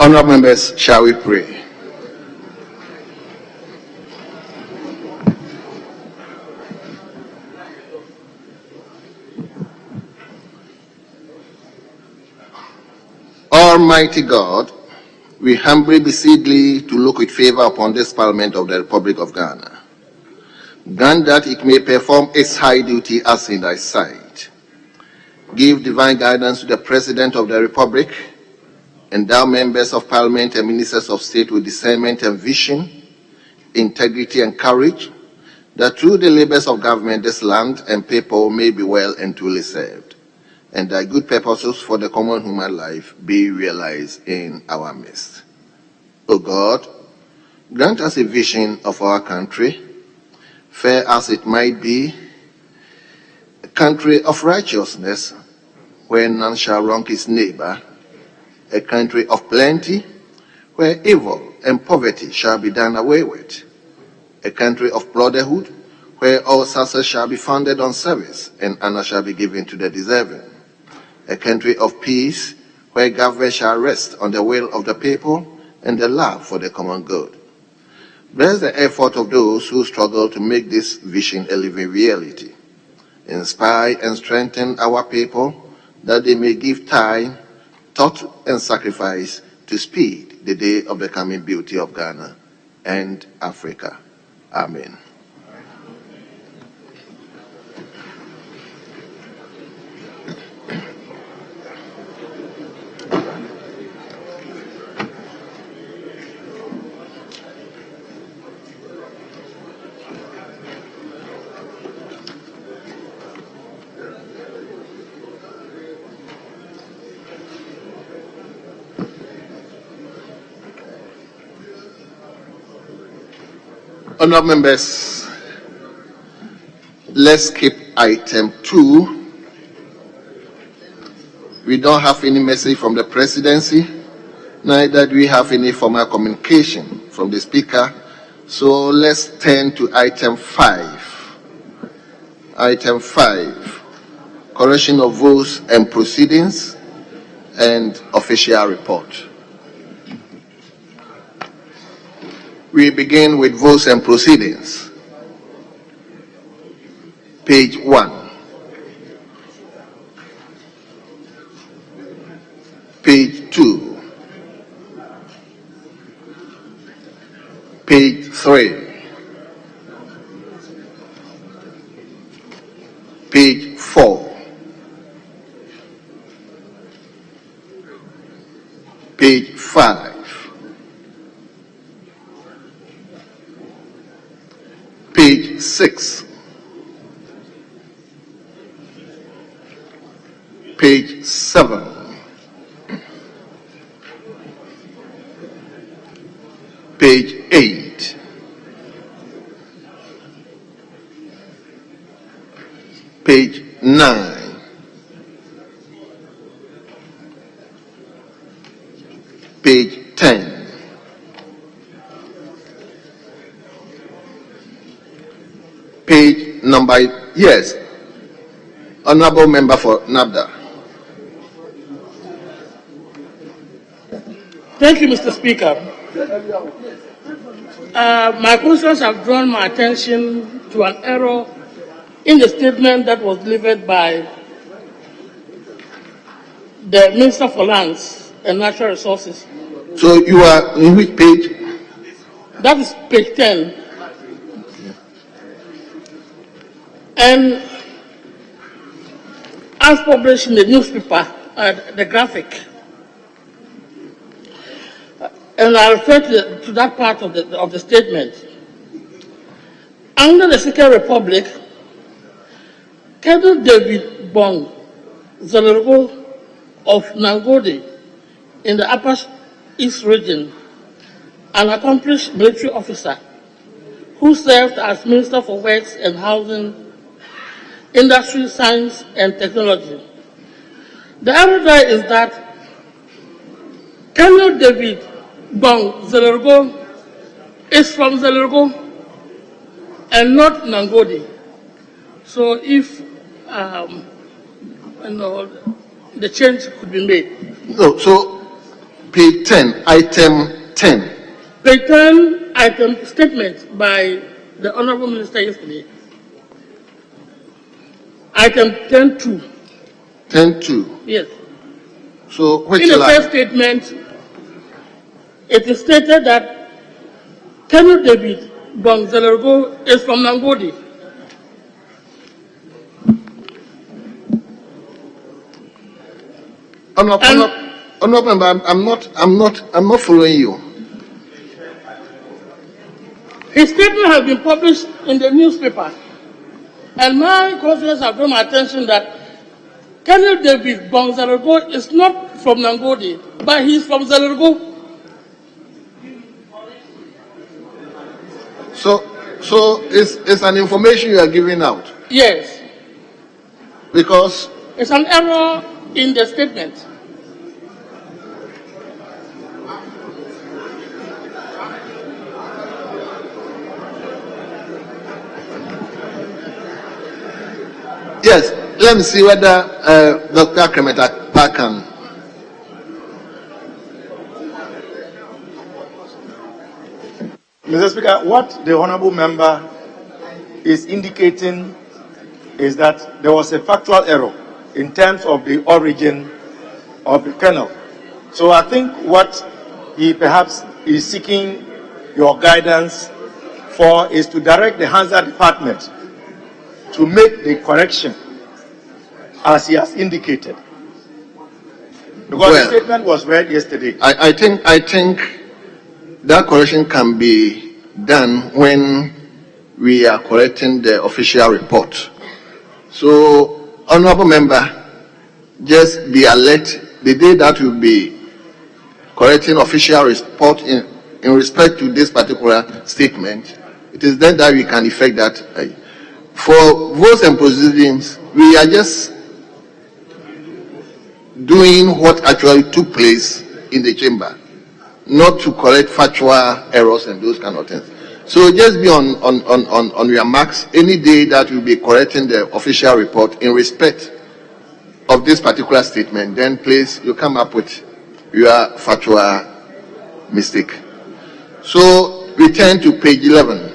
Honourable members, shall we pray? Almighty God, we humbly beseech thee to look with favor upon this Parliament of the Republic of Ghana. Grant that it may perform its high duty as in thy sight. Give divine guidance to the President of the Republic, endow members of Parliament and ministers of state with discernment and vision, integrity and courage, that through the labors of government this land and people may be well and truly served, and thy good purposes for the common human life be realized in our midst. O God, grant us a vision of our country, fair as it might be, a country of righteousness, where none shall wrong his neighbor, a country of plenty, where evil and poverty shall be done away with, a country of brotherhood, where all success shall be founded on service and honor shall be given to the deserving, a country of peace, where government shall rest on the will of the people and the love for the common good. Bless the effort of those who struggle to make this vision a living reality. Inspire and strengthen our people that they may give time, thought, and sacrifice to speed the day of the coming beauty of Ghana and Africa. Amen. Honourable members, let's skip item 2. We don't have any message from the presidency, neither do we have any formal communication from the speaker. So let's turn to item 5. Item 5, correction of votes and proceedings and official report. We begin with votes and proceedings. Page 1. Page 2. Page 3. Page 4. Page 5. Page 6. Page 7. Page 8. Page 9. Page 10. Page number, yes, honorable member for NABDA. Thank you, Mr. Speaker. My concerns have drawn my attention to an error in the statement that was delivered by the Minister for Lands and Natural Resources. So you are in which page? That is page 10. And as published in the newspaper, the graphic, and I refer to that part of the statement. Under the Second Republic, Colonel David Bong Zalorgo of Nangode in the Upper East region, an accomplished military officer who served as Minister for Works and Housing, Industry, Science and Technology. The error there is that Colonel David Bong Zalorgo is from Zalorgo and not Nangode. So if the change could be made. No, so Page 10, item 10. Page 10, item statement by the Honorable Minister yesterday. Item 10.2. 10.2. Yes. So, which in the line? first statement, it is stated that Colonel David Bongzelergo is from Nangodi. Honorable Member, I'm not following you. His statement has been published in the newspaper, and my constituents have drawn my attention that Colonel David Bongzelergo is not from Nangodi, but he is from Zelergo. So it's an information you are giving out. Yes. Because it's an error in the statement. Yes, let me see whether Dr. Kremeta can. Mr. Speaker, what the honourable member is indicating is that there was a factual error in terms of the origin of the kernel. So I think what he perhaps is seeking your guidance for is to direct the Hazard Department to make the correction as he has indicated. Because the statement was read yesterday. I think that correction can be done when we are correcting the official report. So, Honorable Member, just be alert the day that will be correcting official report in respect to this particular statement. It is then that we can effect that. For votes and proceedings, we are just doing what actually took place in the chamber, not to correct factual errors and those kind of things. So just be on your marks any day that will be correcting the official report in respect of this particular statement. Then please, you come up with your factual mistake. So we turn to page 11.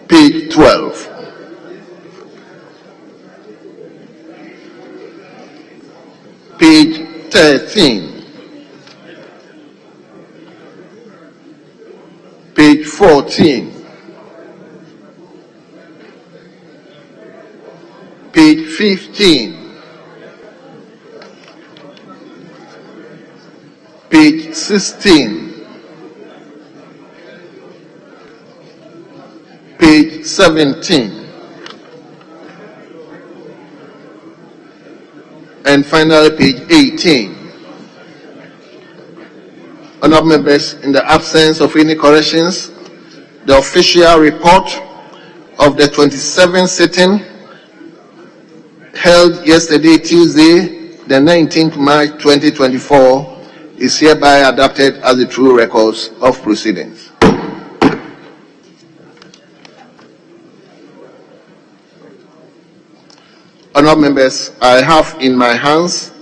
Page 12. Page 13. Page 14. Page 15. Page 16. Page 17. And finally, page 18. Honourable members, in the absence of any corrections, the official report of the 27th sitting held yesterday, Tuesday, the 19th March 2024, is hereby adopted as the true records of proceedings. Honourable members, I have in my hands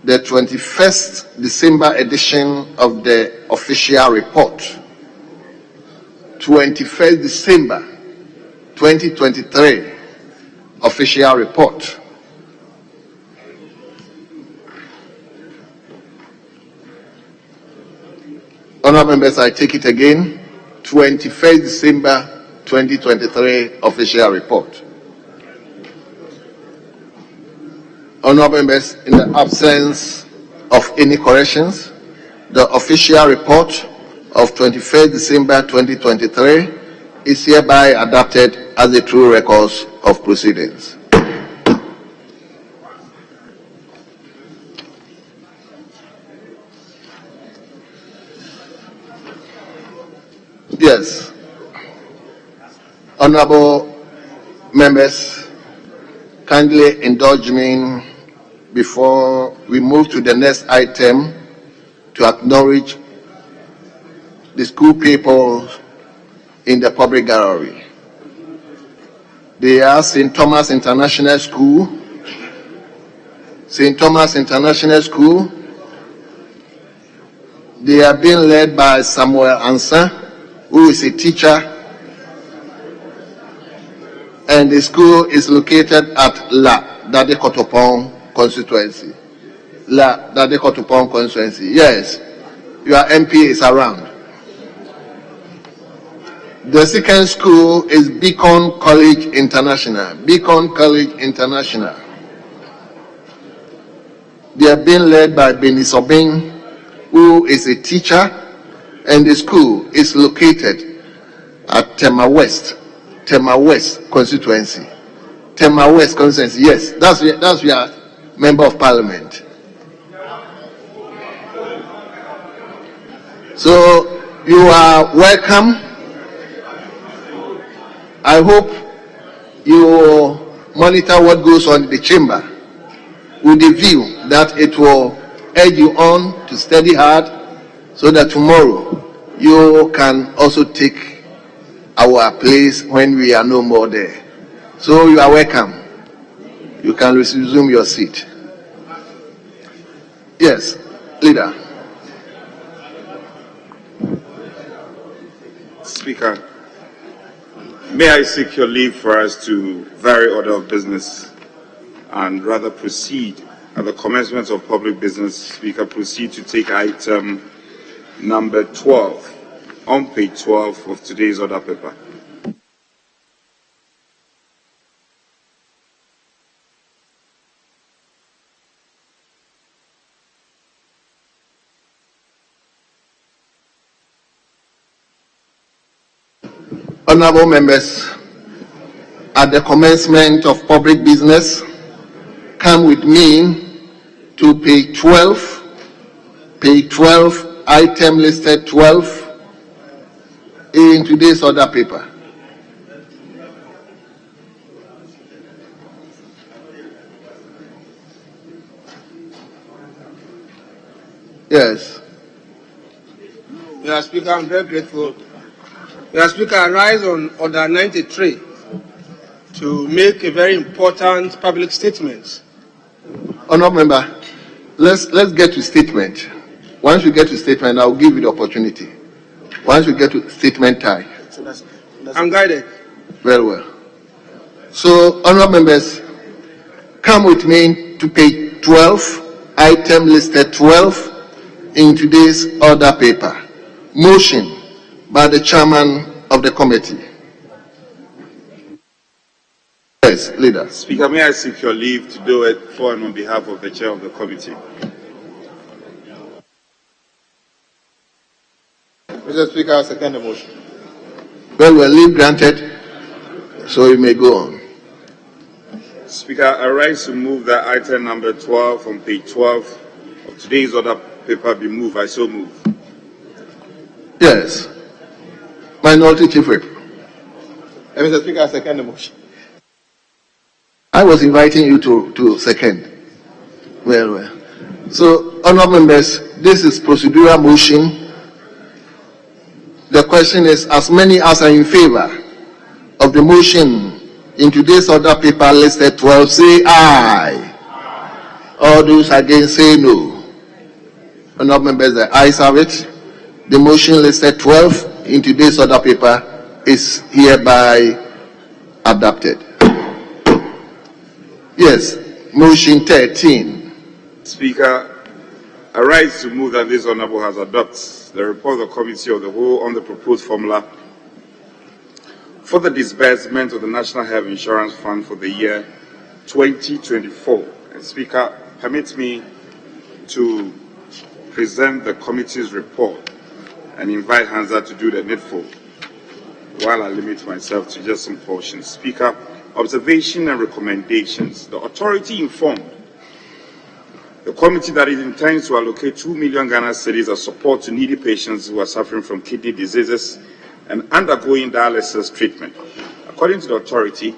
the 21st December edition of the official report. 21st December 2023 official report. Honourable members, I take it again. 21st December 2023 official report. Honourable members, in the absence of any corrections, the official report of 21st December 2023 is hereby adopted as the true records of proceedings. Yes. Honourable members, kindly indulge me before we move to the next item to acknowledge the school people in the public gallery. They are St. Thomas International School, St. Thomas International School. They are being led by Samuel Ansa, who is a teacher, and the school is located at La Dade Kotopong constituency. La Dade Kotopong constituency. Yes, your MP is around. The second school is Beacon College International. Beacon College International. They are being led by Benisobing, who is a teacher, and the school is located at Tema West constituency. Tema West constituency, yes, that's your member of parliament. So you are welcome. I hope you monitor what goes on in the chamber with the view that it will urge you on to study hard so that tomorrow you can also take our place when we are no more there. So you are welcome. You can resume your seat. Yes, leader. Speaker, may I seek your leave for us to vary order of business and rather proceed at the commencement of public business. Speaker, proceed to take item number 12 on page 12 of today's order paper. Honorable members, at the commencement of public business, come with me to page 12, item listed 12 in today's order paper. Yes. Mr. Speaker, I'm very grateful. Mr. Speaker, I rise on order 93 to make a very important public statement. Honorable member, let's get to statement. Once we get to statement, I'll give you the opportunity. Once we get to statement time. I'm guided. Very well. So, honorable members, come with me to page 12, item listed 12 in today's order paper. Motion by the chairman of the committee. Yes, leader. Speaker, may I seek your leave to do it for and on behalf of the chair of the committee. Mr. Speaker, I second the motion. Well, leave granted, so you may go on. Speaker, I rise to move that item number 12 on page 12 of today's order paper be moved. I so move. Yes. Minority Chief Whip. Mr. Speaker, I second the motion. I was inviting you to second. Well. So, honorable members, this is procedural motion. The question is, as many as are in favor of the motion in today's order paper listed 12, say aye. All those against say no. Honorable members, the ayes have it. The motion listed 12 in today's order paper is hereby adopted. Yes, motion 13. Speaker, I rise to move that this honorable has adopted the report of the Committee of the Whole on the proposed formula for the disbursement of the National Health Insurance Fund for the year 2024. And Speaker, permit me to present the committee's report and invite Hansa to do the needful while I limit myself to just some portions. Speaker, observation and recommendations. The authority informed the committee that it intends to allocate 2 million Ghana cedis as support to needy patients who are suffering from kidney diseases and undergoing dialysis treatment. According to the authority,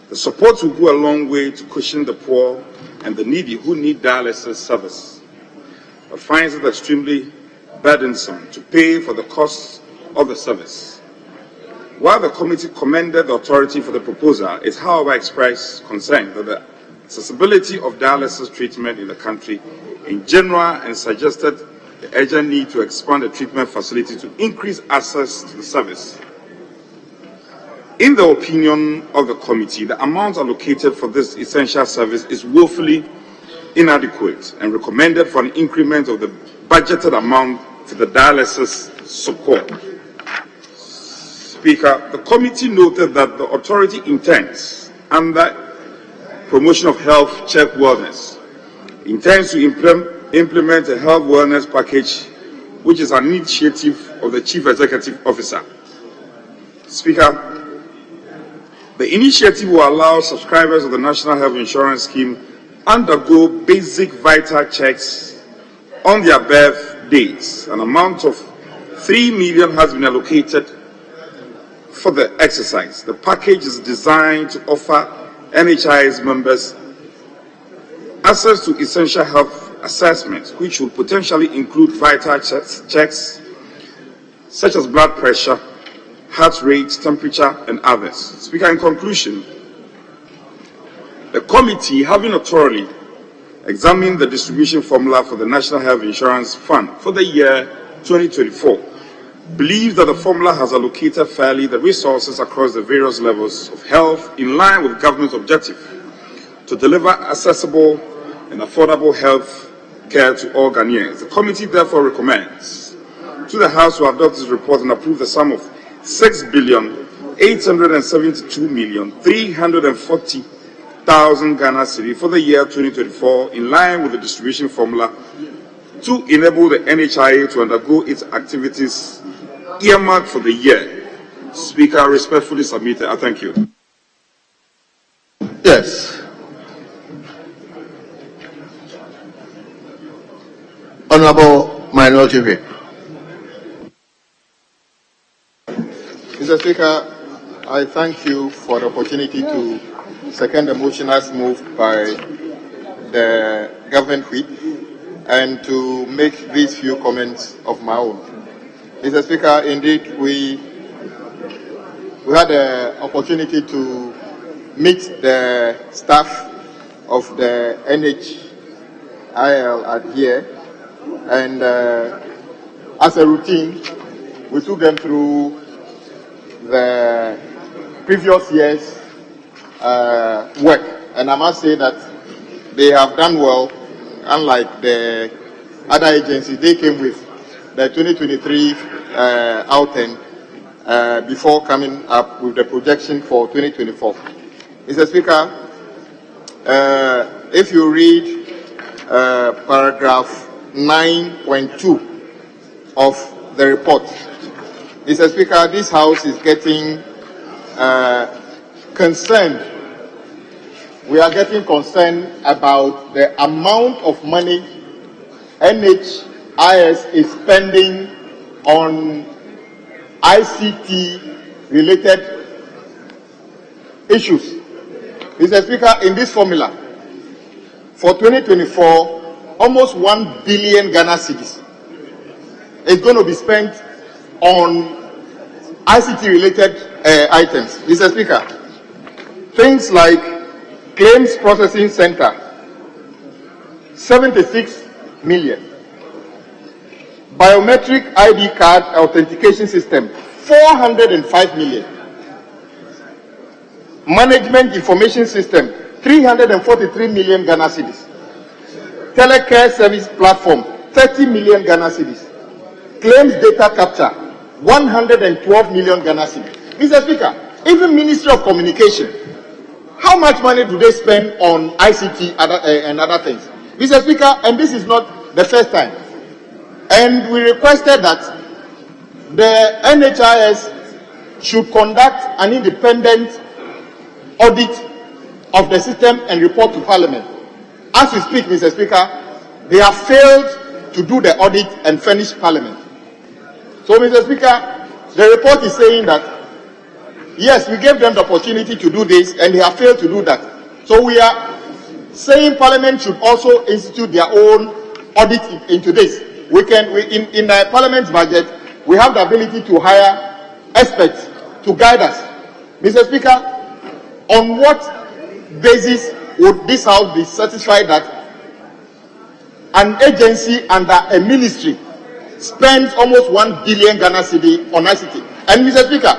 the support will go a long way to cushion the poor and the needy who need dialysis service, but finds it extremely burdensome to pay for the costs of the service. While the committee commended the authority for the proposal, it however expressed concern that the accessibility of dialysis treatment in the country in general and suggested the urgent need to expand the treatment facility to increase access to the service. In the opinion of the committee, the amount allocated for this essential service is woefully inadequate and recommended for an increment of the budgeted amount for the dialysis support. Speaker, the committee noted that the authority intends, under promotion of health check wellness, intends to implement a health wellness package, which is an initiative of the Chief Executive Officer. Speaker, the initiative will allow subscribers of the National Health Insurance Scheme undergo basic vital checks on their birth dates. An amount of 3 million has been allocated for the exercise. The package is designed to offer NHIS members access to essential health assessments, which will potentially include vital checks such as blood pressure, heart rate, temperature, and others. Speaker, in conclusion, the committee, having thoroughly examined the distribution formula for the National Health Insurance Fund for the year 2024, believes that the formula has allocated fairly the resources across the various levels of health in line with government's objective to deliver accessible and affordable health care to all Ghanaians. The committee therefore recommends to the House to adopt this report and approve the sum of 6,872,340,000 Ghana cedi for the year 2024 in line with the distribution formula to enable the NHIA to undergo its activities earmarked for the year. Speaker, I respectfully submitted. I thank you. Yes. Honorable Minority Whip. Mr. Speaker, I thank you for the opportunity to second the motion as moved by the government whip and to make these few comments of my own. Mr. Speaker, indeed, we had the opportunity to meet the staff of the NHIL at here, and as a routine, we took them through the previous year's work, and I must say that they have done well. Unlike the other agencies, they came with the 2023 outing before coming up with the projection for 2024. Mr. Speaker, if you read paragraph 9.2 of the report, Mr. Speaker, this House is getting concerned. We are getting concerned about the amount of money NHIS is spending on ICT-related issues. Mr. Speaker, in this formula, for 2024, almost 1 billion Ghana cedis is going to be spent on ICT-related items. Mr. Speaker, things like Claims Processing Center, 76 million. Biometric ID card authentication system, 405 million. Management information system, 343 million Ghana cedis. Telecare service platform, 30 million Ghana cedis. Claims data capture, 112 million Ghana cedis. Mr. Speaker, even Ministry of Communication, how much money do they spend on ICT and other things? Mr. Speaker, and this is not the first time. And we requested that the NHIS should conduct an independent audit of the system and report to Parliament. As we speak, Mr. Speaker, they have failed to do the audit and furnish Parliament. So, Mr. Speaker, the report is saying that yes, we gave them the opportunity to do this, and they have failed to do that. So we are saying Parliament should also institute their own audit into this. In the Parliament's budget, we have the ability to hire experts to guide us. Mr. Speaker, on what basis would this House be satisfied that an agency under a ministry spends almost 1 billion Ghana cedi on ICT? And Mr. Speaker,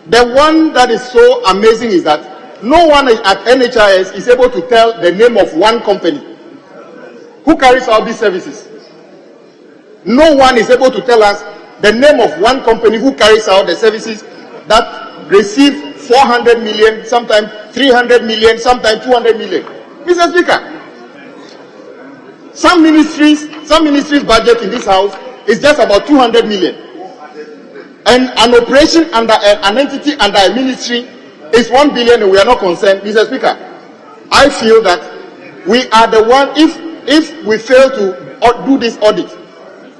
the one that is so amazing is that no one at NHIS is able to tell the name of one company who carries out these services. No one is able to tell us the name of one company who carries out the services that receive 400 million, sometimes 300 million, sometimes 200 million. Mr. Speaker, some ministries' budget in this House is just about 200 million. And an operation under an entity under a ministry is 1 billion, and we are not concerned. Mr. Speaker, I feel that we are the one, if we fail to do this audit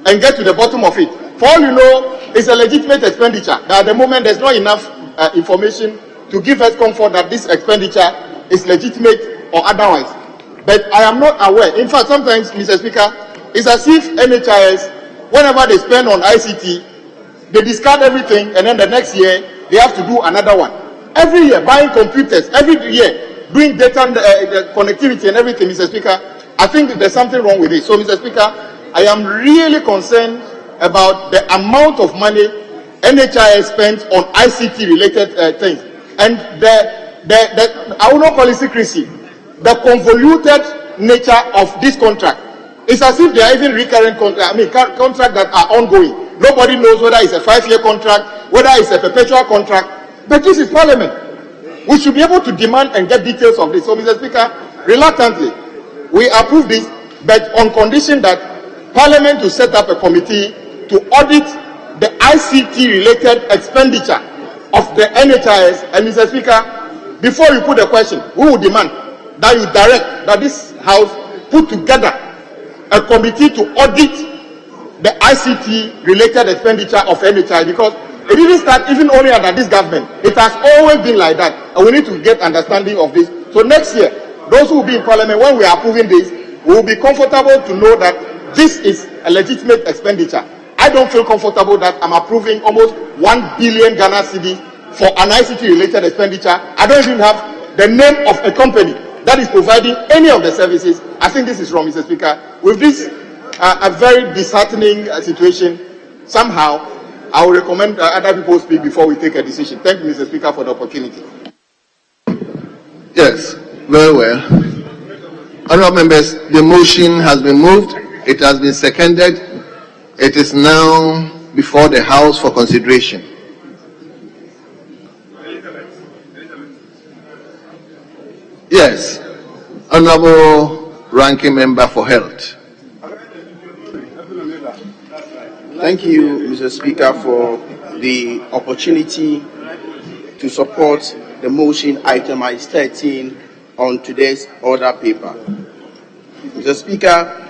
and get to the bottom of it, for all you know, it's a legitimate expenditure. At the moment, there's not enough information to give us comfort that this expenditure is legitimate or otherwise. But I am not aware. In fact, sometimes, Mr. Speaker, it's as if NHIS, whenever they spend on ICT, they discard everything, and then the next year, they have to do another one. Every year, buying computers, every year, doing data connectivity and everything, Mr. Speaker, I think there's something wrong with it. So, Mr. Speaker, I am really concerned about the amount of money NHIS spends on ICT-related things. And I will not call it secrecy, the convoluted nature of this contract. It's as if there are even recurrent contracts that are ongoing. Nobody knows whether it's a 5-year contract, whether it's a perpetual contract. But this is Parliament. We should be able to demand and get details of this. So, Mr. Speaker, reluctantly, we approve this, but on condition that Parliament will set up a committee to audit the ICT-related expenditure of the NHIS. And, Mr. Speaker, before you put the question, we will demand that you direct that this House put together a committee to audit the ICT-related expenditure of NHI, because it didn't start even only under this government. It has always been like that, and we need to get understanding of this. So next year, those who will be in Parliament, when we are approving this, we will be comfortable to know that this is a legitimate expenditure. I don't feel comfortable that I'm approving almost 1 billion Ghana cedi for an ICT-related expenditure. I don't even have the name of a company that is providing any of the services. I think this is wrong, Mr. Speaker. With this a very disheartening situation, somehow I will recommend other people speak before we take a decision. Thank you, Mr. Speaker, for the opportunity. Yes, very well. Honourable members, the motion has been moved. It has been seconded. It is now before the House for consideration. Yes, Honourable Ranking Member for Health. Thank you, Mr. Speaker, for the opportunity to support the motion itemized 13 on today's order paper. Mr. Speaker,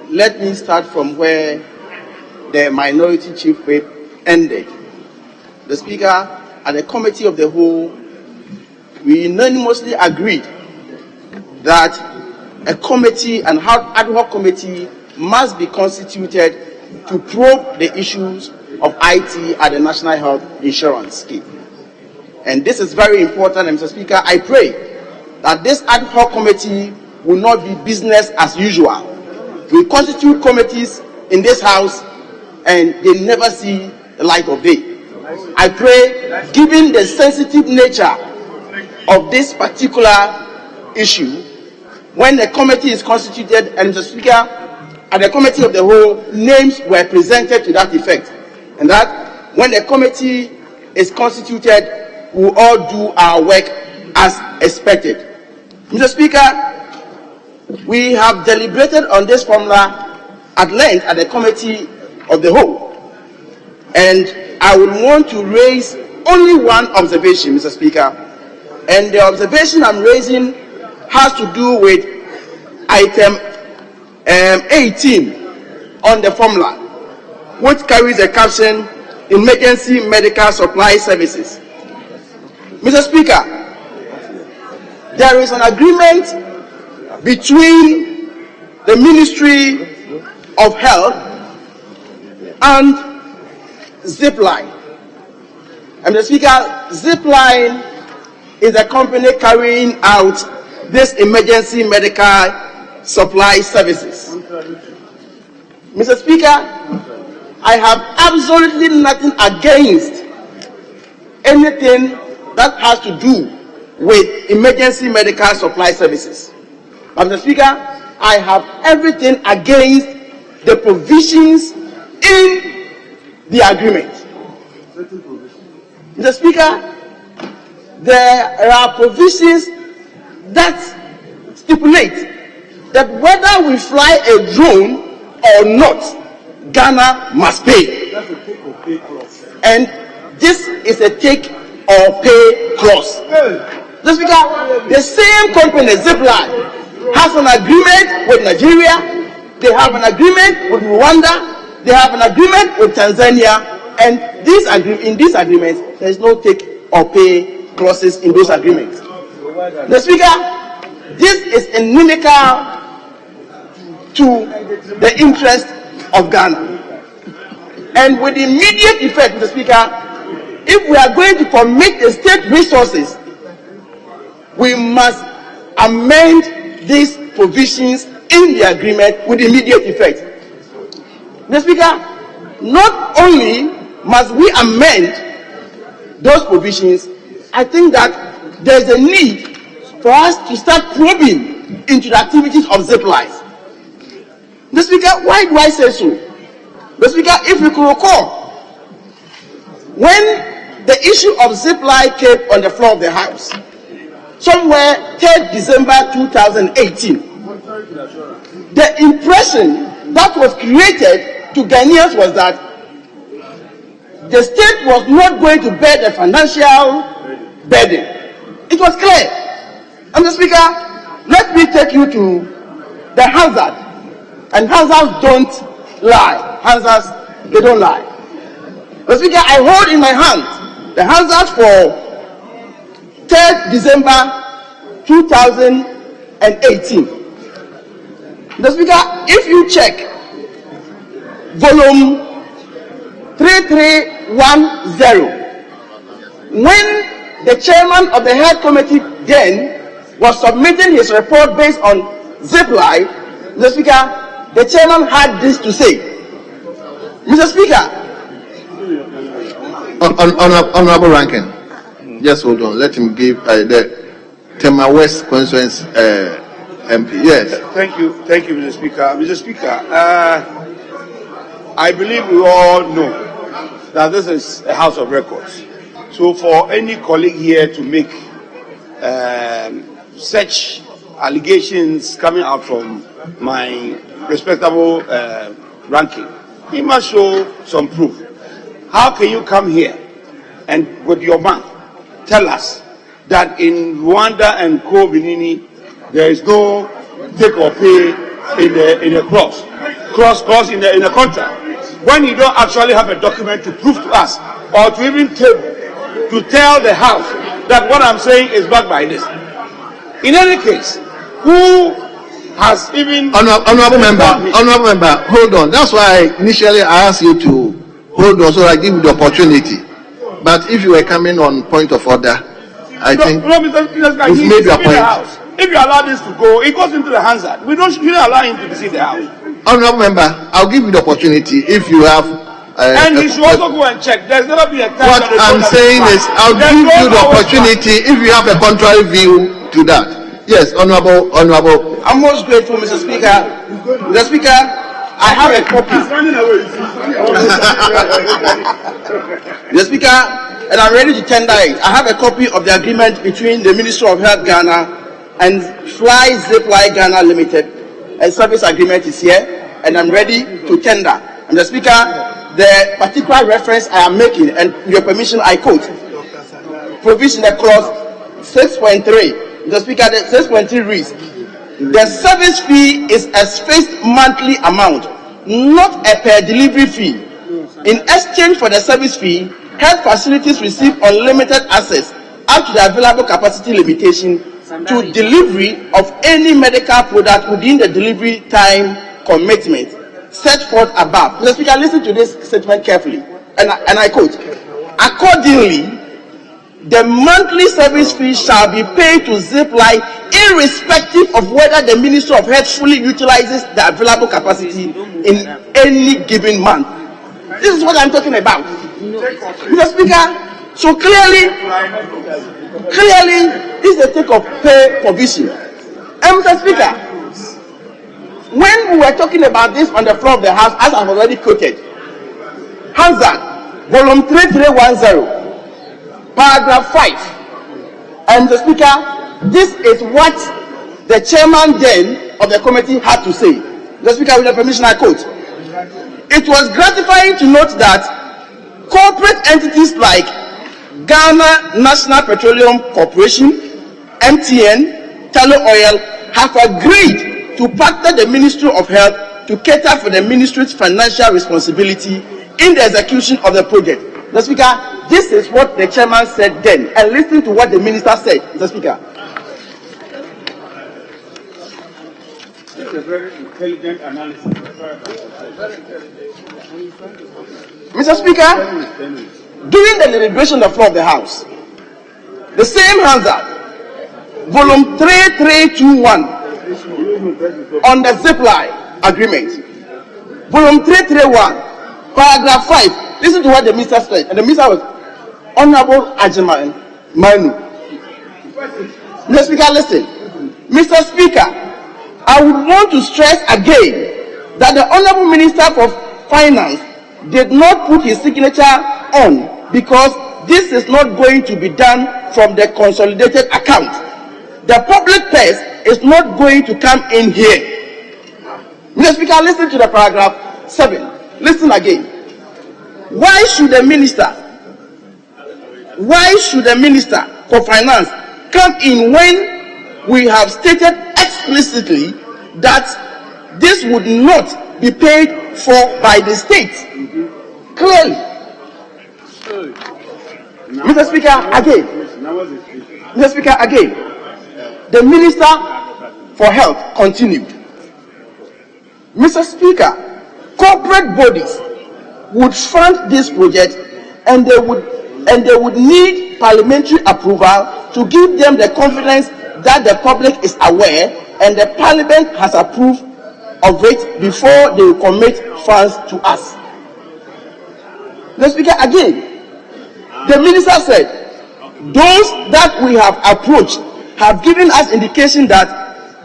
let me start from where the Minority Chief Whip ended. The Speaker, at the Committee of the Whole, we unanimously agreed that a committee, an ad hoc committee, must be constituted to probe the issues of IT at the National Health Insurance Scheme. And this is very important, and Mr. Speaker, I pray that this ad hoc committee will not be business as usual. We constitute committees in this House and they never see the light of day. I pray, given the sensitive nature of this particular issue, when the committee is constituted, and Mr. Speaker, at the Committee of the Whole, names were presented to that effect, and that when the committee is constituted, we will all do our work as expected. Mr. Speaker, we have deliberated on this formula at length at the Committee of the Whole, and I would want to raise only one observation, Mr. Speaker, and the observation I'm raising has to do with item 18 on the formula, which carries the caption Emergency Medical Supply Services. Mr. Speaker, there is an agreement between the Ministry of Health and Zipline, And Mr. Speaker, Zipline is a company carrying out this emergency medical supply services. Mr. Speaker, I have absolutely nothing against anything that has to do with emergency medical supply services. But Mr. Speaker, I have everything against the provisions in the agreement. Mr. Speaker, there are provisions that stipulate that whether we fly a drone or not, Ghana must pay. That's a take or pay clause. And this is a take or pay clause. Mr. Speaker, the same company, Zipline, has an agreement with Nigeria, they have an agreement with Rwanda, they have an agreement with Tanzania, and in these agreements, there is no take or pay clauses in those agreements. Mr. Speaker, this is inimical to the interest of Ghana. And with immediate effect, Mr. Speaker, if we are going to commit the state resources, we must amend these provisions in the agreement with immediate effect. Mr. Speaker, not only must we amend those provisions, I think that there is a need for us to start probing into the activities of Zipline. Mr. Speaker, why do I say so? Mr. Speaker, if you can recall, when the issue of Zipline came on the floor of the House, somewhere 3rd December 2018, the impression that was created to Ghanaians was that the state was not going to bear the financial burden. It was clear. And Mr. Speaker, let me take you to the hazard. And hazards don't lie. Hazards, they don't lie. Mr. Speaker, I hold in my hand the hazard for 3rd December 2018. Mr. Speaker, if you check volume 3310, when the chairman of the head committee then was submitting his report based on Zipline, Mr. Speaker, the chairman had this to say. Mr. Speaker, Honorable Rankin, just hold on. Let him give the Tema West constituency MP. Yes. Thank you, Mr. Speaker. Mr. Speaker, I believe we all know that this is a House of Records. So for any colleague here to make such allegations coming out from my respectable ranking, he must show some proof. How can you come here and with your mouth tell us that in Rwanda and Co-Benini there is no take or pay in the clause in the contract, when you don't actually have a document to prove to us or to even to tell the House that what I'm saying is backed by this? In any case, who has even honorable member, hold on. That's why initially I asked you to hold on, so I give you the opportunity. But if you were coming on point of order, I think you've made your point. If you allow this to go, it goes into the Hansard. We don't allow him to visit the House. Honorable member, I'll give you the opportunity if you have. And he should also go and check. There's never been a time. What I'm saying is, I'll give you the opportunity if you have a contrary view to that. Yes, honorable. I'm most grateful, Mr. Speaker. Mr. Speaker, I have a copy. Mr. Speaker, and I'm ready to tender it. I have a copy of the agreement between the Ministry of Health Ghana and Fly Zipline Ghana Limited. A service agreement is here, and I'm ready to tender. And Mr. Speaker, the particular reference I am making, and with your permission, I quote, provision the clause 6.3. Mr. Speaker, the 6.3 reads, the service fee is a fixed monthly amount, not a per delivery fee. In exchange for the service fee, health facilities receive unlimited access up to the available capacity limitation to delivery of any medical product within the delivery time commitment set forth above. Mr. Speaker, listen to this statement carefully, and I quote, Accordingly, the monthly service fee shall be paid to Zipline irrespective of whether the Ministry of Health fully utilizes the available capacity in any given month. This is what I'm talking about. Mr. Speaker, so clearly, this is a take of pay provision. And Mr. Speaker, when we were talking about this on the floor of the House, as I've already quoted, Hazard, volume 3310, paragraph 5. And Mr. Speaker, this is what the chairman then of the committee had to say. Mr. Speaker, with the permission, I quote, "It was gratifying to note that corporate entities like Ghana National Petroleum Corporation, MTN, Tullow Oil have agreed to partner the Ministry of Health to cater for the ministry's financial responsibility in the execution of the project." Mr. Speaker, this is what the chairman said then, and listen to what the minister said, Mr. Speaker. This is a very intelligent analysis. Mr. Speaker, during the deliberation of the floor of the House, the same Hazard, volume 3321, on the Zipline agreement, volume 331, paragraph 5, listen to what the minister said, and the minister was Honorable Adjournment Manu. Mr. Speaker, listen. Mr. Speaker, I would want to stress again that the Honorable Minister for Finance did not put his signature on because this is not going to be done from the consolidated account. The public purse is not going to come in here. Mr. Speaker, listen to the paragraph 7. Listen again. Why should the minister for Finance come in when we have stated explicitly that this would not be paid for by the state? Clearly. Mr. Speaker, again, the Minister for Health continued. Mr. Speaker, corporate bodies would fund this project and they would need parliamentary approval to give them the confidence that the public is aware and the parliament has approved of it before they will commit funds to us. Mr. Speaker, again, the minister said, those that we have approached have given us indication that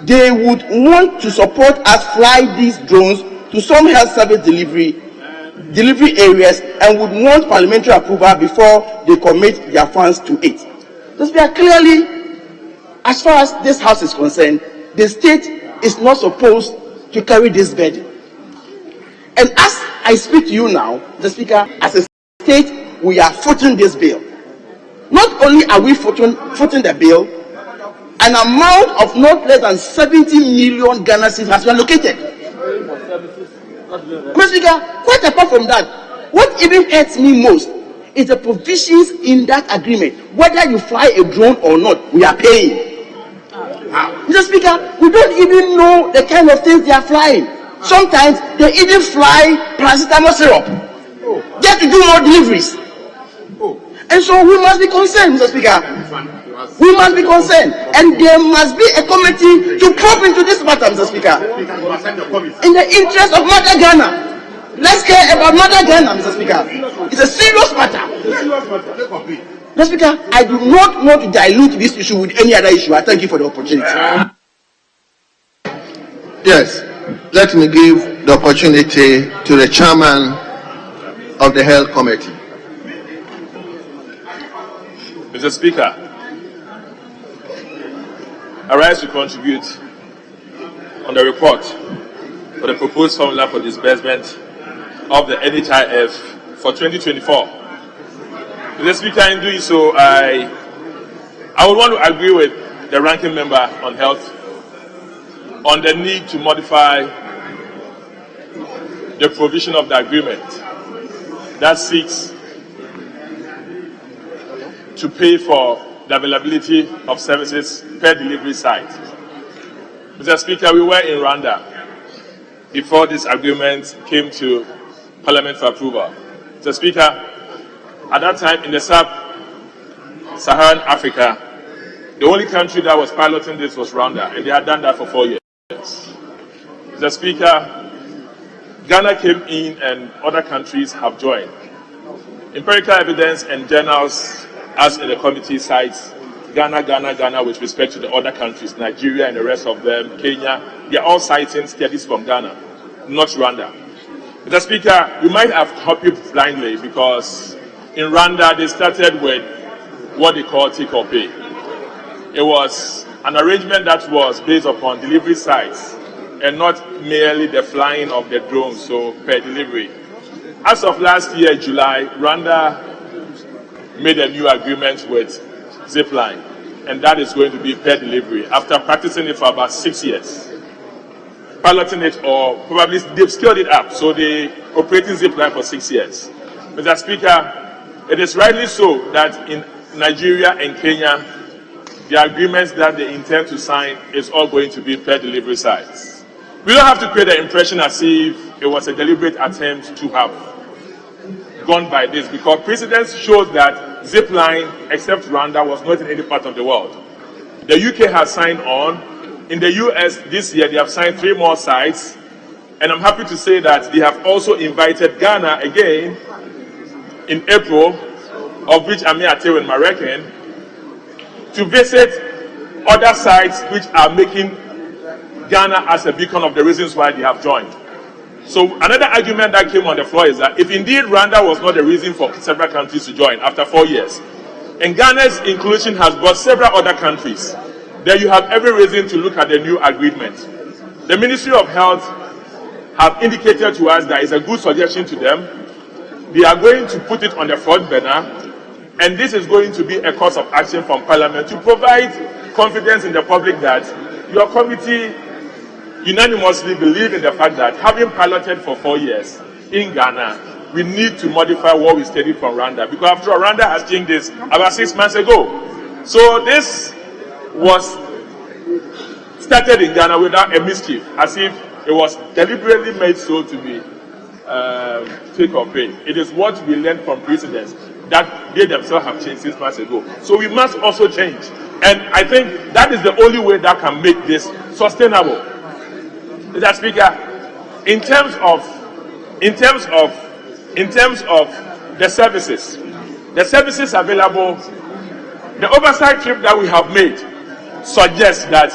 they would want to support us fly these drones to some health service delivery areas and would want parliamentary approval before they commit their funds to it. Mr. Speaker, clearly, as far as this House is concerned, the state is not supposed to carry this burden. And as I speak to you now, Mr. Speaker, as a state, we are footing this bill. Not only are we footing the bill, an amount of not less than 70 million Ghana cedis has been allocated. Mr. Speaker, quite apart from that, what even hurts me most is the provisions in that agreement. Whether you fly a drone or not, we are paying. Mr. Speaker, we don't even know the kind of things they are flying. Sometimes they even fly paracetamol syrup just to do more deliveries. And so we must be concerned, Mr. Speaker. We must be concerned. And there must be a committee to probe into this matter, Mr. Speaker. In the interest of Mother Ghana. Let's care about Mother Ghana, Mr. Speaker. It's a serious matter. Mr. Speaker, I do not want to dilute this issue with any other issue. I thank you for the opportunity. Yes, let me give the opportunity to the chairman of the Health Committee. Mr. Speaker, I rise to contribute on the report for the proposed formula for disbursement of the NHIF for 2024. Mr. Speaker, in doing so, I would want to agree with the ranking member on health on the need to modify the provision of the agreement that seeks to pay for the availability of services per delivery site. Mr. Speaker, we were in Rwanda before this agreement came to Parliament for approval. Mr. Speaker, At that time, in the sub-Saharan Africa, the only country that was piloting this was Rwanda, and they had done that for 4 years. Mr. Speaker, Ghana came in and other countries have joined. Empirical evidence and journals, as in the committee, cites Ghana with respect to the other countries, Nigeria and the rest of them, Kenya. They are all citing studies from Ghana, not Rwanda. Mr. Speaker, we might have copied blindly because in Rwanda they started with what they call take or pay. It was an arrangement that was based upon delivery sites and not merely the flying of the drones, so per delivery. As of last year, July, Rwanda made a new agreement with Zipline, and that is going to be per delivery after practicing it for about 6 years. Piloting it, or probably they've scaled it up, so they operating Zipline for 6 years. Mr. Speaker, it is rightly so that in Nigeria and Kenya, the agreements that they intend to sign is all going to be per delivery sites. We don't have to create the impression as if it was a deliberate attempt to have gone by this, because precedents showed that Zipline, except Rwanda, was not in any part of the world. The UK has signed on. In the US this year, they have signed 3 more sites, and I'm happy to say that they have also invited Ghana again in April, of which Ami Atew and Marekin, to visit other sites which are making Ghana as a beacon of the reasons why they have joined. So another argument that came on the floor is that if indeed Rwanda was not the reason for several countries to join after 4 years, and Ghana's inclusion has brought several other countries, then you have every reason to look at the new agreement. The Ministry of Health have indicated to us that it's a good suggestion to them. They are going to put it on the front burner, and this is going to be a course of action from Parliament to provide confidence in the public that your committee unanimously believe in the fact that having piloted for 4 years in Ghana, we need to modify what we studied from Rwanda, because after all, Rwanda has changed this about 6 months ago. So this was started in Ghana without a mischief, as if it was deliberately made so to be take or pay. It is what we learned from precedents that they themselves have changed 6 months ago. So we must also change, and I think that is the only way that can make this sustainable. Mr. Speaker, in terms of the services available, the oversight trip that we have made suggests that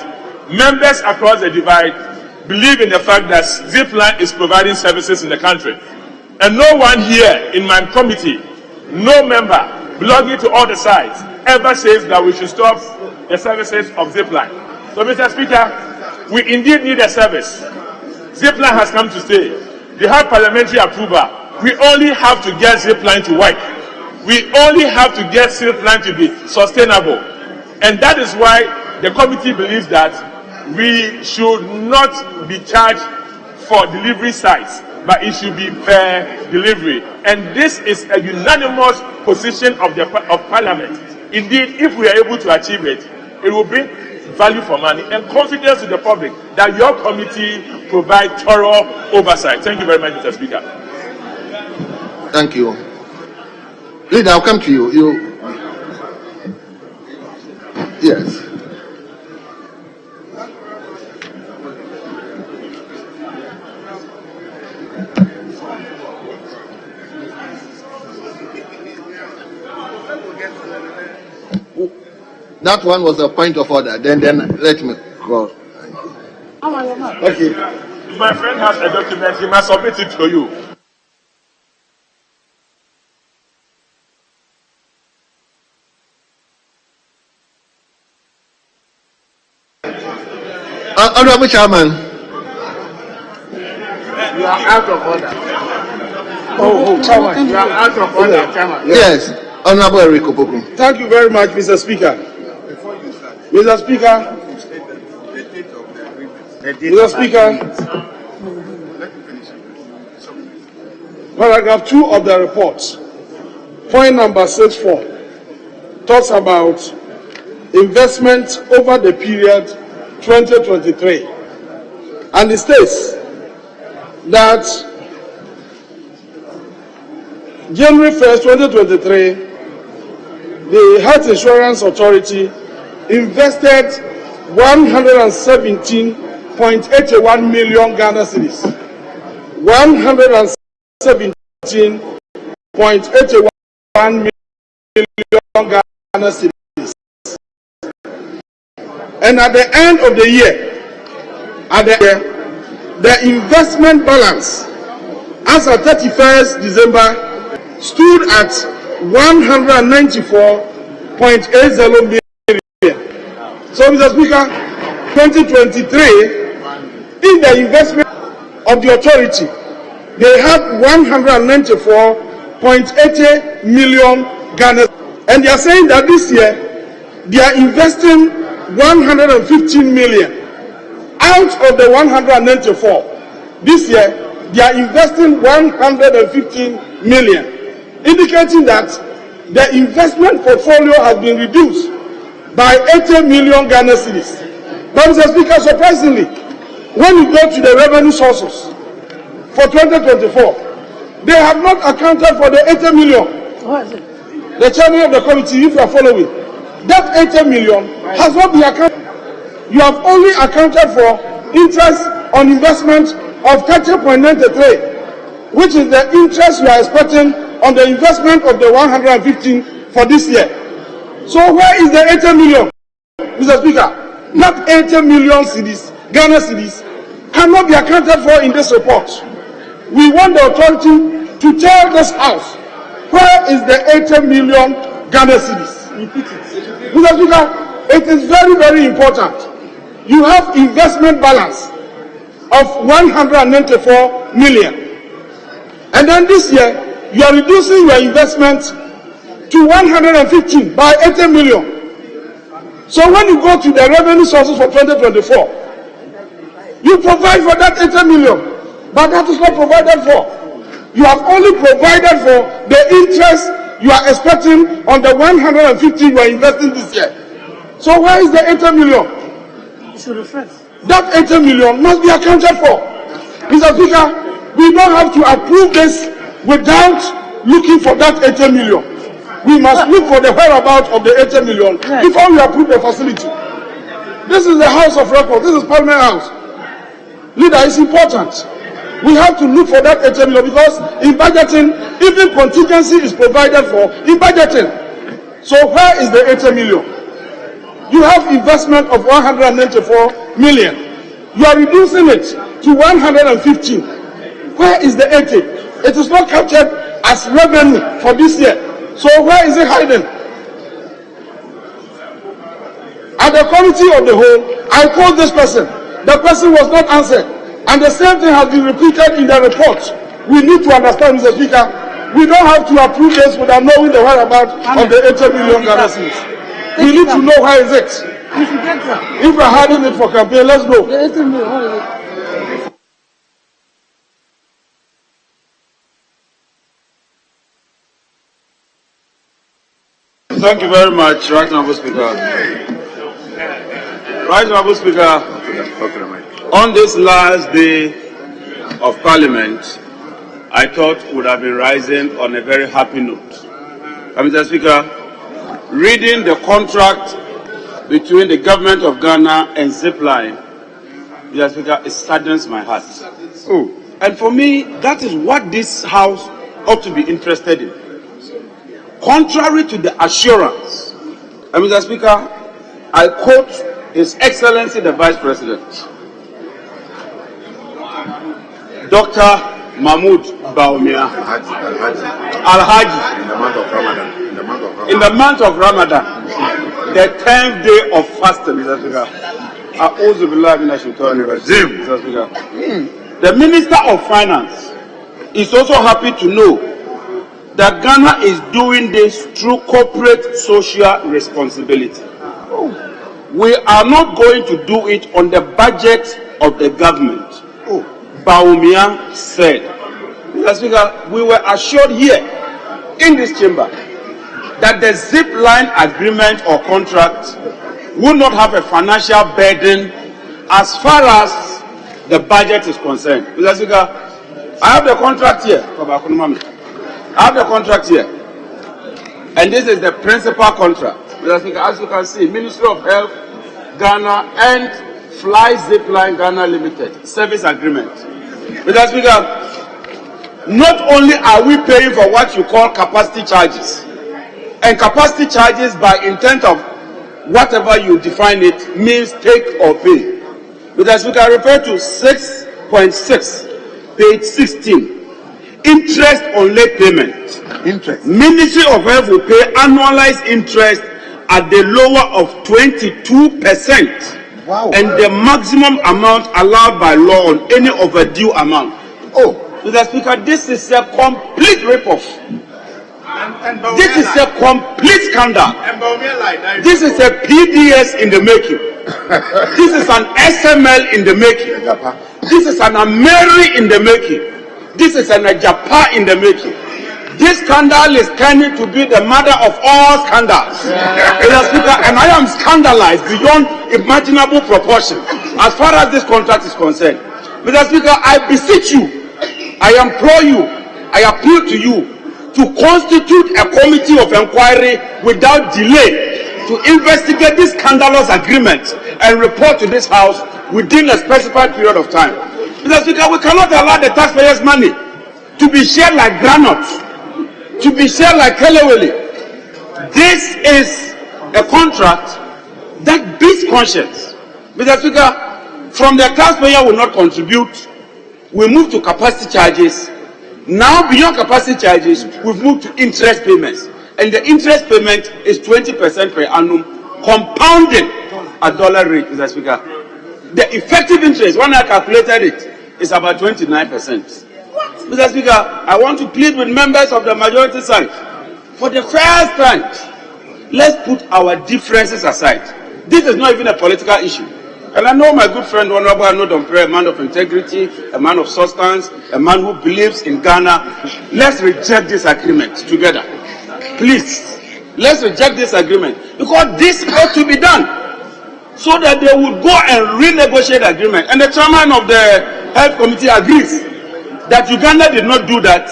members across the divide believe in the fact that Zipline is providing services in the country. And no one here in my committee, no member belonging to all the sides, ever says that we should stop the services of Zipline. So, Mr. Speaker, we indeed need a service. Zipline has come to stay. They have parliamentary approval. We only have to get Zipline to work. We only have to get Zipline to be sustainable. And that is why the committee believes that we should not be charged for delivery sites, but it should be per delivery. And this is a unanimous position of Parliament. Indeed, if we are able to achieve it, it will bring value for money and confidence to the public that your committee provides thorough oversight. Thank you very much, Mr. Speaker. Thank you. Leader, I'll come to you. Yes. That one was a point of order. Then let me go. Okay. If my friend has a document, he must submit it to you. Honorable Chairman. You are out of order. Chairman. You are out of order, Chairman. Yes, Honorable Eric Opoku. Thank you very much, Mr. Speaker. Mr. Speaker. Mr. Speaker. Paragraph 2 of the report, point number 64, talks about investment over the period 2023, and it states that January 1st, 2023, the Health Insurance Authority invested 117.81 million Ghana cedis. 117.81 million Ghana cedis. And at the end of the year, the investment balance as at 31st December stood at 194.80 million. So, Mr. Speaker, 2023, in the investment of the authority, they had 194.80 million Ghana. And they are saying that this year, they are investing 115 million. Out of the 194, this year, they are investing 115 million, indicating that the investment portfolio has been reduced by 80 million Ghana cedis. But Mr. Speaker, surprisingly, when you go to the revenue sources for 2024, they have not accounted for the 80 million. The chairman of the committee, if you are following, that 80 million has not been accounted. You have only accounted for interest on investment of 30.93, which is the interest you are expecting on the investment of the 115 for this year. So where is the 80 million, Mr. Speaker? Not 80 million cedis, Ghana cedis, cannot be accounted for in this report. We want the authority to tell this house, where is the 80 million Ghana cedis? Repeat it. Mr. Speaker, it is very, very important. You have investment balance of 194 million. And then this year, you are reducing your investment to 115 by 80 million. So when you go to the revenue sources for 2024, you provide for that 80 million, but that is not provided for. You have only provided for the interest you are expecting on the 150 you are investing this year. So where is the 80 million? That 80 million must be accounted for. Mr. Speaker, we don't have to approve this without looking for that 80 million. We must look for the whereabouts of the 80 million before we approve the facility. This is the House of Record. This is Parliament House. Leader, it's important. We have to look for that 80 million because in budgeting, even contingency is provided for in budgeting. So where is the 80 million? You have investment of 194 million. You are reducing it to 115. Where is the 80? It is not captured as revenue for this year. So where is it hiding? At the committee of the whole, I called this person. The person was not answered. And the same thing has been repeated in the report. We need to understand, Mr. Speaker, we don't have to approve this without knowing the whereabouts of the 80 million Ghana cedis. We need to know where is it. If we're hiding it for campaign, let's know. The 80 million, what is it? Thank you very much, Right Honourable Speaker. Right Honourable Speaker, on this last day of Parliament, I thought would have been rising on a very happy note. Mr. Speaker, reading the contract between the government of Ghana and Zipline, Mr. Speaker, it saddens my heart. And for me, that is what this House ought to be interested in. Contrary to the assurance, Mr. Speaker, I quote His Excellency the Vice President, Dr. Mahmoud Baumia Al-Haji, in the month of Ramadan, the 10th day of fasting, Mr. Speaker. The Minister of Finance is also happy to know that Ghana is doing this through corporate social responsibility. We are not going to do it on the budget of the government. Baumia said. Mr. Speaker, we were assured here in this chamber that the Zipline agreement or contract will not have a financial burden as far as the budget is concerned. Mr. Speaker, I have the contract here. I have the contract here. And this is the principal contract. As you can see, Ministry of Health, Ghana, and Fly Zipline Ghana Limited, service agreement. Mr. Speaker, not only are we paying for what you call capacity charges, and capacity charges by intent of whatever you define it means take or pay. Mr. Speaker, I refer to 6.6, page 16. Interest on late payment. Interest. Ministry of Health will pay annualized interest at the lower of 22%. Wow. And the maximum amount allowed by law on any overdue amount. Oh, Mr. Speaker, this is a complete rip-off. This is a complete scandal. This is a PDS in the making. This is an SML in the making. This is an Ameri in the making. This is an Ajapa in the making. This scandal is turning to be the mother of all scandals. Mr. Speaker, and I am scandalized beyond imaginable proportion as far as this contract is concerned. Mr. Speaker, I beseech you, I implore you, I appeal to you to constitute a committee of inquiry without delay to investigate this scandalous agreement and report to this House within a specified period of time. Mr. Speaker, we cannot allow the taxpayers' money to be shared like granules, to be shared like kelewele. This is a contract that beats conscience. Mr. Speaker, from the taxpayer will not contribute, we move to capacity charges. Now, beyond capacity charges, we've moved to interest payments. And the interest payment is 20% per annum, compounded at dollar rate, Mr. Speaker. The effective interest, when I calculated it, is about 29%. Mr. Speaker, I want to plead with members of the majority side. For the first time, let's put our differences aside. This is not even a political issue. And I know my good friend, Honorable Anodompre, a man of integrity, a man of substance, a man who believes in Ghana. Let's reject this agreement together. Please, let's reject this agreement. Because this ought to be done. So that they would go and renegotiate the agreement. And the chairman of the Health Committee agrees that Uganda did not do that,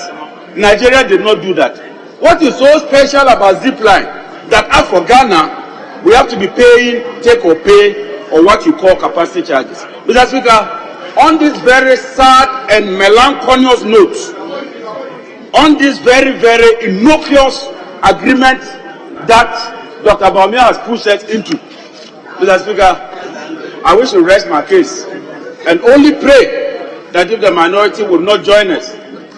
Nigeria did not do that. What is so special about Zipline that as for Ghana, we have to be paying take or pay or what you call capacity charges? Mr. Speaker, on this very sad and melancholious note, on this very, very innocuous agreement that Dr. Bawa has pushed us into, Mr. Speaker, I wish to rest my case and only pray that if the minority will not join us,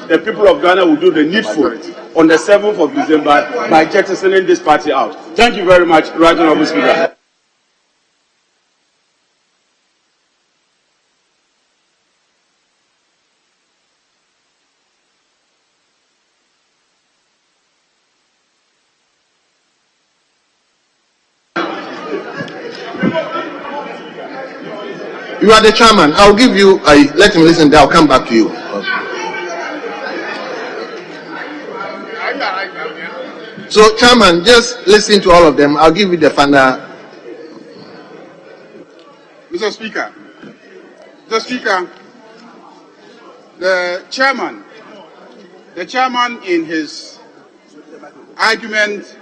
the people of Ghana will do the needful on the 7th of December by jettisoning this party out. Thank you very much, Right Honourable Speaker. You are the chairman. I'll give you, let him listen there. I'll come back to you. So, chairman, just listen to all of them. I'll give you the final. Mr. Speaker, the chairman in his argument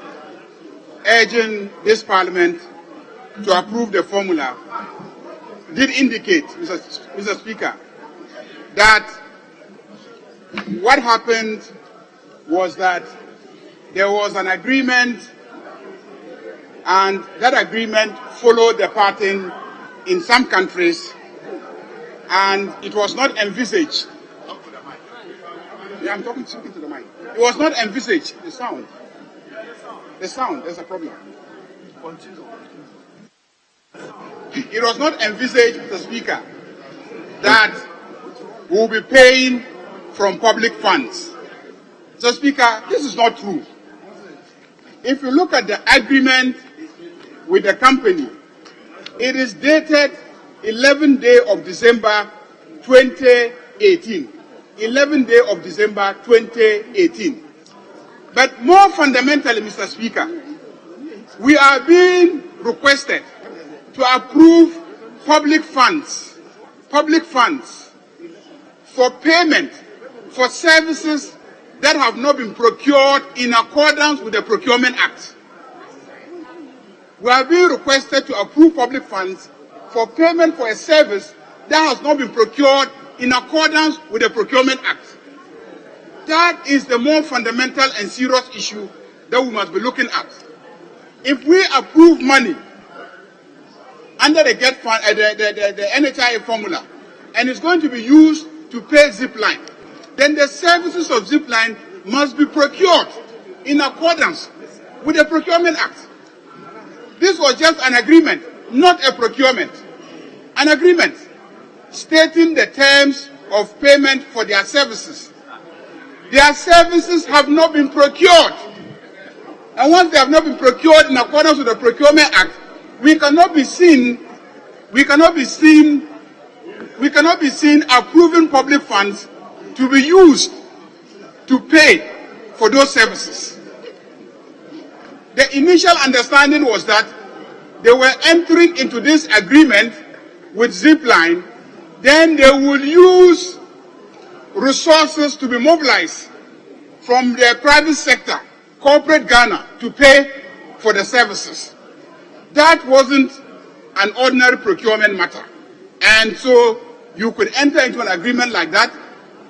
urging this parliament to approve the formula did indicate, Mr. Speaker, that what happened was that there was an agreement, and that agreement followed the pattern in some countries, and it was not envisaged. Yeah, I'm speaking to the mic. It was not envisaged. The sound, there's a problem. It was not envisaged, Mr. Speaker, that we will be paying from public funds. Mr. Speaker, this is not true. If you look at the agreement with the company, it is dated 11th day of December 2018. 11th day of December 2018. But more fundamentally, Mr. Speaker, we are being requested to approve public funds for payment for services that have not been procured in accordance with the Procurement Act. We are being requested to approve public funds for payment for a service that has not been procured in accordance with the Procurement Act. That is the more fundamental and serious issue that we must be looking at. If we approve money under the the NHIA formula, and it's going to be used to pay Zipline, then the services of Zipline must be procured in accordance with the Procurement Act. This was just an agreement, not a procurement. An agreement stating the terms of payment for their services. Their services have not been procured. And once they have not been procured in accordance with the Procurement Act, we cannot be seen approving public funds to be used to pay for those services. The initial understanding was that they were entering into this agreement with Zipline, then they will use resources to be mobilized from the private sector, corporate Ghana, to pay for the services. That wasn't an ordinary procurement matter. And so you could enter into an agreement like that,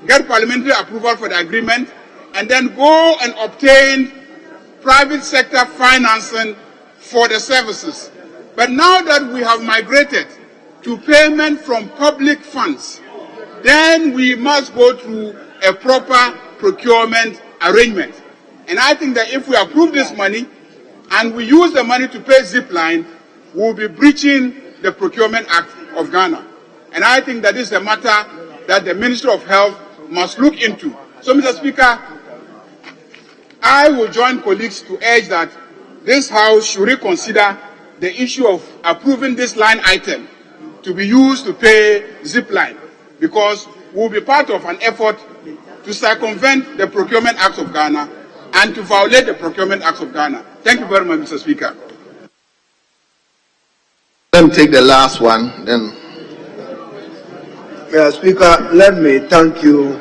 get parliamentary approval for the agreement, and then go and obtain private sector financing for the services. But now that we have migrated to payment from public funds, then we must go through a proper procurement arrangement. And I think that if we approve this money and we use the money to pay Zipline, we'll be breaching the Procurement Act of Ghana. And I think that this is a matter that the Ministry of Health must look into. So, Mr. Speaker, I will join colleagues to urge that this House should reconsider the issue of approving this line item to be used to pay Zipline, because we'll be part of an effort to circumvent the Procurement Act of Ghana and to violate the Procurement Act of Ghana. Thank you very much, Mr. Speaker. Let me take the last one, then. Mr. Speaker, let me thank you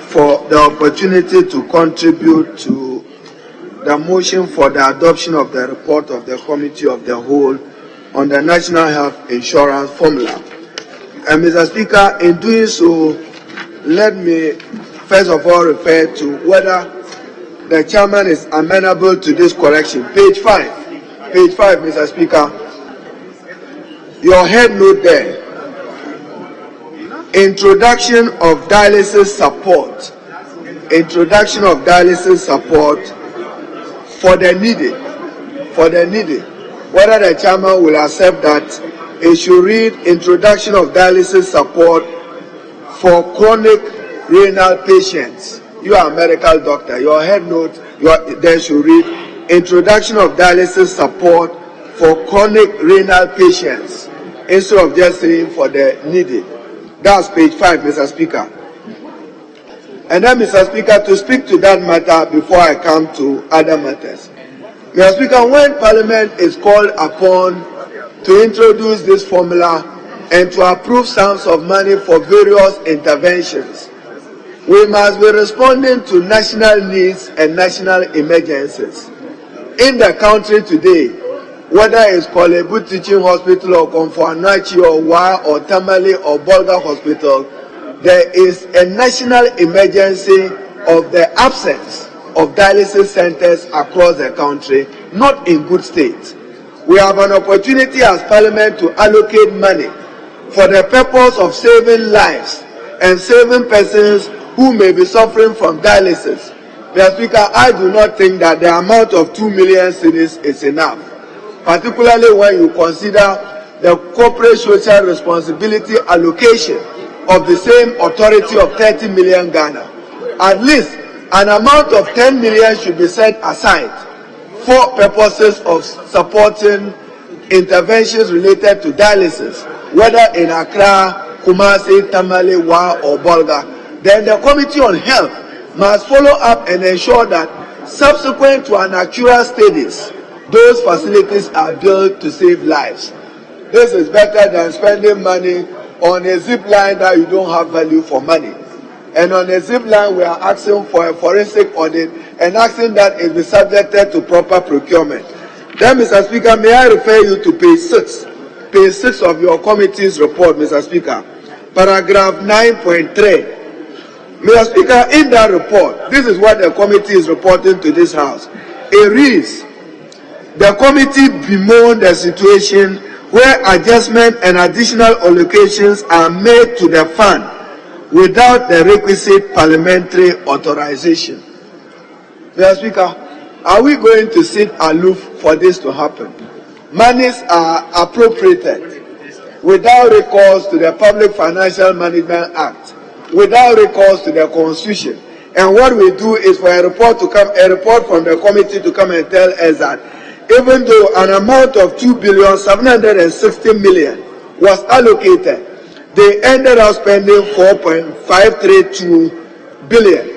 for the opportunity to contribute to the motion for the adoption of the report of the Committee of the Whole on the National Health Insurance Formula. And Mr. Speaker, in doing so, let me first of all refer to whether the chairman is amenable to this correction. Page 5. Page 5, Mr. Speaker. Your head note there. Introduction of dialysis support. Introduction of dialysis support for the needy. For the needy. Whether the chairman will accept that it should read introduction of dialysis support for chronic renal patients. You are a medical doctor. Your head note there should read introduction of dialysis support for chronic renal patients instead of just saying for the needy. That's page 5, Mr. Speaker. And then, Mr. Speaker, to speak to that matter before I come to other matters. Mr. Speaker, when Parliament is called upon to introduce this formula and to approve sums of money for various interventions, we must be responding to national needs and national emergencies. In the country today, whether it's Kolebu Teaching Hospital or Komfo-Anokye or Wa or Tamale or Bolga Hospital, there is a national emergency of the absence of dialysis centers across the country, not in good state. We have an opportunity as Parliament to allocate money for the purpose of saving lives and saving persons who may be suffering from dialysis. Mr. Speaker, I do not think that the amount of 2 million cedis is enough, particularly when you consider the corporate social responsibility allocation of the same authority of 30 million Ghana. At least an amount of 10 million should be set aside for purposes of supporting interventions related to dialysis, whether in Accra, Kumasi, Tamale, Wa or Bolga. Then the Committee on Health must follow up and ensure that subsequent to an actual studies, those facilities are built to save lives. This is better than spending money on a zip line that you don't have value for money. And on the Zipline, we are asking for a forensic audit and asking that it be subjected to proper procurement. Then, Mr. Speaker, may I refer you to page 6 of your committee's report, Mr. Speaker, paragraph 9.3. Mr. Speaker, in that report, this is what the committee is reporting to this House. It reads, the committee bemoaned the situation where adjustment and additional allocations are made to the fund without the requisite parliamentary authorization. Mr. Speaker, are we going to sit aloof for this to happen? Monies are appropriated without recourse to the Public Financial Management Act, without recourse to the Constitution. And what we do is for a report from the committee to come and tell us that even though an amount of 2,760,000,000 was allocated, they ended up spending 4.532 billion.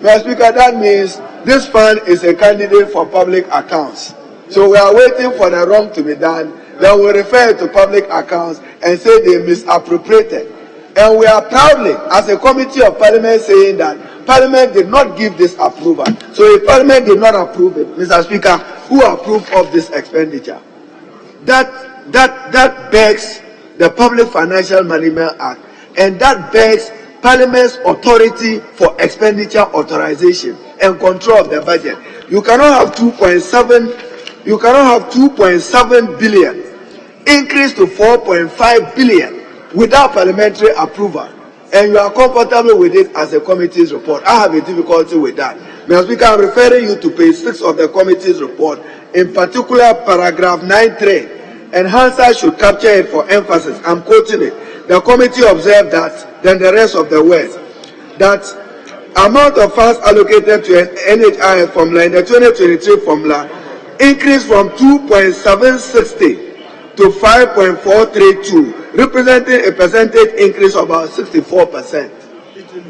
Mr. Speaker, that means this fund is a candidate for public accounts. So we are waiting for the wrong to be done. Then we refer to public accounts and say they misappropriated. And we are proudly, as a committee of parliament, saying that Parliament did not give this approval. So if Parliament did not approve it, Mr. Speaker, who approved of this expenditure? That begs the Public Financial Management Act, and that begs Parliament's authority for expenditure authorization and control of the budget. You cannot have 2.7 billion increase to 4.5 billion without parliamentary approval, and you are comfortable with it as a committee's report. I have a difficulty with that. Mr. Speaker, I'm referring you to page 6 of the committee's report, in particular paragraph 9.3, and Hansa should capture it for emphasis. I'm quoting it. The committee observed that, then the rest of the words, that amount of funds allocated to NHIF formula in the 2023 formula increased from 2.760 to 5.432, representing a percentage increase of about 64%.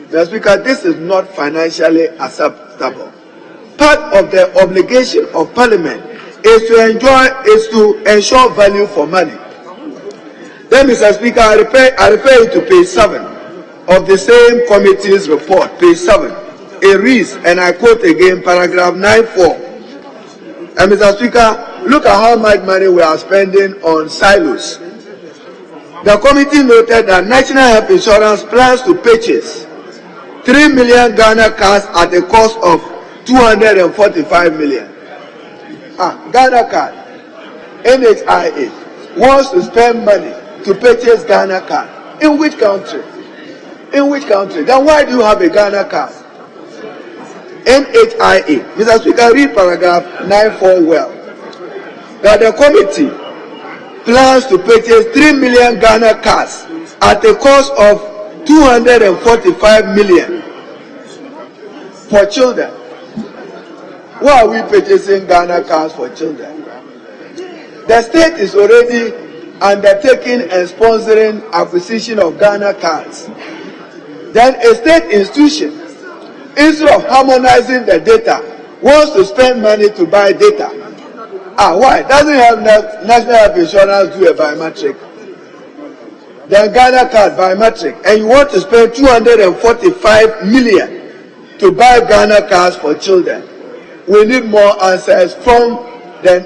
Mr. Speaker, this is not financially acceptable. Part of the obligation of Parliament is to ensure value for money. Then, Mr. Speaker, I refer you to page 7 of the same committee's report, page 7. It reads, and I quote again, paragraph 9.4. And Mr. Speaker, look at how much money we are spending on silos. The committee noted that National Health Insurance plans to purchase 3 million Ghana cards at a cost of 245 million. Ghana card, NHIA, wants to spend money to purchase Ghana card. In which country? In which country? Then why do you have a Ghana card? NHIA. Mr. Speaker, read paragraph 9.4 well. That the committee plans to purchase 3 million Ghana cards at a cost of 245 million for children. Why are we purchasing Ghana cards for children? The state is already undertaking and sponsoring acquisition of Ghana cards. Then a state institution, instead of harmonizing the data, wants to spend money to buy data. Why? Doesn't have National Health Insurance do a biometric? Then Ghana card biometric, and you want to spend 245 million to buy Ghana cards for children. We need more answers from the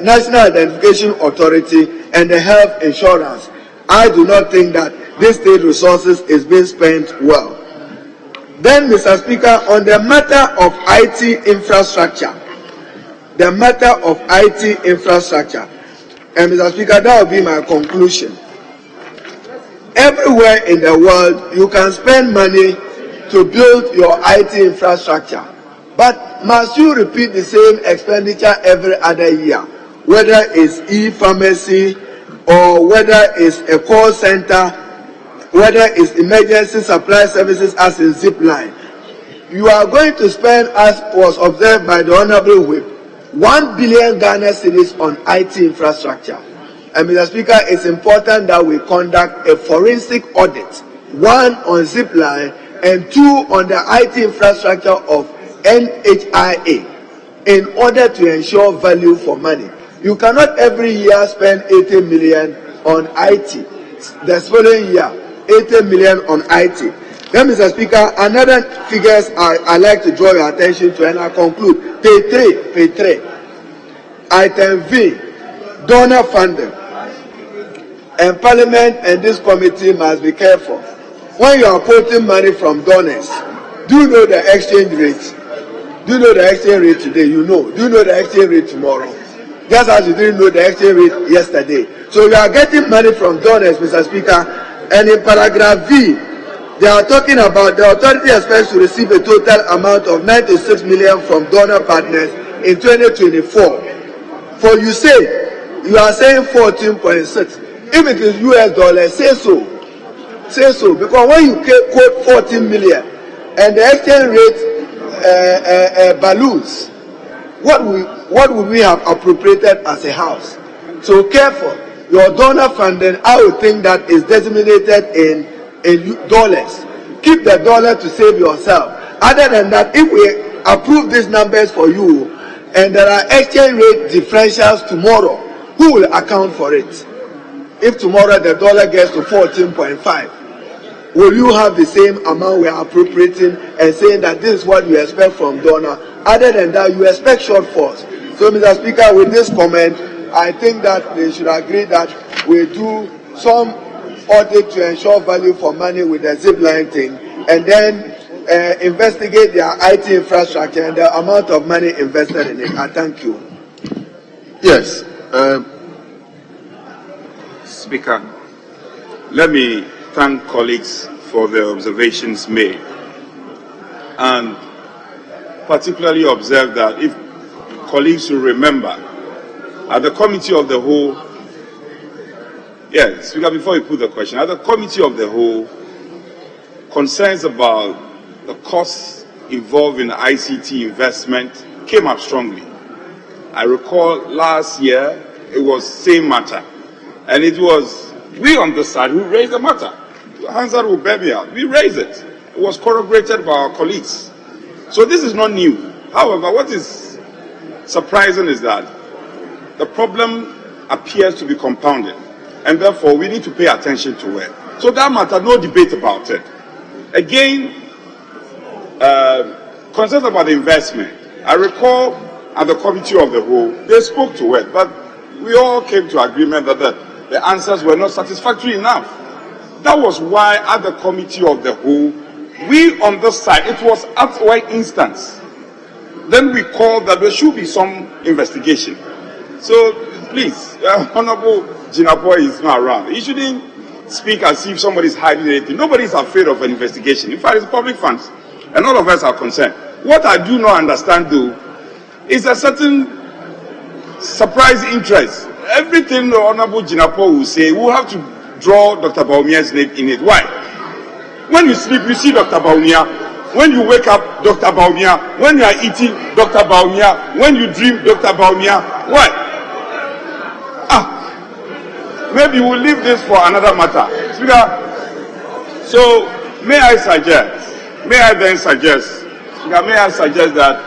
National Identification Authority and the health insurance. I do not think that this state resources is being spent well. Then, Mr. Speaker, on the matter of IT infrastructure, and Mr. Speaker, that will be my conclusion. Everywhere in the world, you can spend money to build your IT infrastructure, but must you repeat the same expenditure every other year, whether it's e-pharmacy or whether it's a call center, whether it's emergency supply services as in Zipline? You are going to spend, as was observed by the Honorable Whip, 1 billion Ghana cedis on IT infrastructure. And Mr. Speaker, it's important that we conduct a forensic audit, 1 on Zipline and 2 on the IT infrastructure of NHIA, in order to ensure value for money. You cannot every year spend 80 million on IT. The following year, 80 million on IT. Then, Mr. Speaker, another figures I like to draw your attention to, and I conclude. Page 3. Item V, donor funding. And Parliament and this committee must be careful. When you are putting money from donors, do you know the exchange rate? Do you know the exchange rate today? You know. Do you know the exchange rate tomorrow? Just as you didn't know the exchange rate yesterday. So you are getting money from donors, Mr. Speaker, and in paragraph V, they are talking about the authority expects to receive a total amount of 96 million from donor partners in 2024. For you say, you are saying 14.6. If it is US dollars, say so. Say so. Because when you quote 14 million and the exchange rate balloons, what would we have appropriated as a house? So careful. Your donor funding, I would think that is designated in dollars. Keep the dollar to save yourself. Other than that, if we approve these numbers for you and there are exchange rate differentials tomorrow, who will account for it? If tomorrow the dollar gets to 14.5, will you have the same amount we are appropriating and saying that this is what you expect from donor? Other than that, you expect shortfalls. So, Mr. Speaker, with this comment, I think that they should agree that we do some audit to ensure value for money with the Zipline thing, and then investigate their IT infrastructure and the amount of money invested in it. I thank you. Yes. Speaker, let me thank colleagues for the observations made, and particularly observe that if colleagues will remember, at the Committee of the Whole, yes, Speaker, before you put the question, at the Committee of the Whole, concerns about the costs involved in ICT investment came up strongly. I recall last year, it was same matter. And it was we on this side who raised the matter. Hansard will bear me out. We raised it. It was corroborated by our colleagues. So this is not new. However, what is surprising is that the problem appears to be compounded. And therefore, we need to pay attention to it. So that matter, no debate about it. Again, concerns about the investment. I recall at the Committee of the Whole, they spoke to it, but we all came to agreement that the answers were not satisfactory enough. That was why at the Committee of the Whole, we on this side, it was at our instance. Then we called that there should be some investigation. So please, Honorable Jinapo is not around. He shouldn't speak as if somebody is hiding anything. Nobody is afraid of an investigation. In fact, it's public funds, and all of us are concerned. What I do not understand, though, is a certain surprise interest. Everything the Honorable Jinapo will say, we'll have to draw Dr. Bawumia's name in it. Why? When you sleep, you see Dr. Bawumia. When you wake up, Dr. Bawumia. When you are eating, Dr. Bawumia. When you dream, Dr. Bawumia. Why? Maybe we'll leave this for another matter. Speaker, so may I then suggest that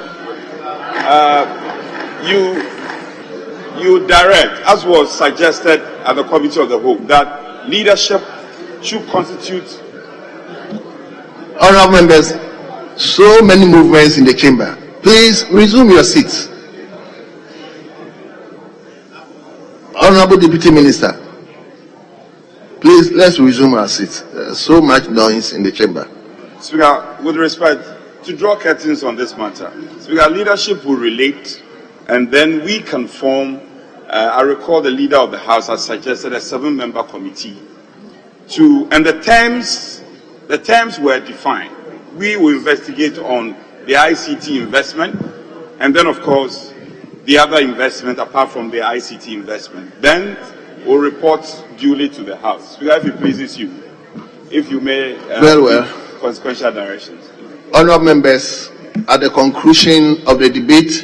you direct, as was suggested at the Committee of the Whole, that leadership should constitute. Honourable members, so many movements in the chamber. Please resume your seats. Honourable Deputy Minister, please let's resume our seats. So much noise in the chamber. Speaker, with respect, to draw curtains on this matter, Speaker, leadership will relate, and then we can form. I recall the leader of the House has suggested a 7-member committee and the terms were defined. We will investigate on the ICT investment, and then of course the other investment apart from the ICT investment. Then we'll report duly to the House. Speaker, if it pleases you, if you may very well. Consequential directions. Honourable members, at the conclusion of the debate,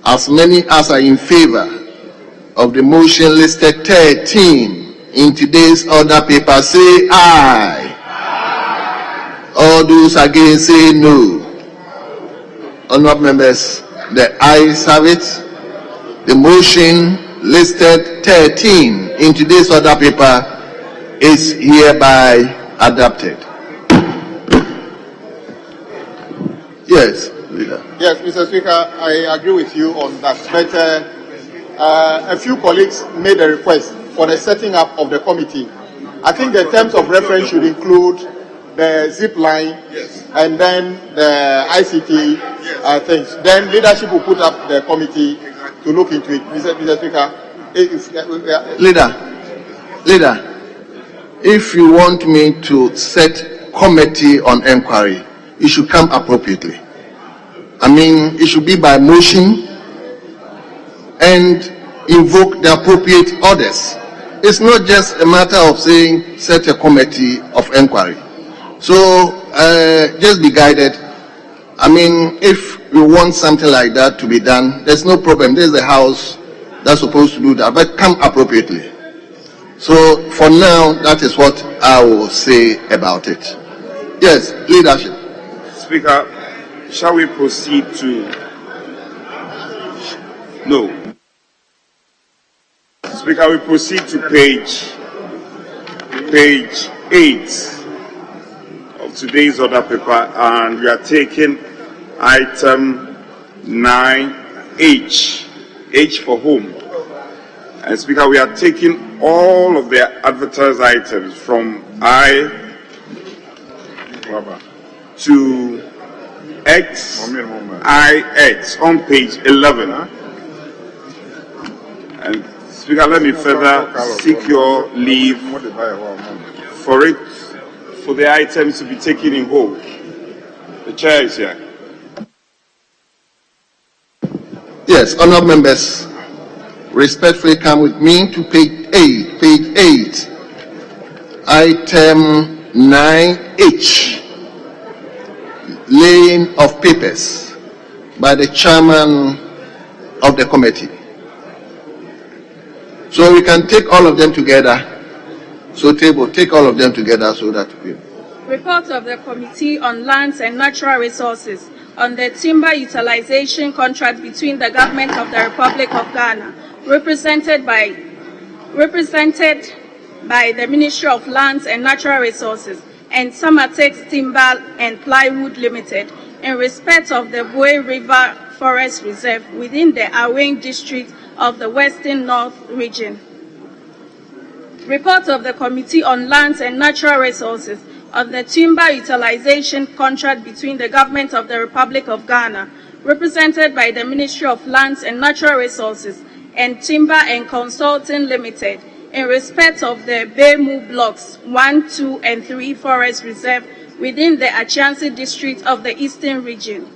as many as are in favour of the motion listed 13 in today's order paper say aye. All those against say no. Honourable members, the ayes have it. The motion listed 13 in today's order paper is hereby adopted. Yes, leader. Yes, Mr. Speaker, I agree with you on that. But a few colleagues made a request for the setting up of the committee. I think the terms of reference should include the Zipline and then the ICT things. Then leadership will put up the committee to look into it. Mr. Speaker. Leader, if you want me to set committee on inquiry, it should come appropriately. I mean, it should be by motion and invoke the appropriate orders. It's not just a matter of saying set a committee of inquiry. So just be guided. I mean, if you want something like that to be done, there's no problem. There's the House that's supposed to do that, but come appropriately. So for now, that is what I will say about it. Yes, leadership. Speaker, shall we proceed to... No. Speaker, we proceed to page 8 of today's order paper, and we are taking item 9H, H for home. And Speaker, we are taking all of the advertised items from I to XIX on page 11. And Speaker, let me further seek your leave for the items to be taken in whole. The chair is here. Yes, honourable members, respectfully come with me to page 8, item 9H, laying of papers by the chairman of the committee. So we can take all of them together. So take all of them together so that we... Report of the Committee on Lands and Natural Resources on the timber utilization contract between the Government of the Republic of Ghana, represented by the Ministry of Lands and Natural Resources, and Samatex Timber and Plywood Limited, in respect of the Bawa River Forest Reserve within the Aweng district of the Western North Region. Report of the Committee on Lands and Natural Resources on the timber utilization contract between the Government of the Republic of Ghana, represented by the Ministry of Lands and Natural Resources, and Timber and Consulting Limited, in respect of the Bemu Blocks 1, 2, and 3 Forest Reserve within the Ashanti district of the Eastern Region.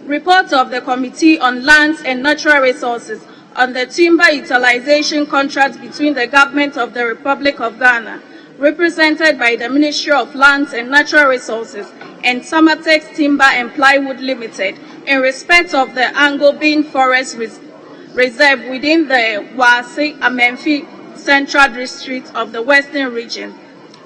Report of the Committee on Lands and Natural Resources on the timber utilization contract between the Government of the Republic of Ghana, represented by the Ministry of Lands and Natural Resources, and Samatex Timber and Plywood Limited, in respect of the Angobin Forest Reserve within the Wasi Amenfi Central District of the Western Region.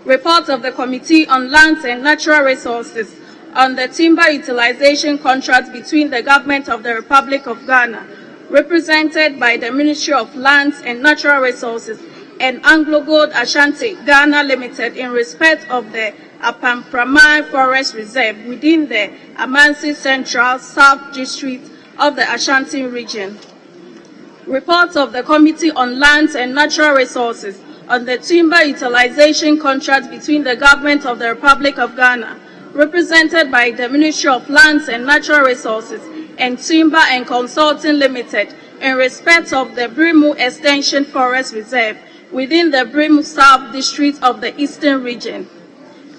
Report of the Committee on Lands and Natural Resources on the timber utilization contract between the Government of the Republic of Ghana, represented by the Ministry of Lands and Natural Resources, and Anglo Gold Ashanti Ghana Limited, in respect of the Apampramai Forest Reserve within the Amansi Central South District of the Ashanti Region. Report of the Committee on Lands and Natural Resources on the timber utilization contract between the Government of the Republic of Ghana, represented by the Ministry of Lands and Natural Resources, and Timber and Consulting Limited, in respect of the Brimu Extension Forest Reserve within the Brimu South District of the Eastern Region.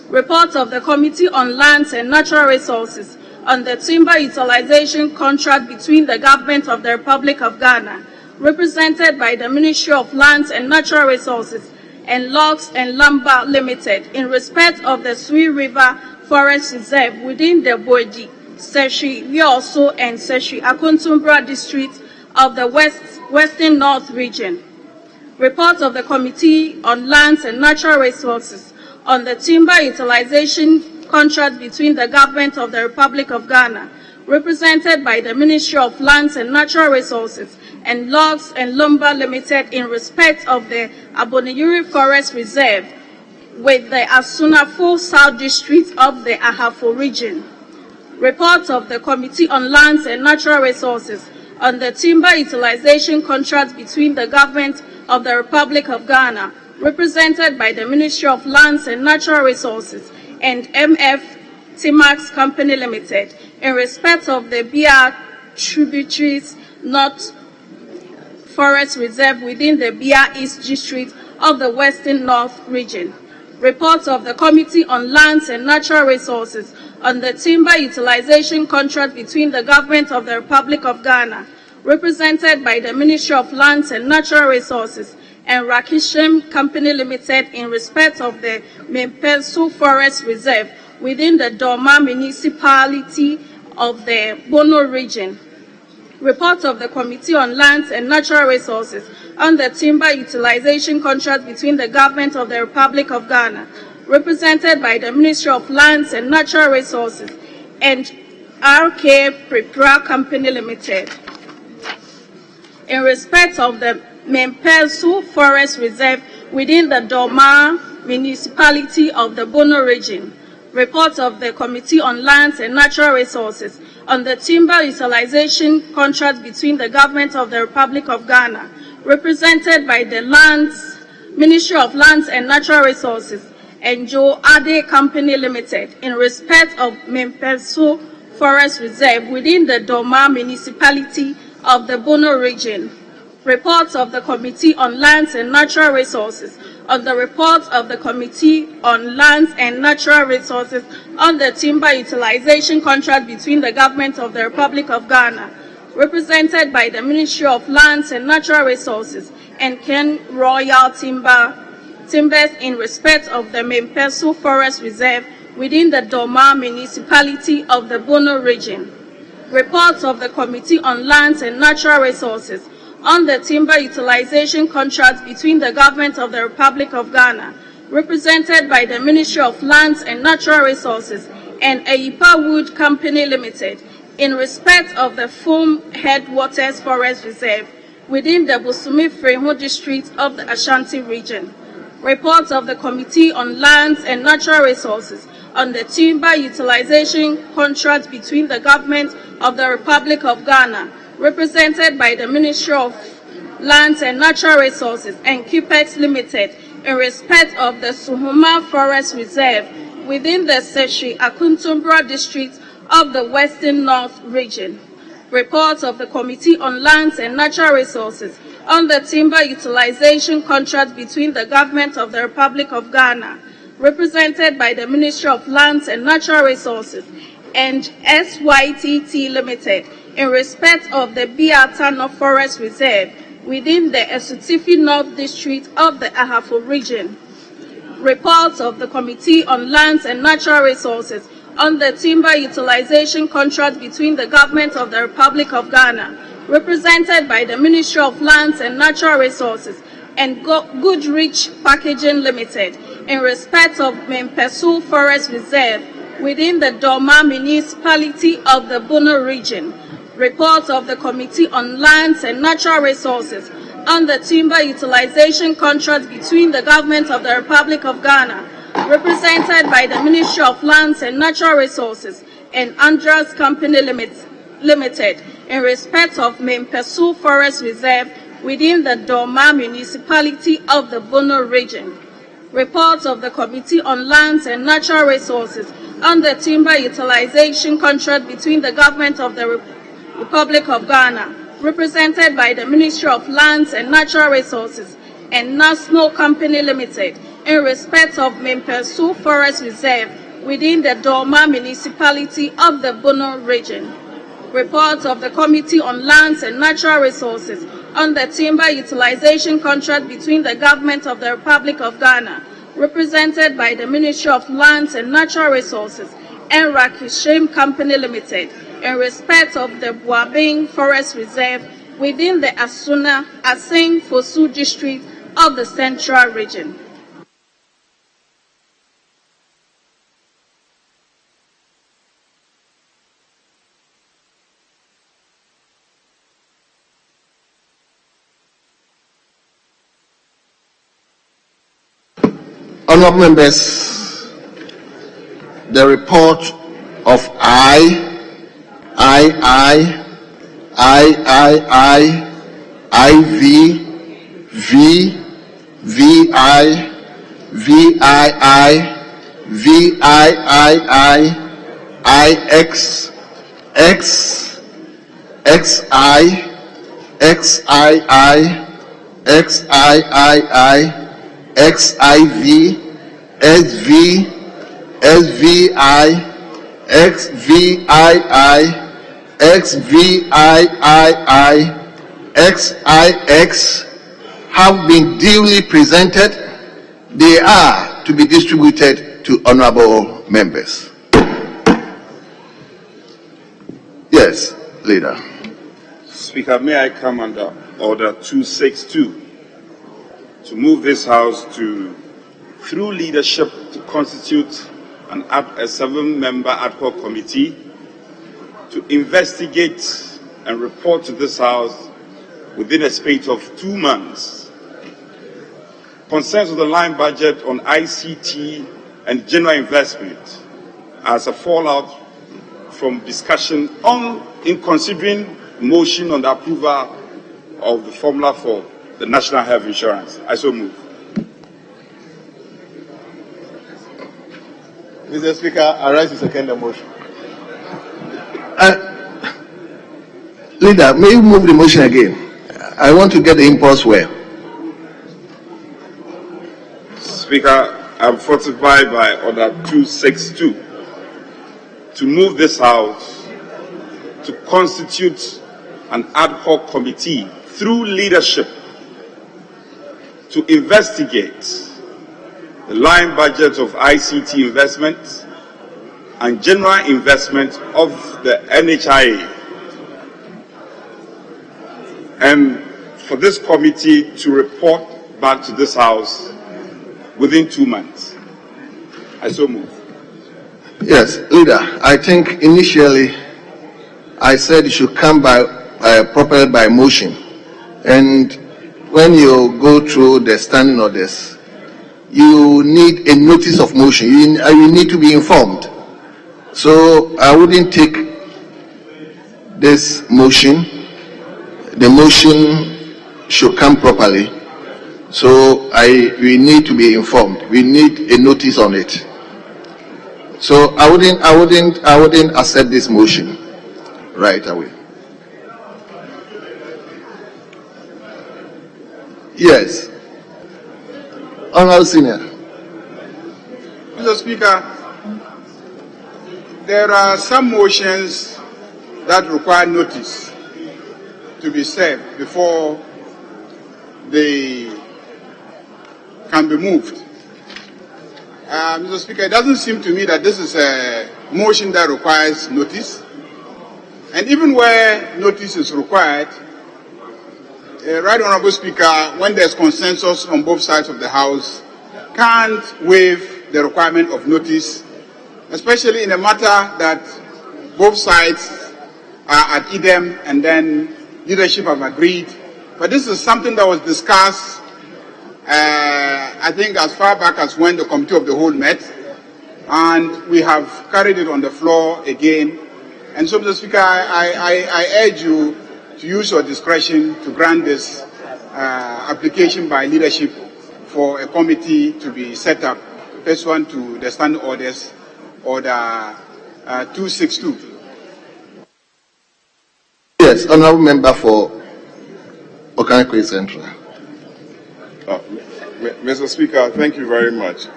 Report of the Committee on Lands and Natural Resources on the timber utilization contract between the Government of the Republic of Ghana, represented by the Ministry of Lands and Natural Resources, and Logs and Lumber Limited, in respect of the Sui River Forest Reserve within the Boidi, Seshi Yoso, and Seshi Akuntumbra District of the Western North Region. Report of the Committee on Lands and Natural Resources on the timber utilization contract between the Government of the Republic of Ghana, represented by the Ministry of Lands and Natural Resources, and Logs and Lumber Limited, in respect of the Aboneyuri Forest Reserve with the Asunafo South District of the Ahafo Region. Report of the Committee on Lands and Natural Resources on the timber utilization contract between the Government of the Republic of Ghana, represented by the Ministry of Lands and Natural Resources, and MF Timax Company Limited, in respect of the Bia tributaries North Forest Reserve within the Bia East District of the Western North Region. Report of the Committee on Lands and Natural Resources on the timber utilization contract between the Government of the Republic of Ghana, represented by the Ministry of Lands and Natural Resources, and Rashid Company Limited, in respect of the Mempesu Forest Reserve within the Doma municipality of the Bono region. Report of the Committee on Lands and Natural Resources on the timber utilization contract between the Government of the Republic of Ghana, represented by the Ministry of Lands and Natural Resources, and RK Prepara Company Limited, in respect of the Mempesu Forest Reserve within the Doma municipality of the Bono region. Report of the Committee on Lands and Natural Resources on the timber utilization contract between the Government of the Republic of Ghana, represented by the Ministry of Lands and Natural Resources, and Joe Ade Company Limited, in respect of Mempesu Forest Reserve within the Doma municipality of the Bono region. Reports of the Committee on Lands and Natural Resources on the report of the Committee on Lands and Natural Resources on the timber utilization contract between the Government of the Republic of Ghana, represented by the Ministry of Lands and Natural Resources, and Ken Royal Timbers, in respect of the Mempesu Forest Reserve within the Doma municipality of the Bono region. Reports of the Committee on Lands and Natural Resources on the timber utilization contract between the Government of the Republic of Ghana, represented by the Ministry of Lands and Natural Resources, and Ayipa Wood Company Limited, in respect of the Foam Headwaters Forest Reserve within the Busumi Frehu District of the Ashanti region. Reports of the Committee on Lands and Natural Resources on the timber utilization contract between the Government of the Republic of Ghana, represented by the Ministry of Lands and Natural Resources, and QPEX Limited, in respect of the Suhuma Forest Reserve within the Seshi Akuntumbra District of the Western North Region. Reports of the Committee on Lands and Natural Resources on the timber utilization contract between the Government of the Republic of Ghana, represented by the Ministry of Lands and Natural Resources, and SYTT Limited, in respect of the Biatano Forest Reserve within the Esutifi North District of the Ahafo region. Reports of the Committee on Lands and Natural Resources on the timber utilization contract between the Government of the Republic of Ghana, represented by the Ministry of Lands and Natural Resources, and Goodrich Packaging Limited, in respect of Mempesu Forest Reserve within the Doma municipality of the Bono region. Reports of the Committee on Lands and Natural Resources on the timber utilization contract between the Government of the Republic of Ghana, represented by the Ministry of Lands and Natural Resources, and Andras Company Limited, in respect of Mempesu Forest Reserve within the Doma municipality of the Bono region. Reports of the Committee on Lands and Natural Resources on the timber utilization contract between the Government of the Republic of Ghana, represented by the Ministry of Lands and Natural Resources, and National Company Limited, in respect of Mempesu Forest Reserve within the Doma municipality of the Bono region. Reports of the Committee on Lands and Natural Resources on the timber utilization contract between the Government of the Republic of Ghana, represented by the Ministry of Lands and Natural Resources, and Rashid Company Limited, in respect of the Buabing Forest Reserve within the Asing Fosu District of the Central Region. Honourable members, the report of I, XIX have been duly presented. They are to be distributed to honorable members. Yes, Leader. Speaker, may I come under Order 262 to move this House to, through leadership, to constitute a 7-member ad hoc committee to investigate and report to this House within a space of 2 months concerns of the line budget on ICT and general investment as a fallout from discussion in considering motion on the approval of the formula for the National Health Insurance. I so move. Mr. Speaker, I rise to second the motion. Leader, may you move the motion again? I want to get the impulse well. Speaker, I'm fortified by Order 262 to move this House to constitute an ad hoc committee through leadership to investigate the line budget of ICT investment and general investment of the NHIA, and for this committee to report back to this House within 2 months. I so move. Yes, Leader, I think initially I said it should come properly by motion, and when you go through the standing orders, you need a notice of motion. You need to be informed. So I wouldn't take this motion. The motion should come properly. So we need to be informed. We need a notice on it. So I wouldn't accept this motion right away. Yes. Honorable Senior. Mr. Speaker, there are some motions that require notice to be served before they can be moved. Mr. Speaker, it doesn't seem to me that this is a motion that requires notice. And even where notice is required, Right Honorable Speaker, when there's consensus on both sides of the House, can't waive the requirement of notice, especially in a matter that both sides are at idem and then leadership have agreed. But this is something that was discussed, I think, as far back as when the Committee of the Whole met, and we have carried it on the floor again. And so, Mr. Speaker, I urge you to use your discretion to grant this application by leadership for a committee to be set up pursuant to the standing orders, Order 262. Yes, honorable member for Okanekwe Central. Mr. Speaker, thank you very much.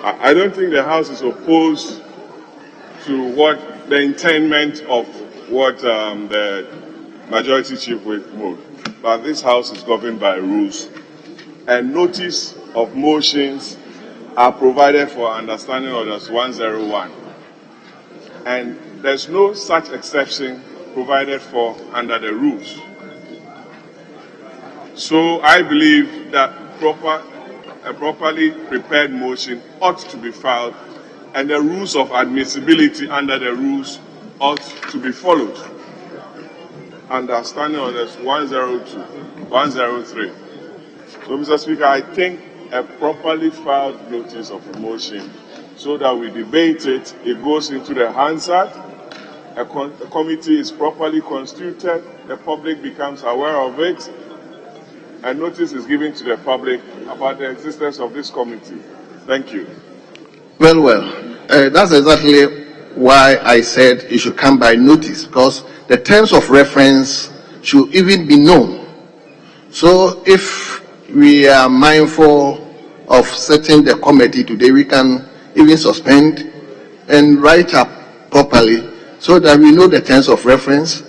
I don't think the House is opposed to what the intendment of what the Majority Chief Whip moved. But this House is governed by rules, and notice of motions are provided for understanding orders 101. And there's no such exception provided for under the rules. So I believe that a properly prepared motion ought to be filed, and the rules of admissibility under the rules ought to be followed. Understanding orders 102, 103. So, Mr. Speaker, I think a properly filed notice of a motion so that we debate it, it goes into the Hansard, a committee is properly constituted, the public becomes aware of it, and notice is given to the public about the existence of this committee. Thank you. Well, that's exactly why I said it should come by notice, because the terms of reference should even be known. So if we are mindful of setting the committee today, we can even suspend and write up properly so that we know the terms of reference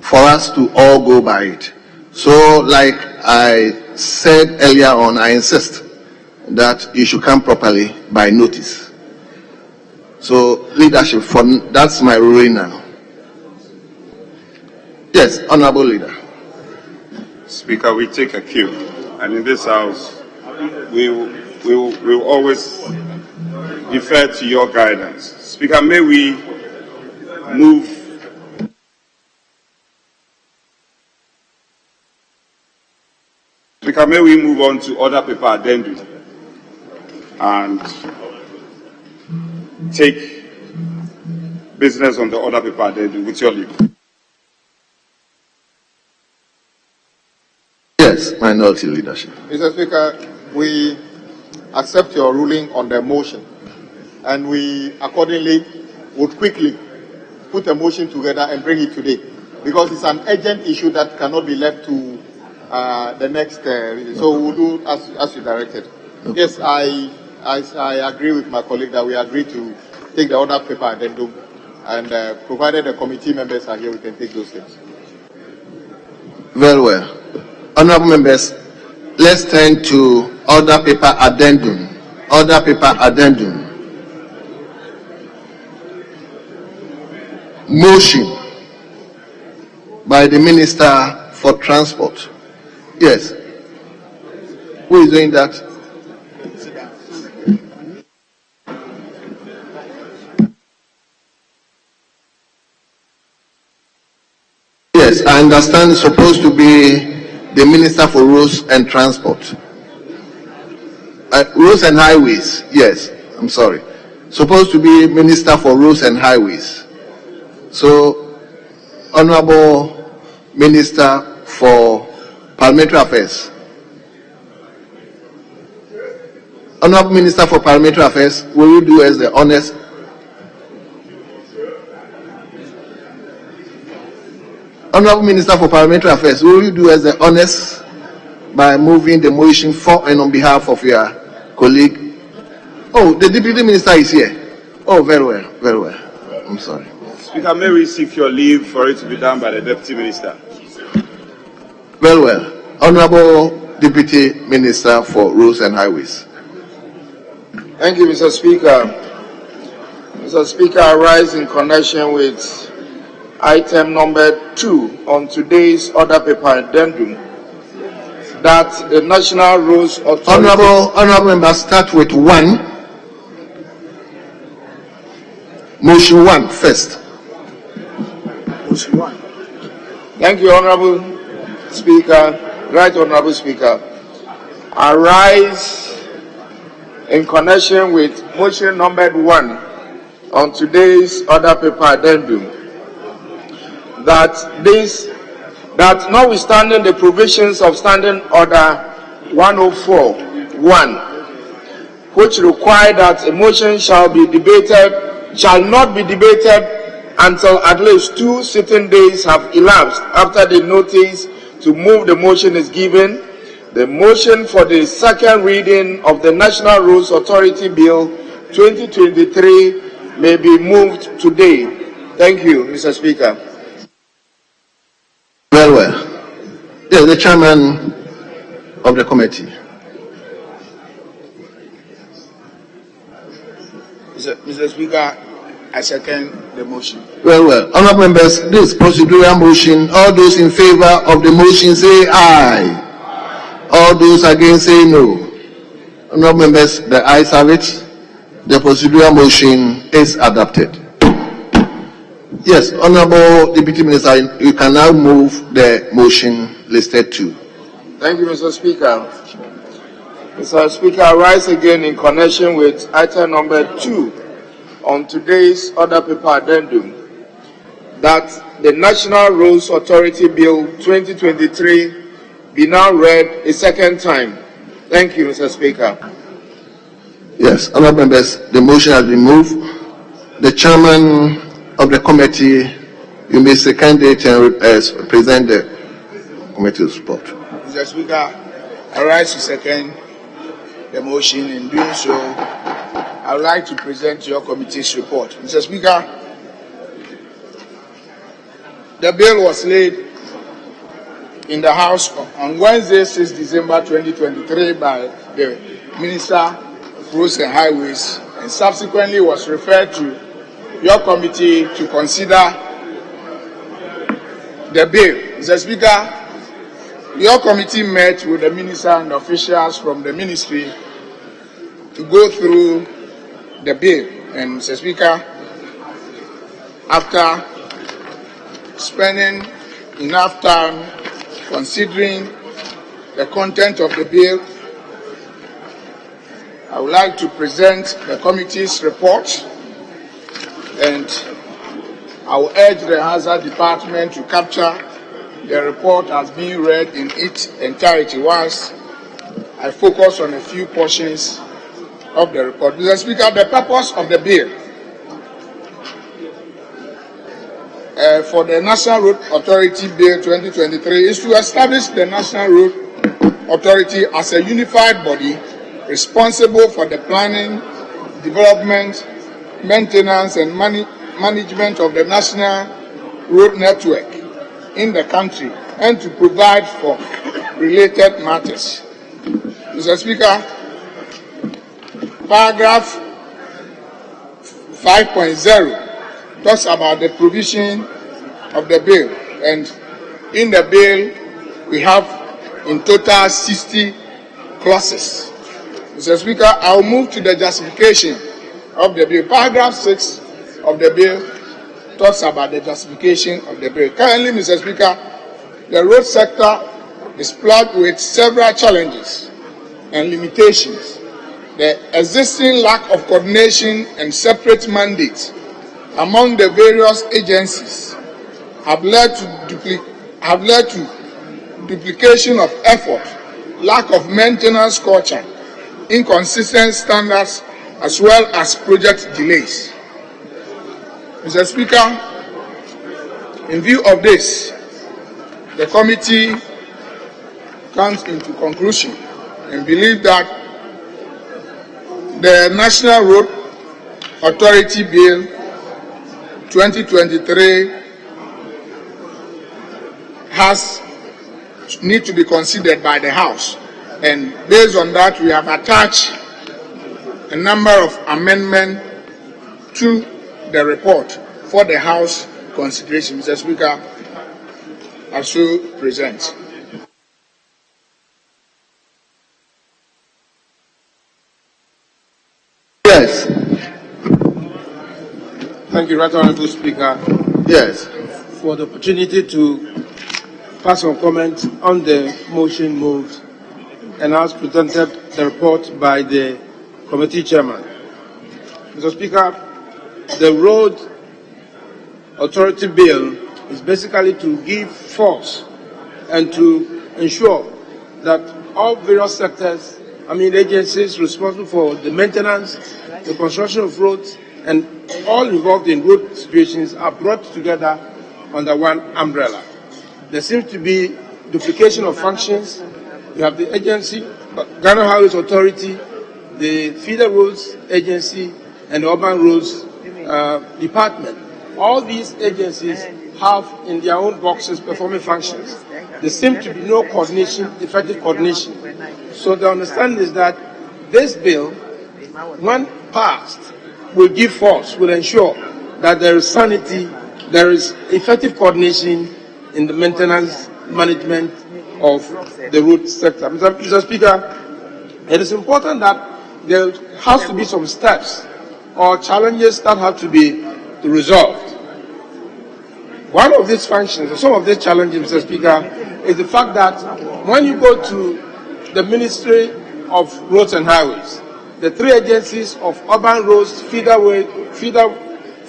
for us to all go by it. So like I said earlier on, I insist that you should come properly by notice. So leadership, that's my ruling now. Yes, Honorable Leader. Speaker, we take a cue, and in this house, we will always defer to your guidance. Speaker, may we move on to order paper addendum and take business on the order paper addendum with your leave. Yes, minority leadership. Mr. Speaker, we accept your ruling on the motion, and we accordingly would quickly put a motion together and bring it today, because it's an urgent issue that cannot be left to the next. So we'll do as you directed. Okay. Yes, I agree with my colleague that we agree to take the order paper addendum, and provided the committee members are here, we can take those things. Very well. Honorable members, let's turn to order paper addendum. Order paper addendum. Motion by the Minister for Transport. Yes. Who is doing that? Yes, I understand it's supposed to be the Minister for Roads and Transport. Roads and Highways, yes, I'm sorry. Supposed to be Minister for Roads and Highways. So, Honorable Minister for Parliamentary Affairs. Honorable Minister for Parliamentary Affairs, will you do as the honest? Honorable Minister for Parliamentary Affairs, will you do as the honest by moving the motion for and on behalf of your colleague? Oh, the Deputy Minister is here. Oh, very well, very well. I'm sorry. Speaker, may we seek your leave for it to be done by the Deputy Minister? Very well. Honorable Deputy Minister for Roads and Highways. Thank you, Mr. Speaker. Mr. Speaker, I rise in connection with item number 2 on today's order paper addendum that the National Roads Authority... Honorable members, start with 1. Motion 1 first. Motion 1. Thank you, Honorable Speaker. Right, Honorable Speaker. I rise in connection with motion number 1 on today's order paper addendum that notwithstanding the provisions of Standing Order 104(1), which require that a motion shall not be debated until at least 2 sitting days have elapsed after the notice to move the motion is given, the motion for the second reading of the National Roads Authority Bill 2023 may be moved today. Thank you, Mr. Speaker. Very well. Yes, the chairman of the committee. Mr. Speaker, I second the motion. Very well. Honourable members, this procedural motion, all those in favor of the motion say aye. All those against say no. Honourable members, the ayes have it. The procedural motion is adopted. Yes, Honourable Deputy Minister, you can now move the motion listed to. Thank you, Mr. Speaker. Mr. Speaker, I rise again in connection with item number 2 on today's order paper addendum that the National Roads Authority Bill 2023 be now read a second time. Thank you, Mr. Speaker. Yes, honourable members, the motion has been moved. The chairman of the committee, you may second it and present the committee's report. Mr. Speaker, I rise to second the motion. In doing so, I would like to present your committee's report. Mr. Speaker, the bill was laid in the House on Wednesday, 6 December 2023 by the Minister of Roads and Highways, and subsequently was referred to your committee to consider the bill. Mr. Speaker, your committee met with the minister and officials from the ministry to go through the bill. And Mr. Speaker, after spending enough time considering the content of the bill, I would like to present the committee's report, and I will urge the Hazard Department to capture the report as being read in its entirety whilst I focus on a few portions of the report. Mr. Speaker, the purpose of the bill for the National Road Authority Bill 2023 is to establish the National Road Authority as a unified body responsible for the planning, development, maintenance, and management of the national road network in the country, and to provide for related matters. Mr. Speaker, paragraph 5.0 talks about the provision of the bill, and in the bill we have in total 60 clauses. Mr. Speaker, I will move to the justification of the bill. Paragraph 6 of the bill talks about the justification of the bill. Currently, Mr. Speaker, the road sector is plagued with several challenges and limitations. The existing lack of coordination and separate mandates among the various agencies have led to duplication of effort, lack of maintenance culture, inconsistent standards, as well as project delays. Mr. Speaker, in view of this, the committee comes into conclusion and believe that the National Road Authority Bill 2023 need to be considered by the House, and based on that we have attached a number of amendments to the report for the House consideration. Mr. Speaker, I so present. Yes. Thank you, Right Honourable Speaker. Yes. For the opportunity to pass on comment on the motion moved and as presented the report by the committee chairman. Mr. Speaker, the Road Authority Bill is basically to give force and to ensure that all various sectors, agencies responsible for the maintenance, the construction of roads, and all involved in road situations are brought together under one umbrella. There seems to be duplication of functions. You have the agency, Ghana Highways Authority, the Feeder Roads Agency, and the Urban Roads Department. All these agencies have in their own boxes performing functions. There seems to be no coordination, effective coordination. So the understanding is that this bill, when passed, will give force, will ensure that there is sanity, there is effective coordination in the maintenance management of the road sector. Mr. Speaker, it is important that there has to be some steps or challenges that have to be resolved. One of these functions, or some of these challenges, Mr. Speaker, is the fact that when you go to the Ministry of Roads and Highways, the three agencies of urban roads, feeder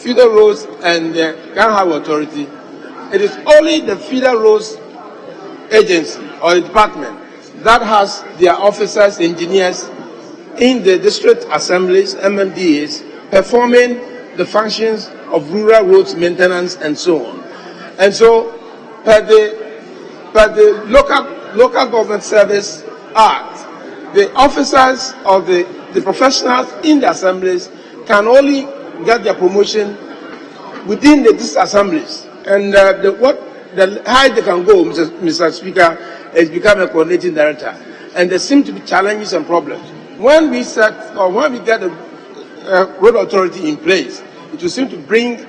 Feeder Roads and the Ghana Highway Authority, it is only the Feeder Roads Agency or the department that has their officers, engineers in the district assemblies, MMDAs, performing the functions of rural roads maintenance and so on. And so, per the Local Government Service Act, the officers of the professionals in the assemblies can only get their promotion within the district assemblies. And the high they can go, Mr. Speaker, is become a coordinating director. And there seem to be challenges and problems. When we get a road authority in place, it will seem to bring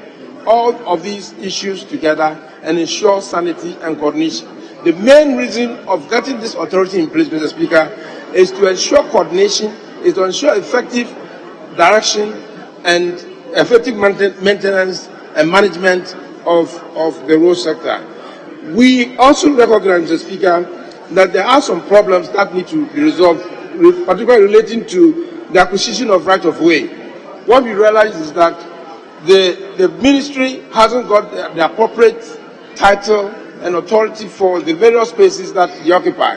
all of these issues together and ensure sanity and coordination. The main reason of getting this authority in place, Mr. Speaker, is to ensure coordination, is to ensure effective direction and effective maintenance and management of the road sector. We also recognize, Mr. Speaker, that there are some problems that need to be resolved, particularly relating to the acquisition of right of way. What we realize is that the ministry hasn't got the appropriate title and authority for the various spaces that they occupy.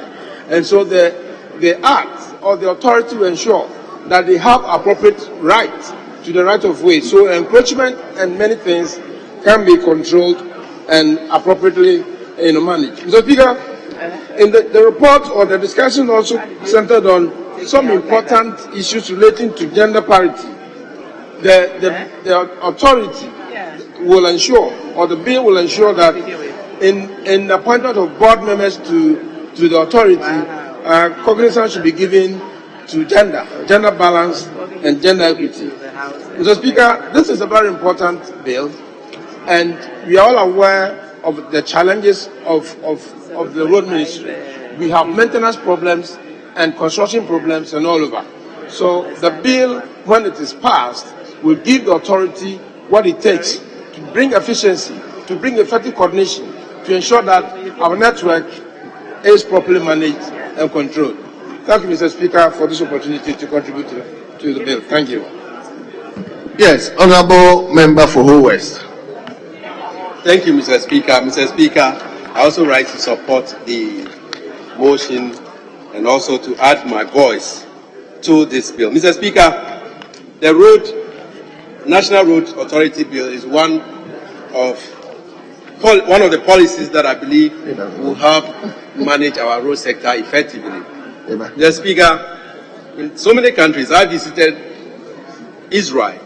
And so the act or the authority will ensure that they have appropriate right to the right of way. So encroachment and many things can be controlled and appropriately managed. Mr. Speaker, in the report or the discussion also centered on some important issues relating to gender parity. The authority will ensure, or the bill will ensure, that in the appointment of board members to the authority, cognizance should be given to gender balance and gender equity. Mr. Speaker, this is a very important bill, and we are all aware of the challenges of the road ministry. We have maintenance problems and construction problems and all over. So the bill, when it is passed, will give the authority what it takes to bring efficiency, to bring effective coordination, to ensure that our network is properly managed and controlled. Thank you, Mr. Speaker, for this opportunity to contribute to the bill. Thank you. Yes, Honourable Member for Ho West. Thank you, Mr. Speaker. Mr. Speaker, I also rise to support the motion and also to add my voice to this bill. Mr. Speaker, the National Road Authority Bill is one of the policies that I believe will help manage our road sector effectively. Mr. Speaker, in so many countries, I visited Israel,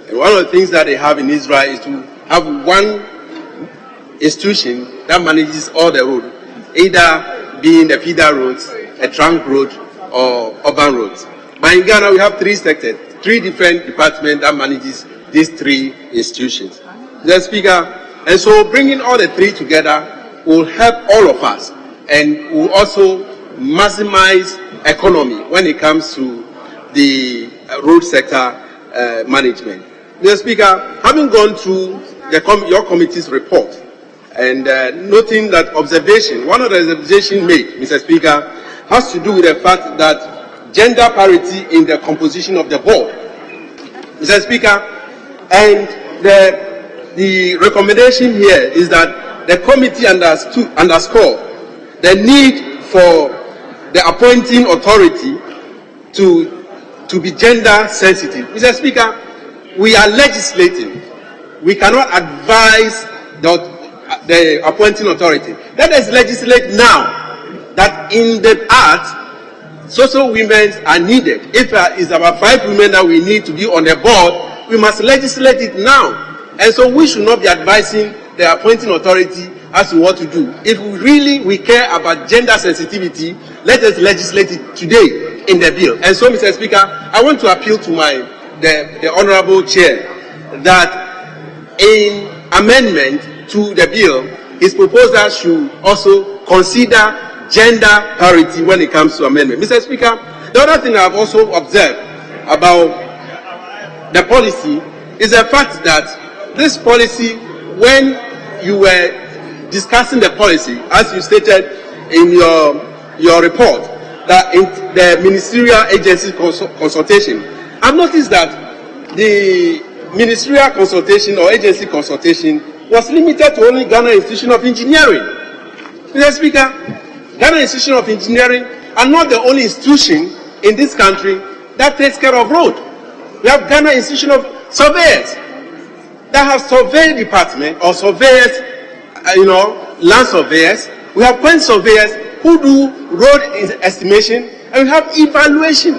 and one of the things that they have in Israel is to have one institution that manages all the road, either being the feeder roads, a trunk road, or urban roads. But in Ghana, we have three sectors, three different departments that manages these three institutions. Mr. Speaker, and so bringing all the three together will help all of us and will also maximize economy when it comes to the road sector management. Mr. Speaker, having gone through your committee's report and noting that observation, one of the observations made, Mr. Speaker, has to do with the fact that gender parity in the composition of the board. Mr. Speaker, and the recommendation here is that the committee underscore the need for the appointing authority to be gender sensitive. Mr. Speaker, we are legislating. We cannot advise the appointing authority. Let us legislate now that in the act, social women are needed. If it's about 5 women that we need to be on the board, we must legislate it now. And so we should not be advising the appointing authority as to what to do. If we care about gender sensitivity, let us legislate it today in the bill. And so, Mr. Speaker, I want to appeal to the Honourable Chair that in amendment to the bill, his proposal should also consider gender parity when it comes to amendment. Mr. Speaker, the other thing I've also observed about the policy is the fact that this policy, when you were discussing the policy, as you stated in your report, that in the ministerial agency consultation, I've noticed that the ministerial consultation or agency consultation was limited to only Ghana Institution of Engineering. Mr. Speaker, Ghana Institution of Engineering are not the only institution in this country that takes care of road. We have Ghana Institution of Surveyors that have survey department or surveyors, land surveyors. We have point surveyors who do road estimation, and we have evaluation.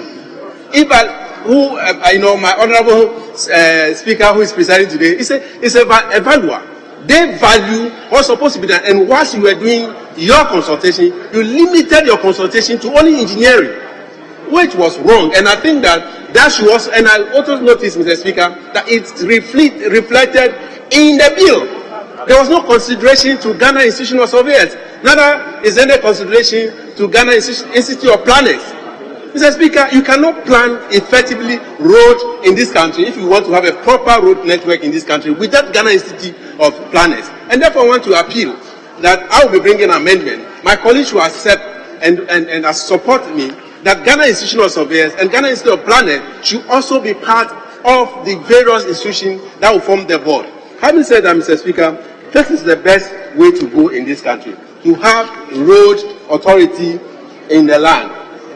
My honorable speaker who is presiding today is a evaluator. They value what's supposed to be done, and whilst you were doing your consultation, you limited your consultation to only engineering, which was wrong. And I think that should also, and I also noticed, Mr. Speaker, that it's reflected in the bill. There was no consideration to Ghana Institution of Surveyors. Neither is there any consideration to Ghana Institute of Planners. Mr. Speaker, you cannot plan effectively road in this country if you want to have a proper road network in this country without Ghana Institute of Planners. And therefore, I want to appeal that I will be bringing an amendment. My colleagues will accept and support me that Ghana Institution of Surveyors and Ghana Institute of Planners should also be part of the various institutions that will form the board. Having said that, Mr. Speaker, this is the best way to go in this country, to have road authority in the land.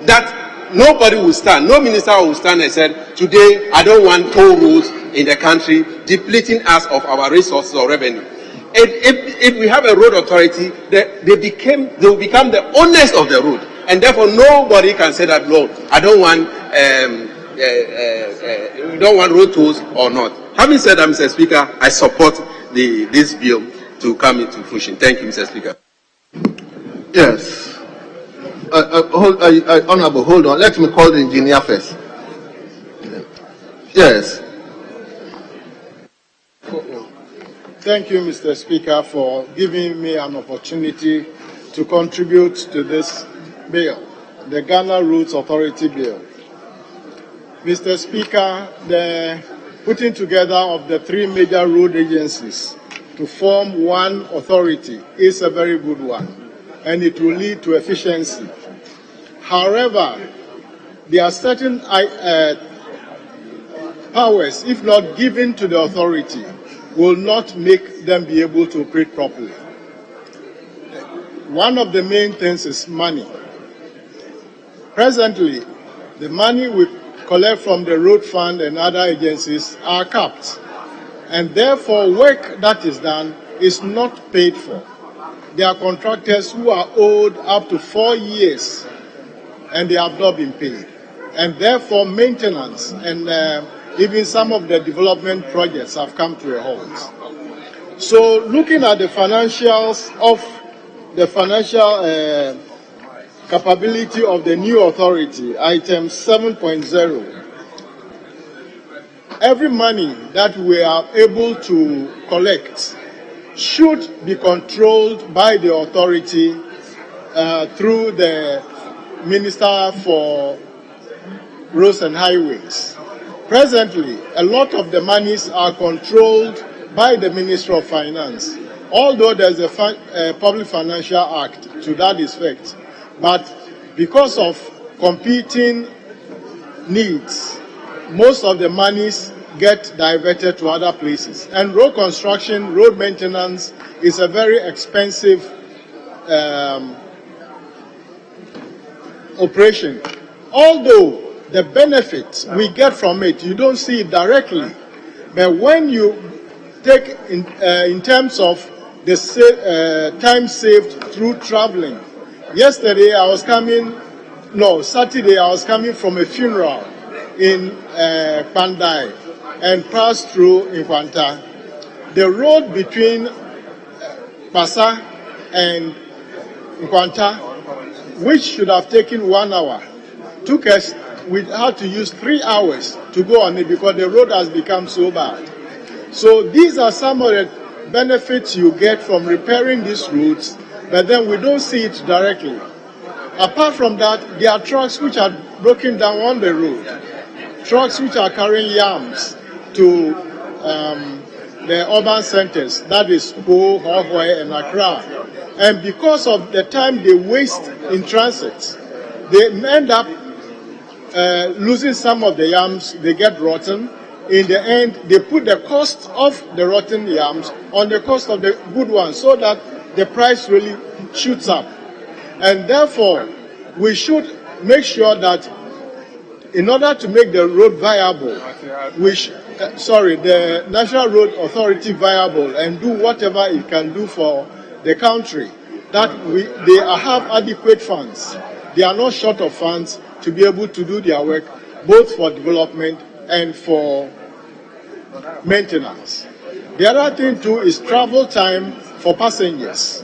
That nobody will stand, no minister will stand and say, today I don't want toll roads in the country, depleting us of our resources or revenue. If we have a road authority, they will become the owners of the road. And therefore, nobody can say that, no, I don't want, we don't want road tolls or not. Having said that, Mr. Speaker, I support this bill to come into fruition. Thank you, Mr. Speaker. Yes. Honorable, hold on. Let me call the engineer first. Yes. Thank you, Mr. Speaker, for giving me an opportunity to contribute to this bill, the Ghana Roads Authority Bill. Mr. Speaker, the putting together of the three major road agencies to form one authority is a very good one, and it will lead to efficiency. However, there are certain powers, if not given to the authority, will not make them be able to operate properly. One of the main things is money. Presently, the money we collect from the road fund and other agencies are capped, and therefore work that is done is not paid for. There are contractors who are owed up to 4 years and they have not been paid, and therefore maintenance and even some of the development projects have come to a halt. So looking at the financials of the financial capability of the new authority, item 7.0, every money that we are able to collect should be controlled by the authority through the Minister for Roads and Highways. Presently, a lot of the monies are controlled by the Ministry of Finance, although there's a Public Financial Act to that effect. But because of competing needs, most of the monies get diverted to other places. And road construction, road maintenance is a very expensive operation. Although the benefits we get from it, you don't see it directly. But when you take in terms of the time saved through traveling, Saturday I was coming from a funeral in Pandai and passed through in Kwanta. The road between Pasa and Kwanta, which should have taken 1 hour, took us, we had to use 3 hours to go on it because the road has become so bad. So these are some of the benefits you get from repairing these roads, but then we don't see it directly. Apart from that, there are trucks which are broken down on the road, trucks which are carrying yams to the urban centers, that is Po, Hohoi, and Accra. And because of the time they waste in transit, they end up losing some of the yams, they get rotten. in the end, they put the cost of the rotten yams on the cost of the good ones, so that the price really shoots up. And therefore, we should make sure that in order to make the road viable, the National Road Authority viable and do whatever it can do for the country, that they have adequate funds. They are not short of funds to be able to do their work, both for development and for maintenance. The other thing too is travel time for passengers.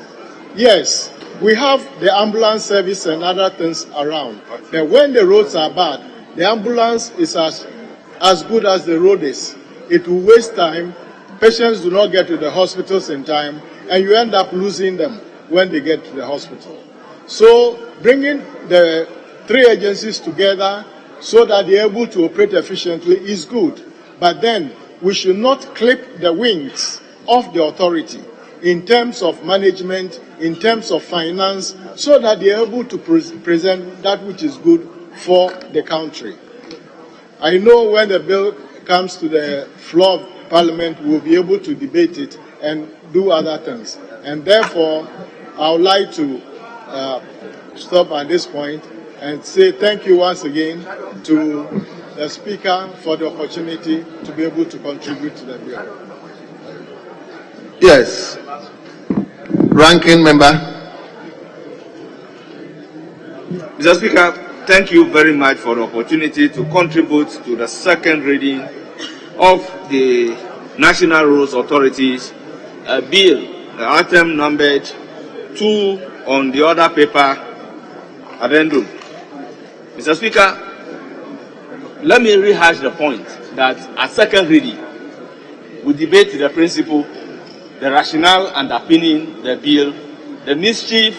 Yes, we have the ambulance service and other things around, but when the roads are bad, the ambulance is as good as the road is. It will waste time, patients do not get to the hospitals in time, and you end up losing them when they get to the hospital. So bringing the three agencies together so that they're able to operate efficiently is good. But then we should not clip the wings of the authority in terms of management, in terms of finance, so that they're able to present that which is good for the country. I know when the bill comes to the floor of Parliament, we'll be able to debate it and do other things. And therefore, I would like to stop at this point and say thank you once again to the Speaker for the opportunity to be able to contribute to the bill. Yes. Ranking Member. Mr. Speaker, thank you very much for the opportunity to contribute to the second reading of the National Roads Authority's bill, the item numbered 2 on the other paper, addendum. Mr. Speaker, let me rehash the point that at second reading, we debate the principle, the rationale underpinning the bill, the mischief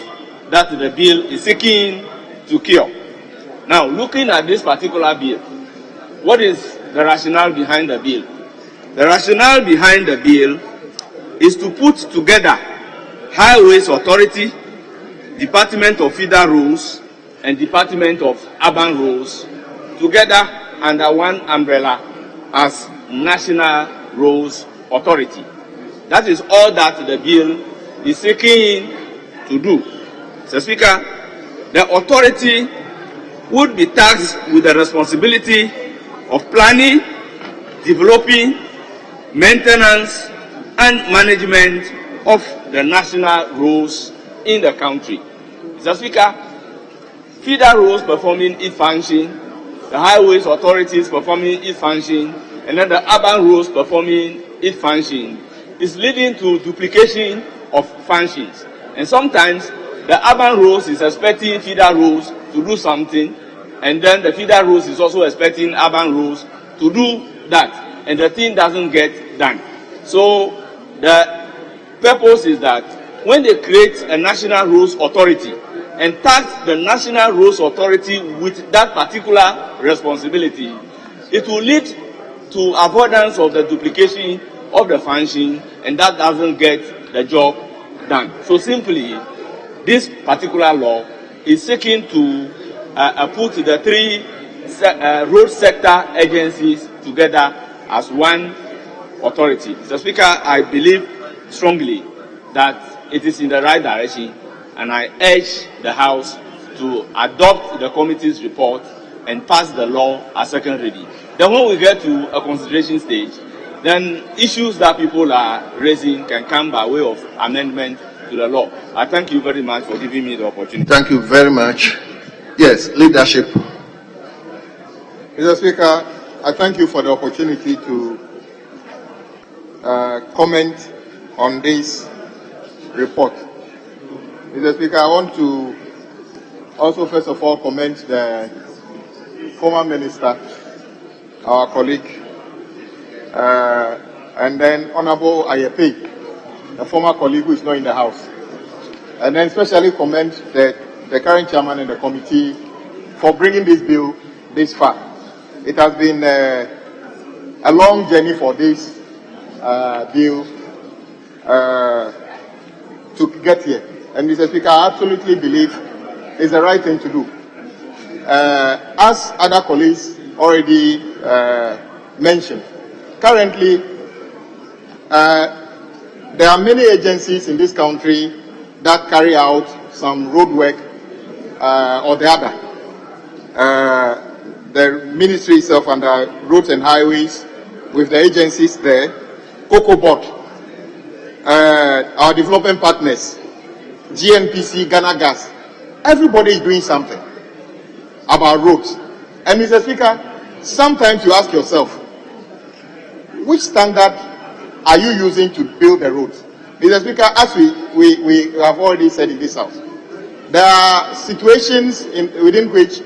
that the bill is seeking to cure. Now, looking at this particular bill, what is the rationale behind the bill? The rationale behind the bill is to put together Highways Authority, Department of Feeder Roads, and Department of Urban Roads together under one umbrella as National Roads Authority. That is all that the bill is seeking to do. Mr. Speaker, the authority would be tasked with the responsibility of planning, developing, maintenance, and management of the national roads in the country. Mr. Speaker, feeder roads performing its function, the highways authorities performing its function, and then the urban roads performing its function is leading to duplication of functions. And sometimes the urban roads is expecting feeder roads to do something, and then the feeder roads is also expecting urban roads to do that, and the thing doesn't get done. So the purpose is that when they create a national roads authority and task the national roads authority with that particular responsibility, it will lead to avoidance of the duplication of the function, and that doesn't get the job done. So simply, this particular law is seeking to put the three road sector agencies together as one authority. Mr. Speaker, I believe strongly that it is in the right direction, and I urge the House to adopt the committee's report and pass the law as second reading. Then when we get to a consideration stage, then issues that people are raising can come by way of amendment to the law. I thank you very much for giving me the opportunity. Thank you very much. Yes, leadership. Mr. Speaker, I thank you for the opportunity to comment on this report. Mr. Speaker, I want to also first of all commend the former minister, our colleague, and then Honorable Ayepe, the former colleague who is not in the House. And then especially commend the current chairman and the committee for bringing this bill this far. It has been a long journey for this bill to get here. And Mr. Speaker, I absolutely believe it's the right thing to do. As other colleagues already mentioned, currently, there are many agencies in this country that carry out some road work or the other. The ministry itself under Roads and Highways, with the agencies there, COCOBOT, our development partners, GNPC, Ghana Gas, everybody is doing something about roads. And Mr. Speaker, sometimes you ask yourself, which standard are you using to build the roads? Mr. Speaker, as we have already said in this house, there are situations within which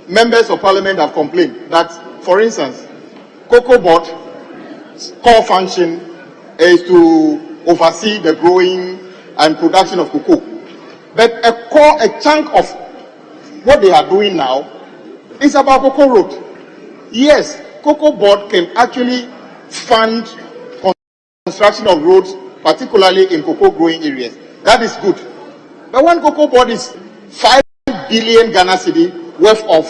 members of parliament have complained that, for instance, COCOBOT's core function is to oversee the growing and production of cocoa. But a chunk of what they are doing now is about Cocoa Road. Yes, COCOBOT can actually fund construction of roads, particularly in cocoa growing areas. That is good. But when COCOBOT is 5 billion Ghana cedi worth of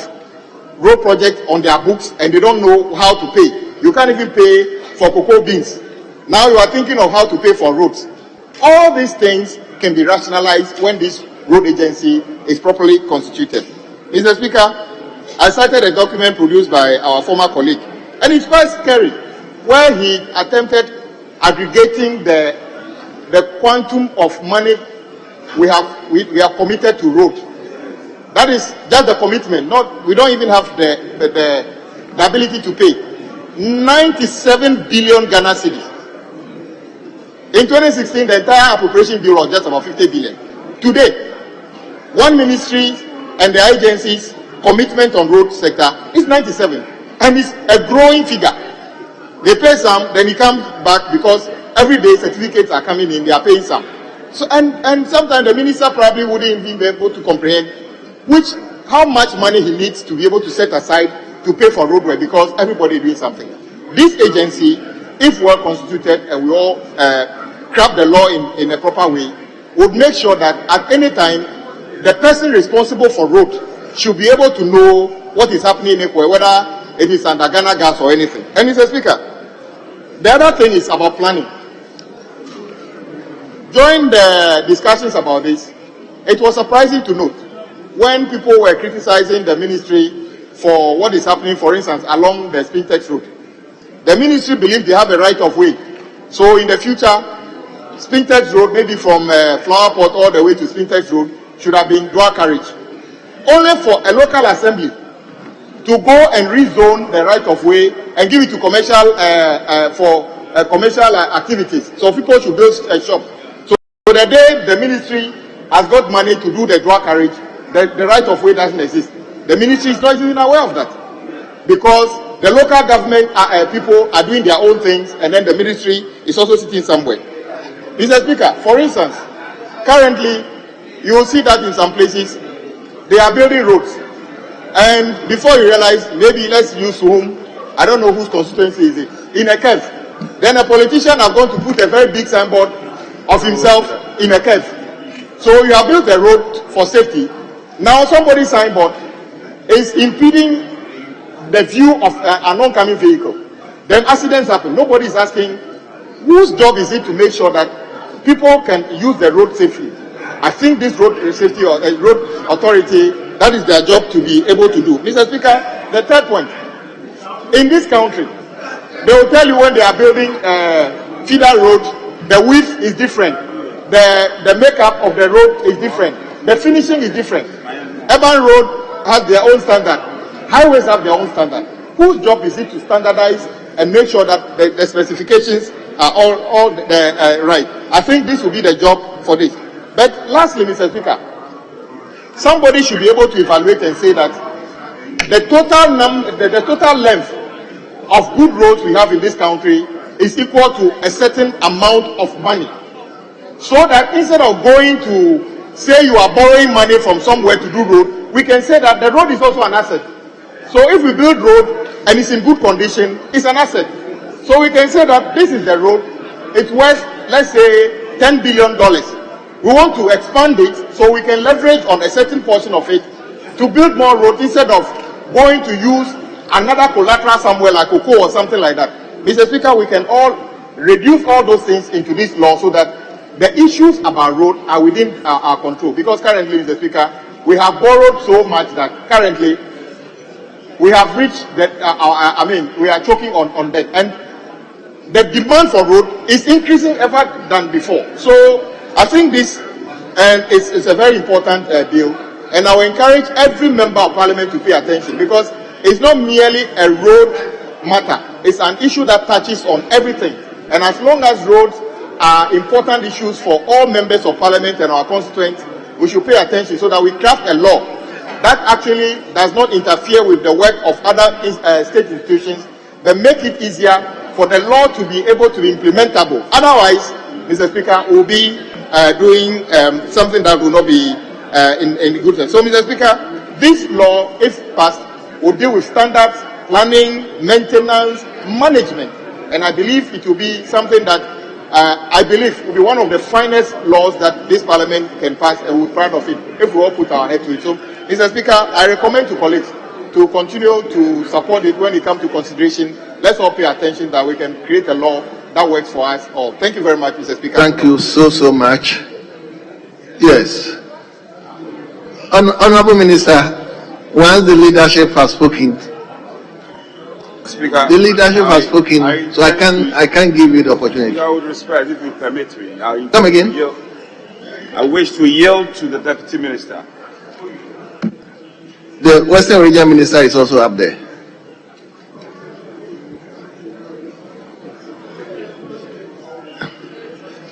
road project on their books and they don't know how to pay, you can't even pay for cocoa beans. Now you are thinking of how to pay for roads. All these things can be rationalized when this road agency is properly constituted. Mr. Speaker, I cited a document produced by our former colleague, and it's quite scary, where he attempted aggregating the quantum of money we have committed to road. That is just the commitment. We don't even have the ability to pay. 97 billion Ghana cedis. In 2016, the entire appropriation bill was just about 50 billion. Today, one ministry and the agencies' commitment on road sector is 97, and it's a growing figure. They pay some, then it comes back because every day certificates are coming in, they are paying some. So and sometimes the minister probably wouldn't even be able to comprehend how much money he needs to be able to set aside to pay for roadway, because everybody is doing something. This agency, if well constituted and we all craft the law in a proper way, would make sure that at any time the person responsible for road should be able to know what is happening in Ekwe, whether it is under Ghana Gas or anything. And Mr. Speaker, the other thing is about planning. During the discussions about this, it was surprising to note when people were criticizing the ministry for what is happening, for instance, along the Spintex road. The ministry believes they have a right of way. So in the future, Spintex road, maybe from Flower Pot all the way to Spintex road, should have been dual carriage. Only for a local assembly to go and rezone the right of way and give it to commercial commercial activities. So people should build a shop. So the day the ministry has got money to do the dual carriage, the right of way doesn't exist. The ministry is not even aware of that, because the local government people are doing their own things, and then the ministry is also sitting somewhere. Mr. Speaker, for instance, currently you will see that in some places they are building roads, and before you realize, maybe let's use whom, I don't know whose constituency is it, in a cave. Then a politician are going to put a very big signboard of himself in a cave. So you have built a road for safety. Now somebody's signboard is impeding the view of an oncoming vehicle. Then accidents happen. Nobody is asking whose job is it to make sure that people can use the road safely. I think this road safety or road authority, that is their job to be able to do. Mr. Speaker, the third point. In this country, they will tell you when they are building feeder road, the width is different. The makeup of the road is different. The finishing is different. Urban road has their own standard. Highways have their own standard. Whose job is it to standardize and make sure that the specifications are all right? I think this will be the job for this. But lastly, Mr. Speaker, somebody should be able to evaluate and say that the total length of good roads we have in this country is equal to a certain amount of money. So that instead of going to say you are borrowing money from somewhere to do road, we can say that the road is also an asset. So if we build road and it's in good condition, it's an asset. So we can say that this is the road, it's worth, let's say, $10 billion. We want to expand it so we can leverage on a certain portion of it to build more roads instead of going to use another collateral somewhere like cocoa or something like that. Mr. Speaker, we can all reduce all those things into this law so that the issues about road are within our control. Because currently, Mr. Speaker, we have borrowed so much that currently we have reached that, we are choking on debt. And the demand for road is increasing ever than before. So I think this is a very important bill. And I will encourage every member of parliament to pay attention, because it's not merely a road matter. It's an issue that touches on everything. And as long as roads are important issues for all members of parliament and our constituents, we should pay attention so that we craft a law that actually does not interfere with the work of other state institutions, but make it easier for the law to be able to be implementable. Otherwise, Mr. Speaker, we'll be doing something that will not be in good sense. So, Mr. Speaker, this law, if passed, will deal with standards, planning, maintenance, management, and I believe it will be something that I believe will be one of the finest laws that this parliament can pass, and we're proud of it if we all put our head to it. So, Mr. Speaker, I recommend to colleagues to continue to support it when it comes to consideration. Let's all pay attention that we can create a law that works for us all. Thank you very much, Mr. Speaker. Thank you so much. Yes. Honorable Minister, once the leadership has spoken, Speaker, the leadership has spoken, so I can't give you the opportunity. I would respect, if you permit me. Come again. I wish to yield to the Deputy Minister. The Western Region Minister is also up there.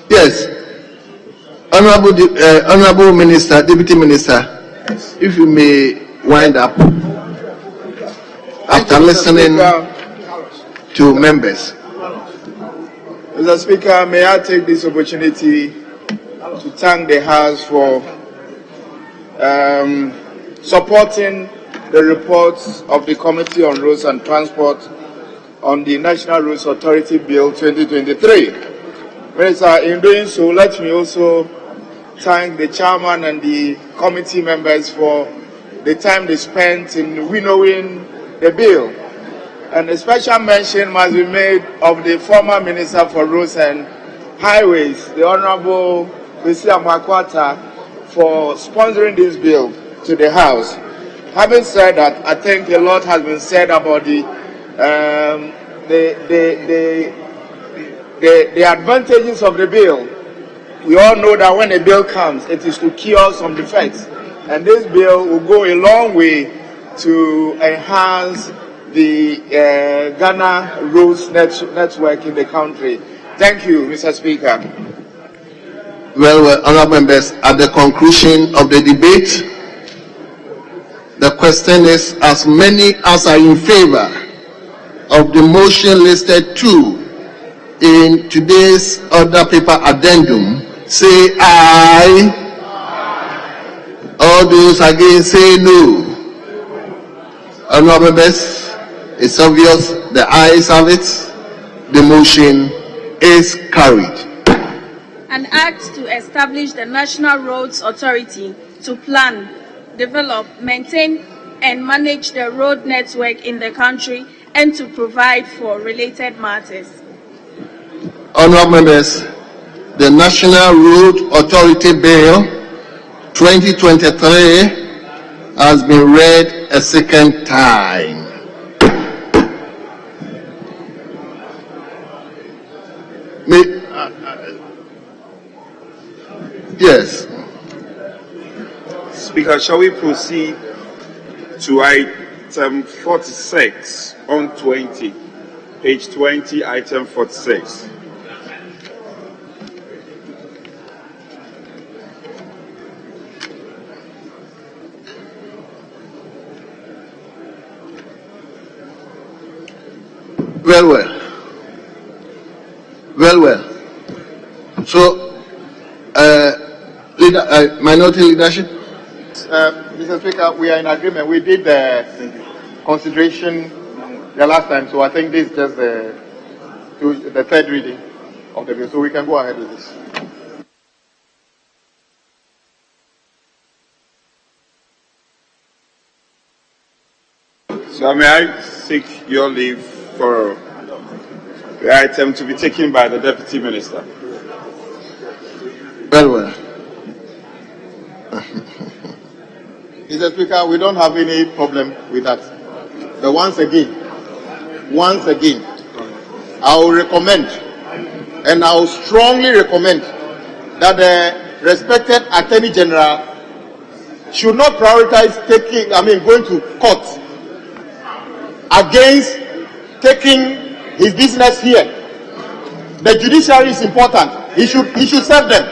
Yes. Honorable Minister, Deputy Minister, if you may wind up after listening to members. Mr. Speaker, may I take this opportunity to thank the House for supporting the reports of the Committee on Roads and Transport on the National Roads Authority Bill 2023. Minister, in doing so, let me also thank the chairman and the committee members for the time they spent in winnowing the bill. And a special mention must be made of the former Minister for Roads and Highways, the Honorable Kwesi Amakwata, for sponsoring this bill to the House. Having said that, I think a lot has been said about the advantages of the bill. We all know that when a bill comes, it is to cure some defects. And this bill will go a long way to enhance the Ghana roads network in the country. Thank you, Mr. Speaker. Well, honorable members, at the conclusion of the debate, the question is, as many as are in favor of the motion listed 2 in today's order paper addendum, say aye. All those against say no. Honorable members, it's obvious the ayes have it. The motion is carried. An act to establish the National Roads Authority to plan, develop, maintain, and manage the road network in the country and to provide for related matters. Honorable members, the National Road Authority Bill 2023 has been read a second time. Yes. Speaker, shall we proceed to item 46 on 20, page 20, item 46. Well. So, minority leadership? Mr. Speaker, we are in agreement. We did the consideration the last time, so I think this is just the third reading of the bill, so we can go ahead with this. So may I seek your leave for the item to be taken by the Deputy Minister? Very well. Mr. Speaker, we don't have any problem with that. But once again, I will recommend, and I will strongly recommend, that the respected Attorney General should not prioritize going to court against taking his business here. The judiciary is important. He should serve them.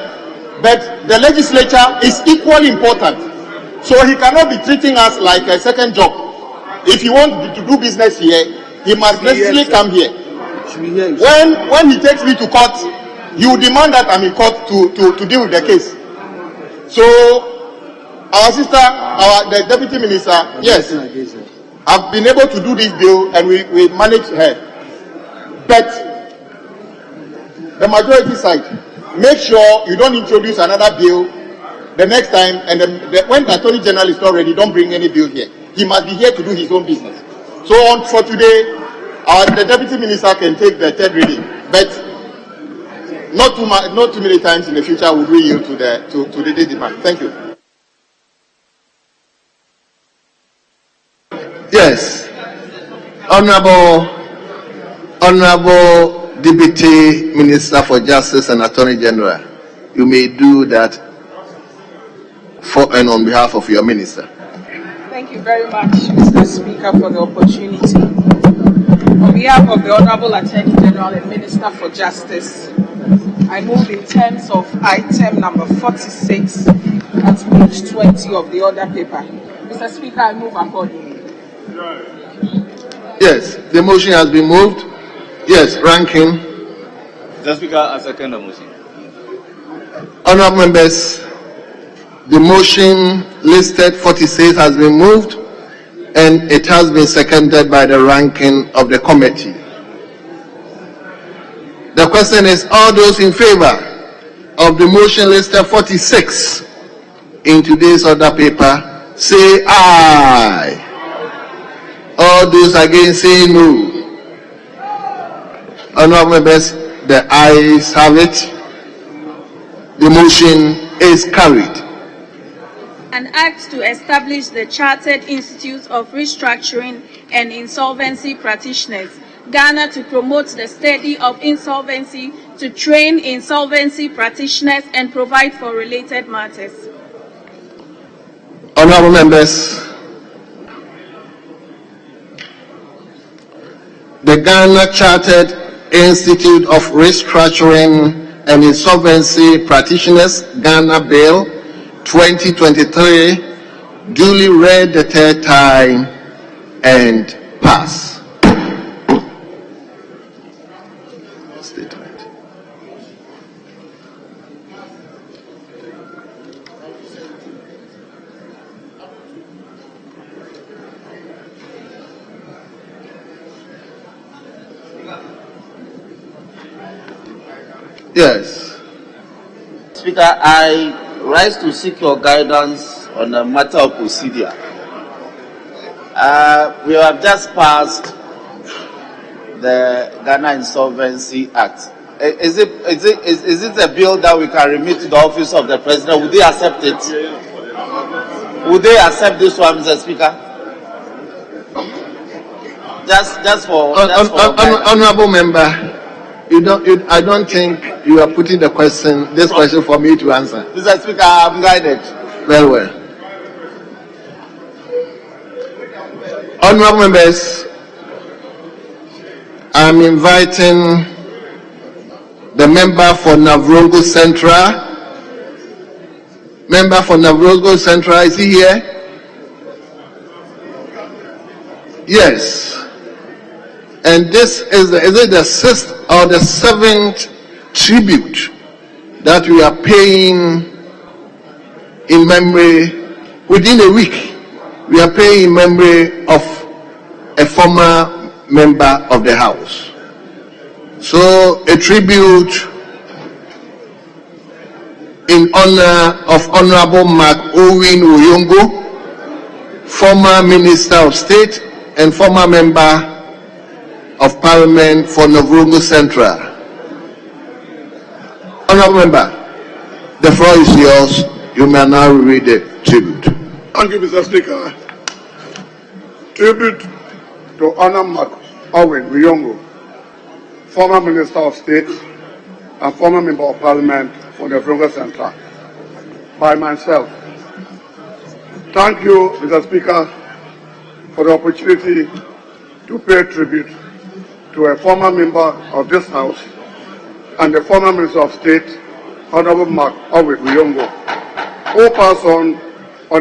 But the legislature is equally important. So he cannot be treating us like a second job. If he wants to do business here, he must necessarily come here. When he takes me to court, he will demand that I'm in court to deal with the case. So our sister, the Deputy Minister, yes, have been able to do this bill and we manage her. But the majority side, make sure you don't introduce another bill the next time, and when the Attorney General is not ready, don't bring any bill here. He must be here to do his own business. So for today, the Deputy Minister can take the third reading, but not too many times in the future would we yield to the demand. Thank you. Yes, Honorable Deputy Minister for Justice and Attorney General, you may do that for and on behalf of your minister. Thank you very much, Mr. Speaker, for the opportunity. On behalf of the Honorable Attorney General and Minister for Justice, I move in terms of item number 46 at page 20 of the order paper. Mr. Speaker, I move accordingly. Yes, the motion has been moved. Yes, Ranking. Mr. Speaker, I second the motion. Honourable members, the motion listed 46 has been moved and it has been seconded by the ranking of the committee. The question is, all those in favor of the motion listed 46 in today's order paper, say aye. All those against, say no. Honourable members, the ayes have it. The motion is carried. An act to establish the Chartered Institute of Restructuring and Insolvency Practitioners, Ghana, to promote the study of insolvency, to train insolvency practitioners and provide for related matters. Honourable members, the Ghana Chartered Institute of Restructuring and Insolvency Practitioners, Ghana Bill 2023, duly read the third time and pass. Statement. Yes. Speaker, I rise to seek your guidance on a matter of procedure. We have just passed the Ghana Insolvency Act. Is it a bill that we can remit to the office of the President? Would they accept it? Would they accept this one, Mr. Speaker? Just for Honourable member, I don't think you are putting this question for me to answer. Mr. Speaker, I'm guided. Very well. Honourable members, I'm inviting the member for Navrongo Central. Member for Navrongo Central, is he here? Yes. And this is it the 6th or the 7th tribute that we are paying in memory? Within a week, we are paying in memory of a former member of the House. So a tribute in honor of Honorable Mark Owen Woyongo, former Minister of State and former member of Parliament for Woyongo Central. Honourable Member, the floor is yours. You may now read the tribute. Thank you, Mr. Speaker. Tribute to Honour Mark Owen Woyongo, former Minister of State and former Member of Parliament for the Woyongo Central, by myself. Thank you, Mr. Speaker, for the opportunity to pay tribute to a former member of this House and the former Minister of State, Honourable Mark Owen Woyongo, who passed on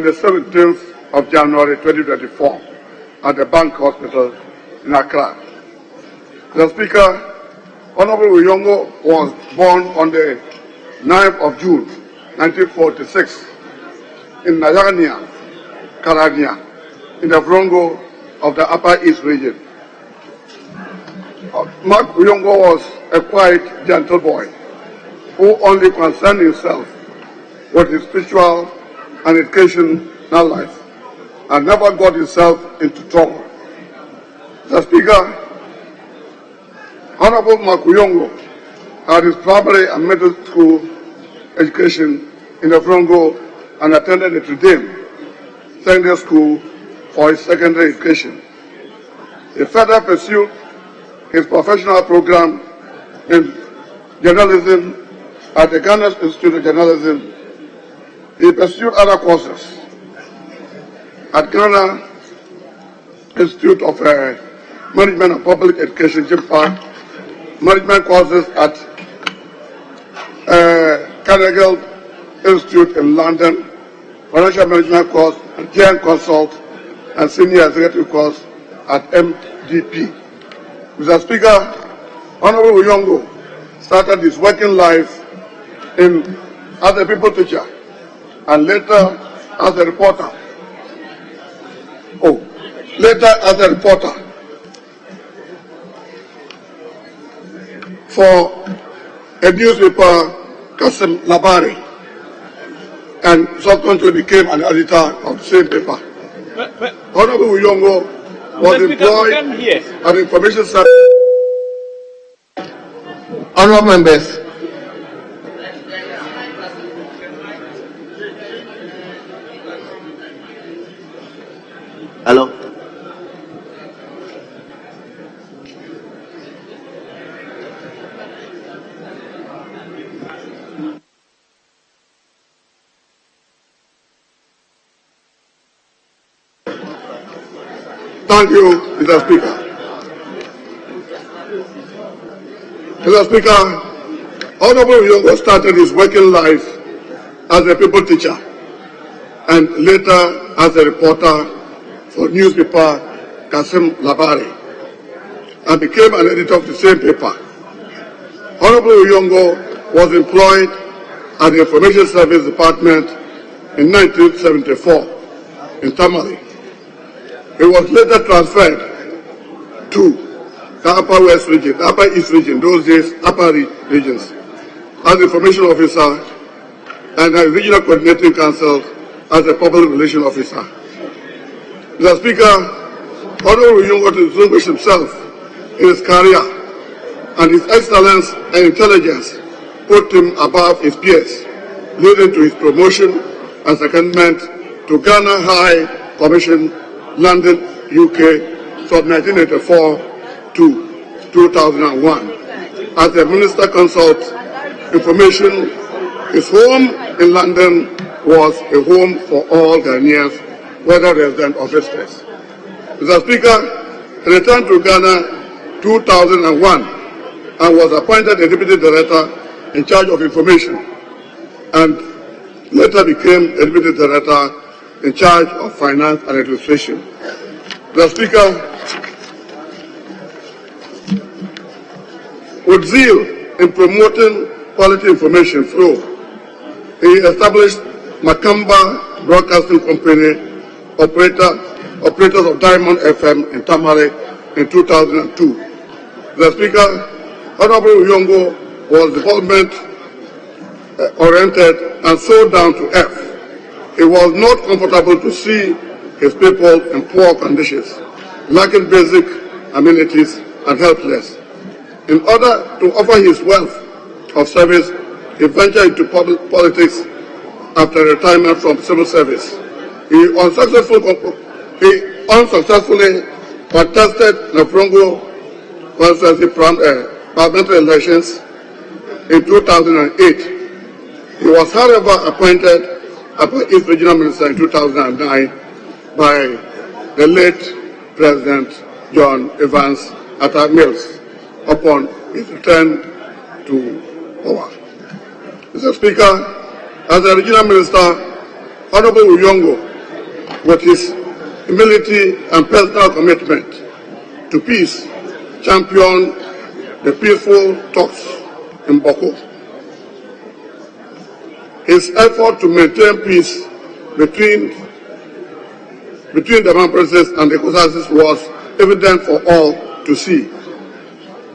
the 17th of January 2024 at the Bank Hospital in Accra. Mr. Speaker, Honourable Woyongo was born on the 9th of June 1946 in Nayania, Karania, in the Woyongo of the Upper East region. Mark Woyongo was a quiet, gentle boy who only concerned himself with his spiritual and educational life and never got himself into trouble. Mr. Speaker, Honourable Mark Woyongo had his primary and middle school education in the Woyongo and attended the Trudem Secondary School for his secondary education. He further pursued his professional program in journalism at the Ghana Institute of Journalism. He pursued other courses at Ghana Institute of Management and Public Education, JIMPA, management courses at Carnegie Institute in London, financial management course at JN Consult, and senior executive course at MDP. Mr. Speaker, Honourable Woyongo started his working life as a people teacher and later as a reporter. For a newspaper, Kasim Labari, and subsequently became an editor of the same paper. Honourable Woyongo was employed at Information Service. Honourable members, hello. Thank you, Mr. Speaker. Mr. Speaker, Honourable Woyongo started his working life as a people teacher and later as a reporter for newspaper Kasim Labari and became an editor of the same paper. Honourable Woyongo was employed at the Information Service Department in 1974 in Tamale. He was later transferred to the Upper West region, the Upper East region, those days Upper regions, as information officer and a regional coordinating council as a public relations officer. Mr. Speaker, Honourable Woyongo distinguished himself in his career, and his excellence and intelligence put him above his peers, leading to his promotion and secondment to Ghana High Commission, London, UK, from 1984 to 2001. As a Minister Consult Information, his home in London was a home for all Ghanaians, whether resident or visitors. Mr. Speaker, he returned to Ghana 2001 and was appointed a Deputy Director in charge of information and later became a Deputy Director in charge of finance and administration. Mr. Speaker, with zeal in promoting quality information flow, he established Makamba Broadcasting Company, operators of Diamond FM in Tamale in 2002. Mr. Speaker, Honourable Woyongo was development oriented and so down to earth. It was not comfortable to see his people in poor conditions, lacking basic amenities and helpless. In order to offer his wealth of service, he ventured into politics after retirement from civil service. He unsuccessfully contested the Woyongo constituency parliamentary elections in 2008. He was, however, appointed Upper East Regional Minister in 2009 by the late President John Evans Atta Mills upon his return to power. Mr. Speaker, as a regional minister, Honorable Woyongo, with his humility and personal commitment to peace, championed the peaceful talks in Boko. His effort to maintain peace between the Mampreses and the Kosasis was evident for all to see.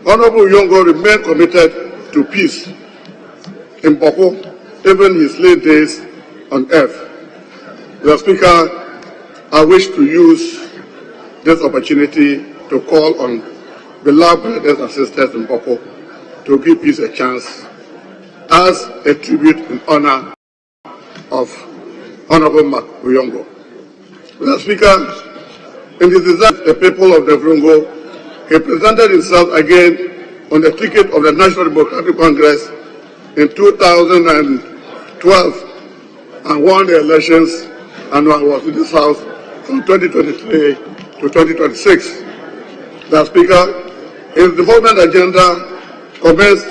Honorable Woyongo remained committed to peace in Boko, even his late days on earth. Mr. Speaker, I wish to use this opportunity to call on beloved brothers and sisters in Boko to give peace a chance as a tribute in honor of Honorable Woyongo. Mr. Speaker, in his desire the people of the Woyongo, he presented himself again on the ticket of the National Democratic Congress in 2012 and won the elections and was in this House from 2023 to 2026. Mr. Speaker, his development agenda commenced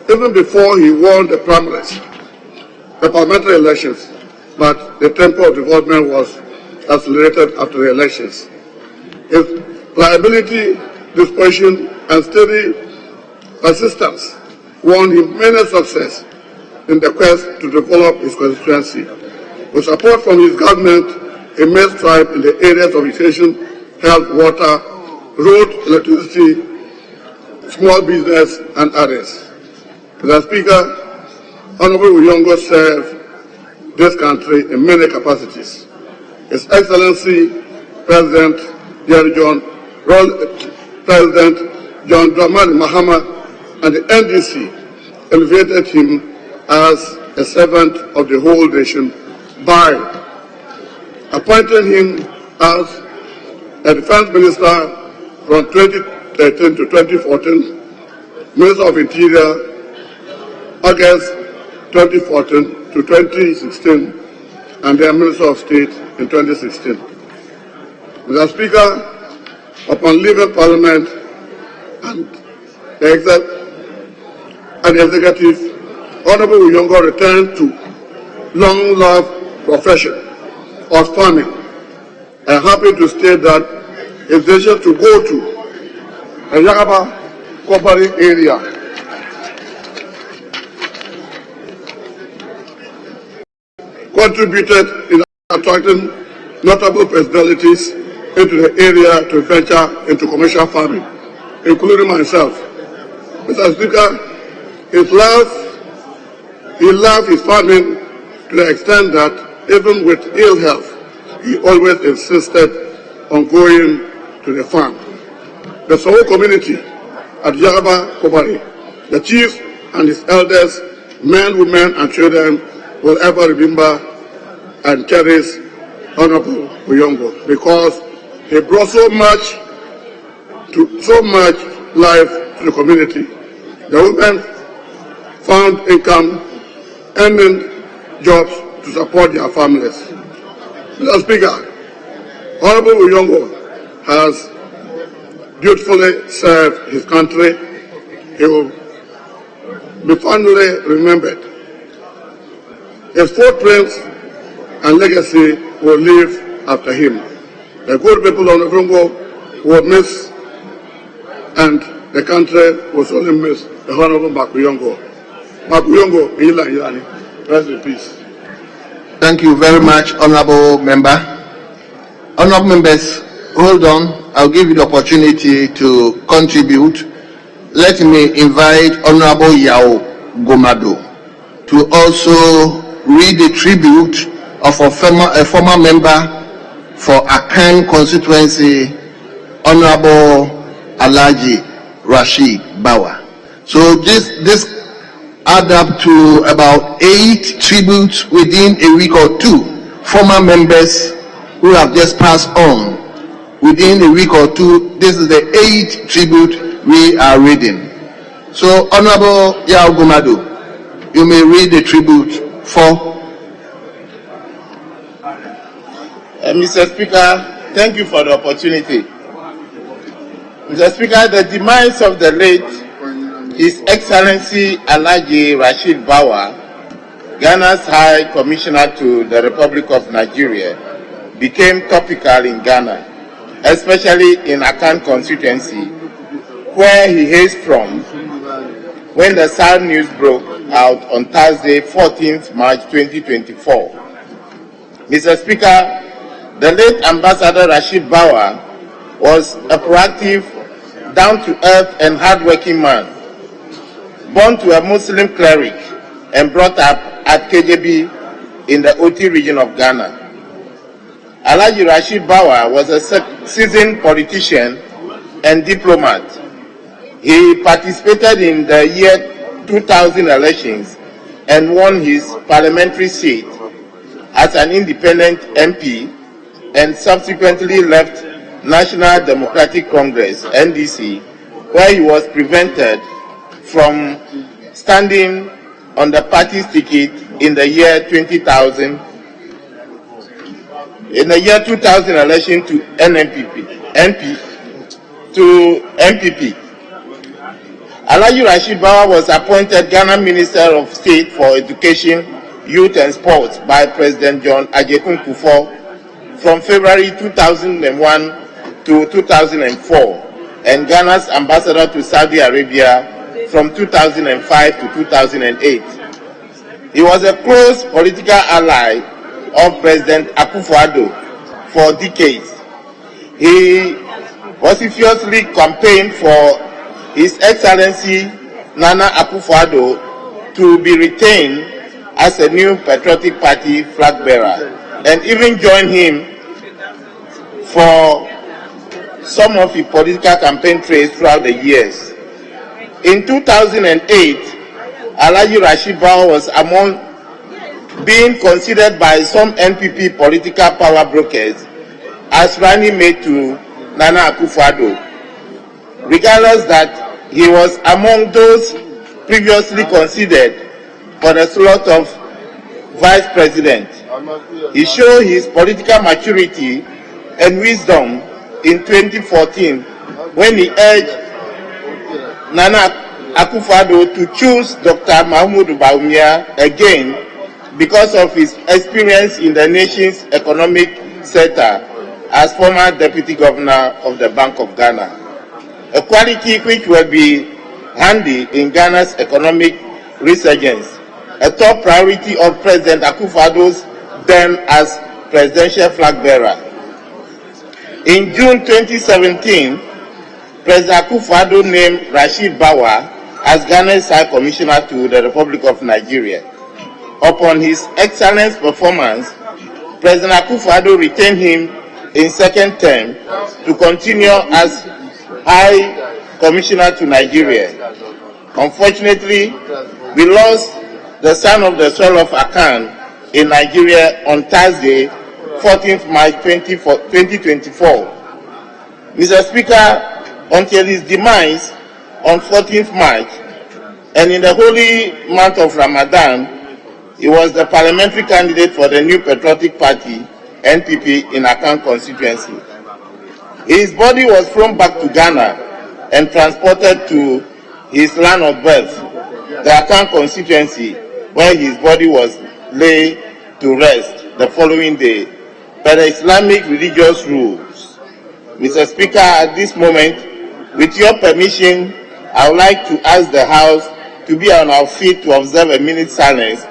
even before he won the primaries, the parliamentary elections, but the tempo of development was accelerated after the elections. His pliability, disposition, and steady persistence won him many success in the quest to develop his constituency. With support from his government, he made strides in the areas of education, health, water, road, electricity, small business, and others. Mr. Speaker, Honorable Woyongo served this country in many capacities. His Excellency President John Dramani Mahama and the NDC elevated him as a servant of the whole nation by appointing him as a defense minister from 2013 to 2014, Minister of Interior August 2014 to 2016, and then Minister of State in 2016. Mr. Speaker, upon leaving Parliament and the executive, Honorable Woyongo returned to long-loved profession of farming. I am happy to state that his decision to go to the Yagaba Kopari area contributed in attracting notable personalities into the area to venture into commercial farming, including myself. Mr. Speaker, he loved his farming to the extent that even with ill health, he always insisted on going to the farm. The Soho community at Yagaba Kopari, the chiefs and his elders, men, women, and children will ever remember and cherish Honorable Woyongo because he brought so much life to the community. The women found income, earning jobs to support their families. Mr. Speaker, Honorable Woyongo has dutifully served his country. He will be fondly remembered. His footprints and legacy will live after him. The good people of Woyongo will miss, and the country will only miss the Honorable Woyongo. Woyongo, rest in peace. Thank you very much, Honorable Member. Honorable members, hold on. I'll give you the opportunity to contribute. Let me invite Honorable Yao Gomado to also read the tribute of a former member for Akan constituency, Honorable Alhaji Rashid Bawa. So this add up to about 8 tributes within a week or two. Former members who have just passed on within a week or two. This is the 8th tribute we are reading. So, Honorable Yao Gumadu, you may read the tribute for. Mr. Speaker, thank you for the opportunity. Mr. Speaker, the demise of the late His Excellency Alhaji Rashid Bawa, Ghana's High Commissioner to the Republic of Nigeria, became topical in Ghana, especially in Akan constituency, where he hails from, when the sad news broke out on Thursday, 14th March 2024. Mr. Speaker, the late Ambassador Rashid Bawa was a proactive, down-to-earth and hard-working man, born to a Muslim cleric and brought up at KJB in the Oti region of Ghana. Alhaji Rashid Bawa was a seasoned politician and diplomat. He participated in the year 2000 elections and won his parliamentary seat as an independent MP and subsequently left National Democratic Congress, NDC, where he was prevented from standing on the party's ticket in the year 2000 election to MPP. Alhaji Rashid Bawa was appointed Ghana Minister of State for Education, Youth and Sports by President John Ajekun Kufuor from February 2001 to 2004 and Ghana's Ambassador to Saudi Arabia from 2005 to 2008. He was a close political ally of President Akufo-Addo for decades. He vociferously campaigned for His Excellency Nana Akufo-Addo to be retained as a new Patriotic Party flag bearer and even joined him for some of his political campaign trails throughout the years. In 2008, Alhaji Rashid Bawa was among being considered by some NPP political power brokers as running mate to Nana Akufo-Addo, regardless that he was among those previously considered for the slot of vice president. He showed his political maturity and wisdom in 2014 when he urged Nana Akufo-Addo to choose Dr. Mahmoud Bawumia again because of his experience in the nation's economic sector as former Deputy Governor of the Bank of Ghana, a quality which will be handy in Ghana's economic resurgence, a top priority of President Akufo-Addo's then as presidential flag bearer. In June 2017, President Akufo-Addo named Rashid Bawa as Ghana's High Commissioner to the Republic of Nigeria. Upon his excellent performance, President Akufo-Addo retained him in second term to continue as High Commissioner to Nigeria. Unfortunately, we lost the son of the soil of Akan in Nigeria on Thursday, 14th March 2024. Mr. Speaker, until his demise on 14th March, and in the holy month of Ramadan, he was the parliamentary candidate for the New Patriotic Party, NPP, in Akan constituency. His body was flown back to Ghana and transported to his land of birth, the Akan constituency, where his body was laid to rest the following day by the Islamic religious rules. Mr. Speaker, at this moment, with your permission, I would like to ask the House to be on our feet to observe a minute silence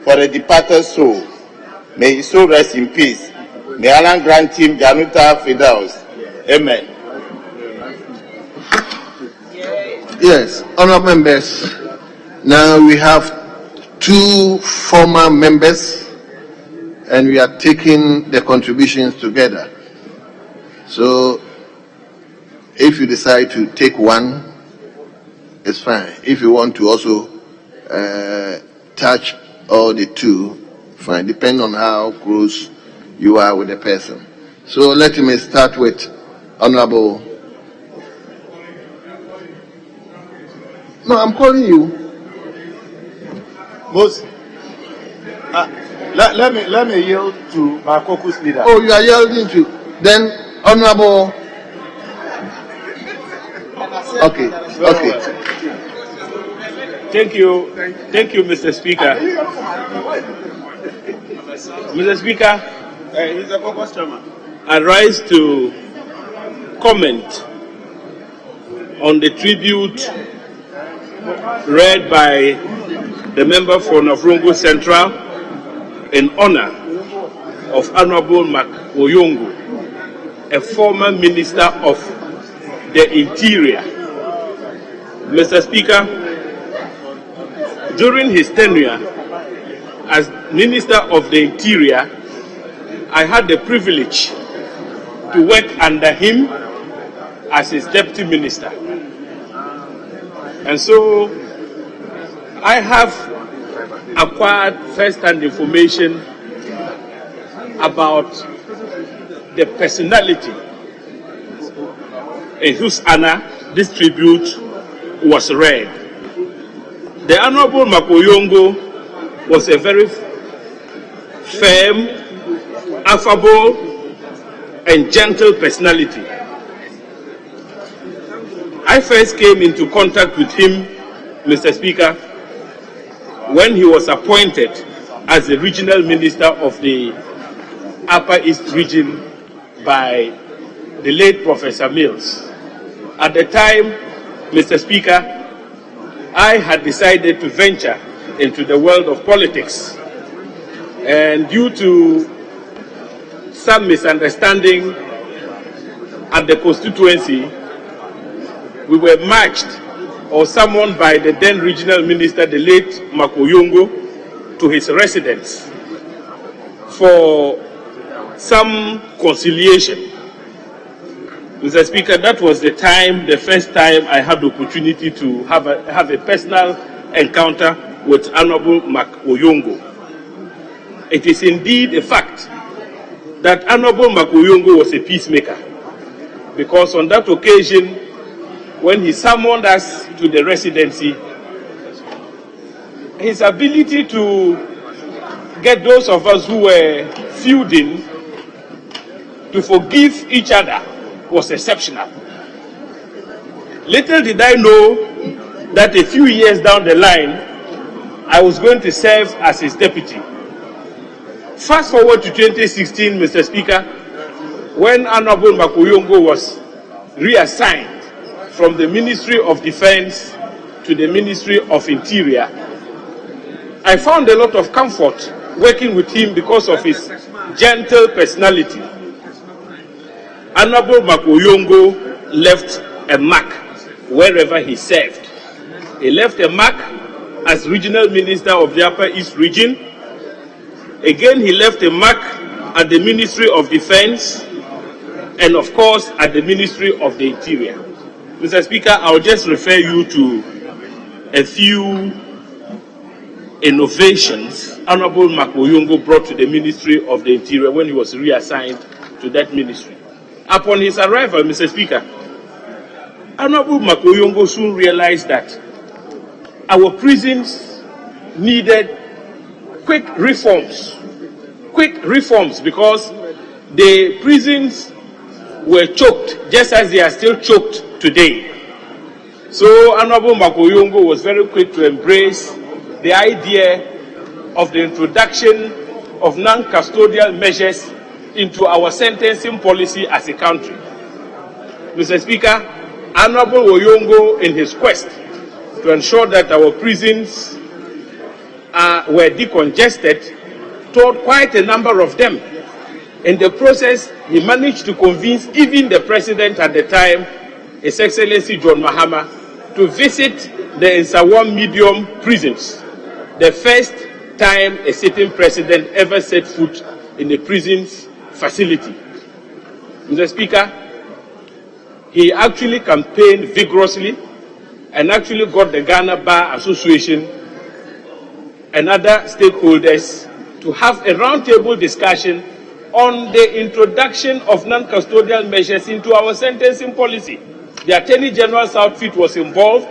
for the departed soul. May his soul rest in peace. May Allah grant him Januta Firdaus. Amen. Yes, honorable members. Now we have two former members and we are taking the contributions together. So If you decide to take one, it's fine. If you want to also touch all the two, fine, depending on how close you are with the person. So let me start with Honorable. No, I'm calling you. Let me yield to my caucus leader. Oh, you are yielding to. Then Honorable. Okay. Thank you, Mr. Speaker. Mr. Speaker, He's a caucus chairman. I rise to comment on the tribute read by the member for Woyongo Central in honor of Honorable Woyongo, a former Minister of the Interior. Mr. Speaker, during his tenure as Minister of the Interior, I had the privilege to work under him as his Deputy Minister. And so I have acquired first-hand information about the personality in whose honor this tribute was read. The Honorable Woyongo was a very firm, affable, and gentle personality. I first came into contact with him, Mr. Speaker, when he was appointed as the Regional Minister of the Upper East Region by the late Professor Mills. At the time, Mr. Speaker, I had decided to venture into the world of politics, and due to some misunderstanding at the constituency, we were matched or summoned by the then regional minister, the late Woyongo, to his residence for some conciliation. Mr. Speaker, that was the first time I had the opportunity to have a personal encounter with Honorable Woyongo. It is indeed a fact that Honorable Woyongo was a peacemaker, because on that occasion, when he summoned us to the residency, his ability to get those of us who were feuding to forgive each other was exceptional. Little did I know that a few years down the line, I was going to serve as his deputy. Fast forward to 2016, Mr. Speaker, when Honorable Woyongo was reassigned from the Ministry of Defense to the Ministry of Interior, I found a lot of comfort working with him because of his gentle personality. Honorable Woyongo left a mark wherever he served. He left a mark as Regional Minister of the Upper East Region. Again, he left a mark at the Ministry of Defense, and of course at the Ministry of the Interior. Mr. Speaker, I'll just refer you to a few innovations Honorable Woyongo brought to the Ministry of the Interior when he was reassigned to that ministry. Upon his arrival, Mr. Speaker, Honorable Woyongo soon realized that our prisons needed quick reforms because the prisons were choked just as they are still choked today. So Honorable Woyongo was very quick to embrace the idea of the introduction of non-custodial measures into our sentencing policy as a country. Mr. Speaker, Honorable Woyongo, in his quest to ensure that our prisons were decongested, toured quite a number of them. In the process, he managed to convince even the president at the time, His Excellency John Mahama, to visit the Nsawam medium prisons, the first time a sitting president ever set foot in a prisons facility. Mr. Speaker, he actually campaigned vigorously and actually got the Ghana Bar Association and other stakeholders to have a roundtable discussion on the introduction of non-custodial measures into our sentencing policy. The Attorney General's outfit was involved,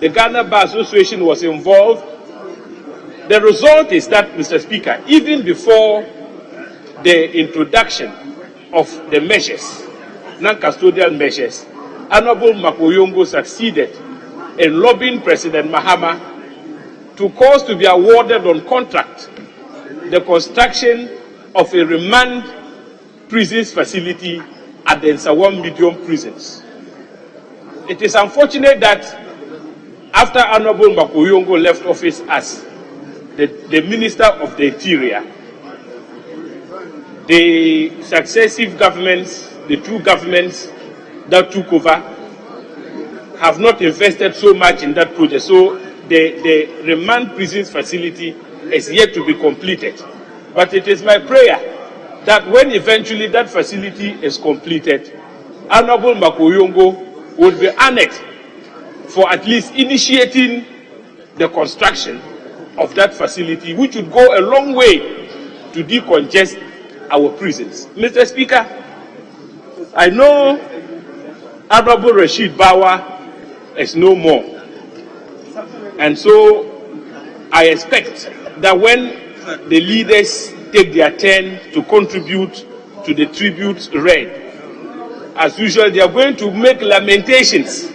the Ghana Bar Association was involved. The result is that, Mr. Speaker, even before the introduction of the measures, non-custodial measures, Honorable Woyongo succeeded in lobbying President Mahama to cause to be awarded on contract the construction of a remand prisons facility at the Nsawam medium prisons. It is unfortunate that after Honorable Woyongo left office as the Minister of the Interior, the successive governments, the two governments that took over, have not invested so much in that project. So the remand prisons facility is yet to be completed. But it is my prayer that when eventually that facility is completed, Honorable Woyongo would be annexed for at least initiating the construction of that facility, which would go a long way to decongest our prisons. Mr. Speaker, I know Honorable Rashid Bawa is no more. And so I expect that when the leaders take their turn to contribute to the tributes read, as usual, they are going to make lamentations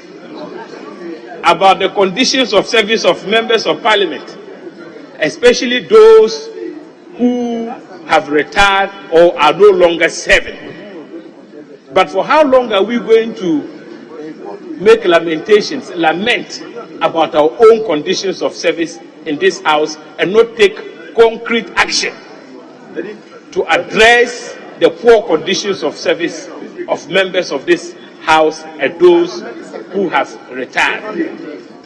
about the conditions of service of members of parliament, especially those who have retired or are no longer serving. But for how long are we going to make lamentations, lament about our own conditions of service in this house and not take concrete action to address the poor conditions of service of members of this house and those who have retired?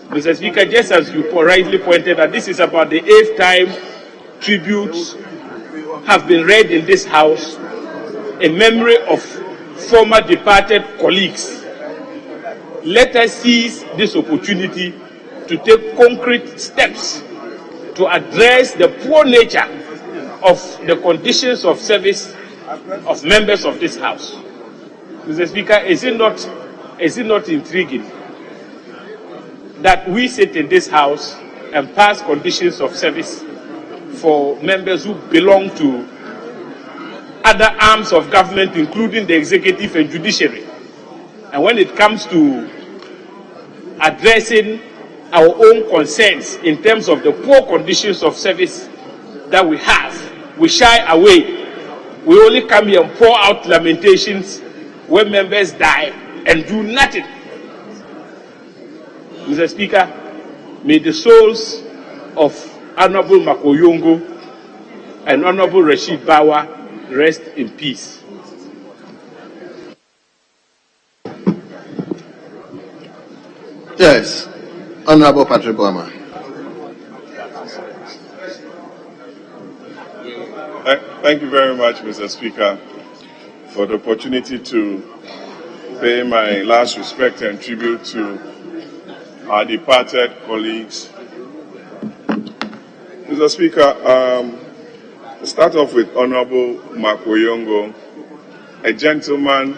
Mr. Speaker, just as you rightly pointed out, this is about the 8th time tributes have been read in this house in memory of former departed colleagues. Let us seize this opportunity to take concrete steps to address the poor nature of the conditions of service of members of this house. Mr. Speaker, is it not intriguing that we sit in this house and pass conditions of service for members who belong to other arms of government, including the executive and judiciary, and when it comes to addressing our own concerns in terms of the poor conditions of service that we have, we shy away. We only come here and pour out lamentations when members die and do nothing. Mr. Speaker, may the souls of Honorable Woyongo and Honorable Rashid Bawa rest in peace. Yes, Honorable Patrick Bawa. Thank you very much, Mr. Speaker, for the opportunity to pay my last respect and tribute to our departed colleagues. Mr. Speaker, start off with Honorable Woyongo, a gentleman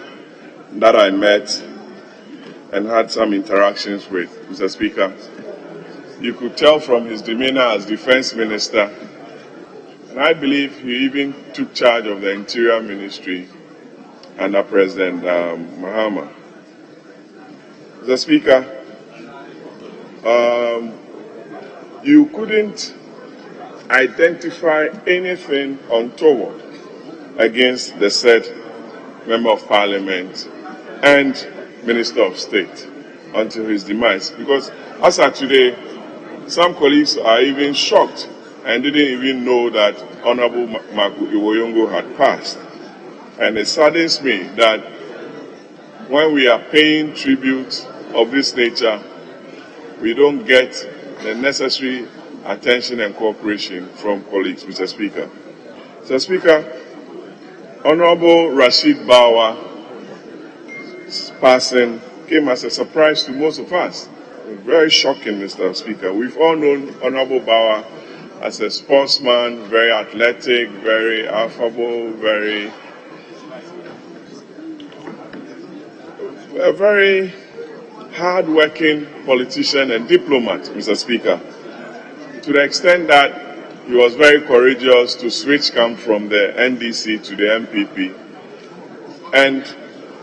that I met and had some interactions with, Mr. Speaker. You could tell from his demeanor as defense minister, and I believe he even took charge of the Interior Ministry under President Mahama. Mr. Speaker, you couldn't identify anything untoward against the said Member of Parliament and Minister of State until his demise. Because as of today, some colleagues are even shocked and didn't even know that Honorable Woyongo had passed. And it saddens me that when we are paying tribute of this nature, we don't get the necessary attention and cooperation from colleagues, Mr. Speaker. Mr. Speaker, Honorable Rashid Bawa passing came as a surprise to most of us. Very shocking, Mr. Speaker. We've all known Honorable Bawa as a sportsman, very athletic, very affable, a very hard-working politician and diplomat, Mr. Speaker, to the extent that he was very courageous to switch camp from the NDC to the MPP. And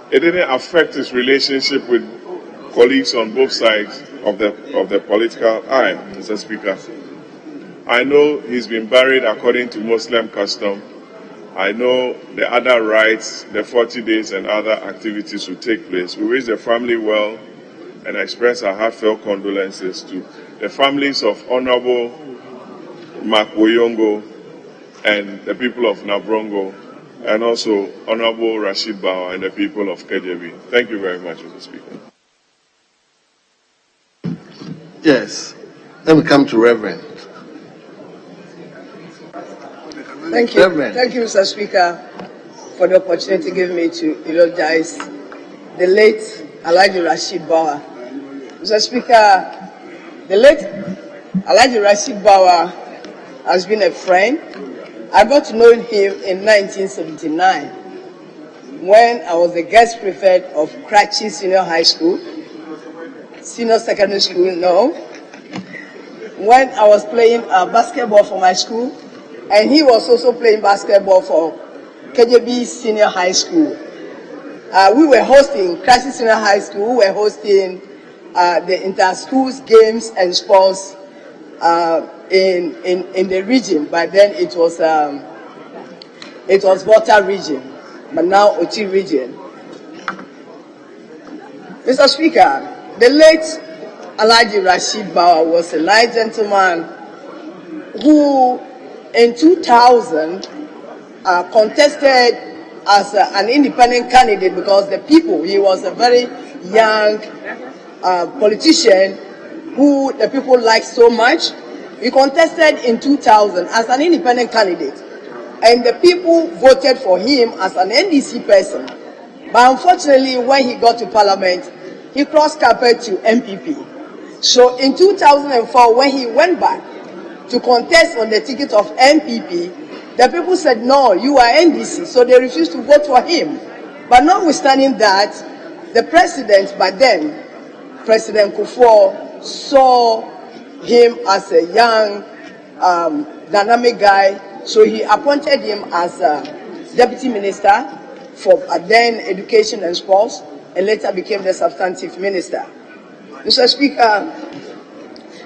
it didn't affect his relationship with colleagues on both sides of the political aisle, Mr. Speaker. I know he's been buried according to Muslim custom. I know the other rites, the 40 days and other activities will take place. We wish the family well and express our heartfelt condolences to the families of Honorable Woyongo and the people of Nabrongo, and also Honorable Rashid Bawa and the people of KJB. Thank you very much, Mr. Speaker. Yes. Let me come to Reverend. Thank you. Reverend. Thank you, Mr. Speaker, for the opportunity given me to eulogize the late Alhaji Rashid Bawa. Mr. Speaker, the late Alhaji Rashid Bawa has been a friend. I got to know him in 1979 when I was the guest prefect of Kratchi Senior High School, Senior Secondary School, no. When I was playing basketball for my school, and he was also playing basketball for KJB Senior High School. We were hosting, Kratchi Senior High School, we were hosting the inter-schools games and sports in the region. By then it was Volta region, but now Oti region. Mr. Speaker, the late Alhaji Rashid Bawa was a nice gentleman who in 2000 contested as an independent candidate because the people, he was a very young politician who the people liked so much. He contested in 2000 as an independent candidate, and the people voted for him as an NDC person. But unfortunately, when he got to parliament, he cross-carpet to MPP. So in 2004, when he went back to contest on the ticket of MPP, the people said, no, you are NDC, so they refused to vote for him. But notwithstanding that, the president, by then, President Kufuor, saw him as a young, dynamic guy, so he appointed him as deputy minister for then education and sports, and later became the substantive minister. Mr. Speaker,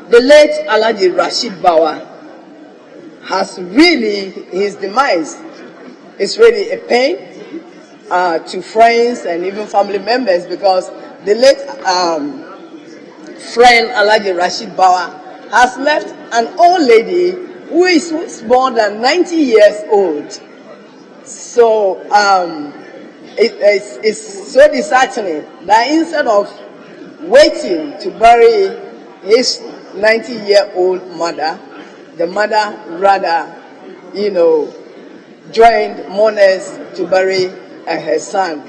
the late Alhaji Rashid Bawa has really, his demise is really a pain to friends and even family members, because the late friend Alhaji Rashid Bawa has left an old lady who is more than 90 years old. So it's so disheartening that instead of waiting to bury his 90-year-old mother, the mother rather, joined mourners to bury her son,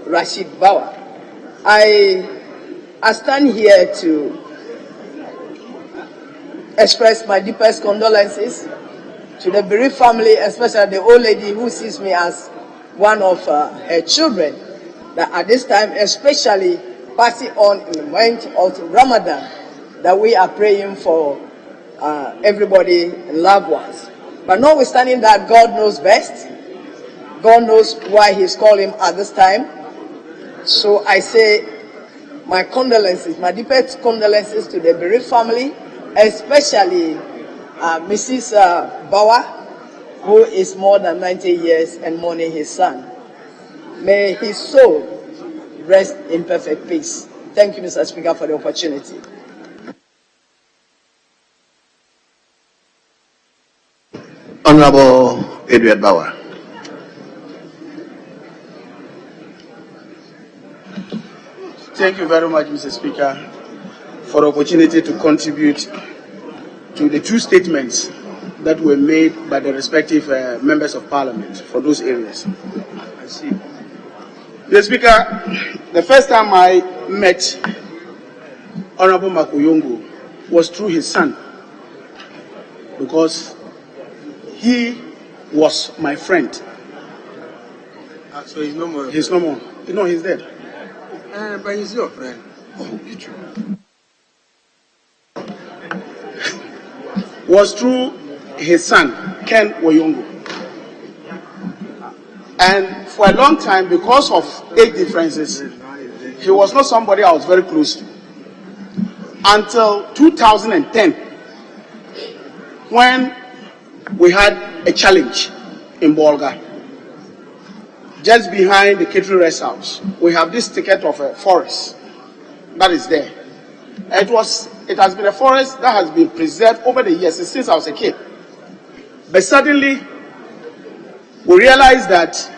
Rashid Bawa. I stand here to express my deepest condolences to the bereaved family, especially the old lady who sees me as one of her children, that at this time, especially passing on in the month of Ramadan, that we are praying for everybody and loved ones. But notwithstanding that, God knows best. God knows why He's called him at this time. So I say my condolences, my deepest condolences to the bereaved family, especially Mrs. Bawa, who is more than 90 years and mourning his son. May his soul rest in perfect peace. Thank you, Mr. Speaker, for the opportunity. Honorable Edward Bawa. Thank you very much, Mr. Speaker, for the opportunity to contribute to the two statements that were made by the respective members of parliament for those areas. I see. Mr. Speaker, the first time I met Honorable Woyongo was through his son, because he was my friend. So he's no more. He's no more. No, he's dead. But he's your friend. Was through his son, Ken Woyongo. And for a long time, because of age differences, he was not somebody I was very close to. Until 2010, when we had a challenge in Bolga, just behind the catering rest house. We have this ticket of a forest that is there. It has been a forest that has been preserved over the years since I was a kid. But suddenly, we realized that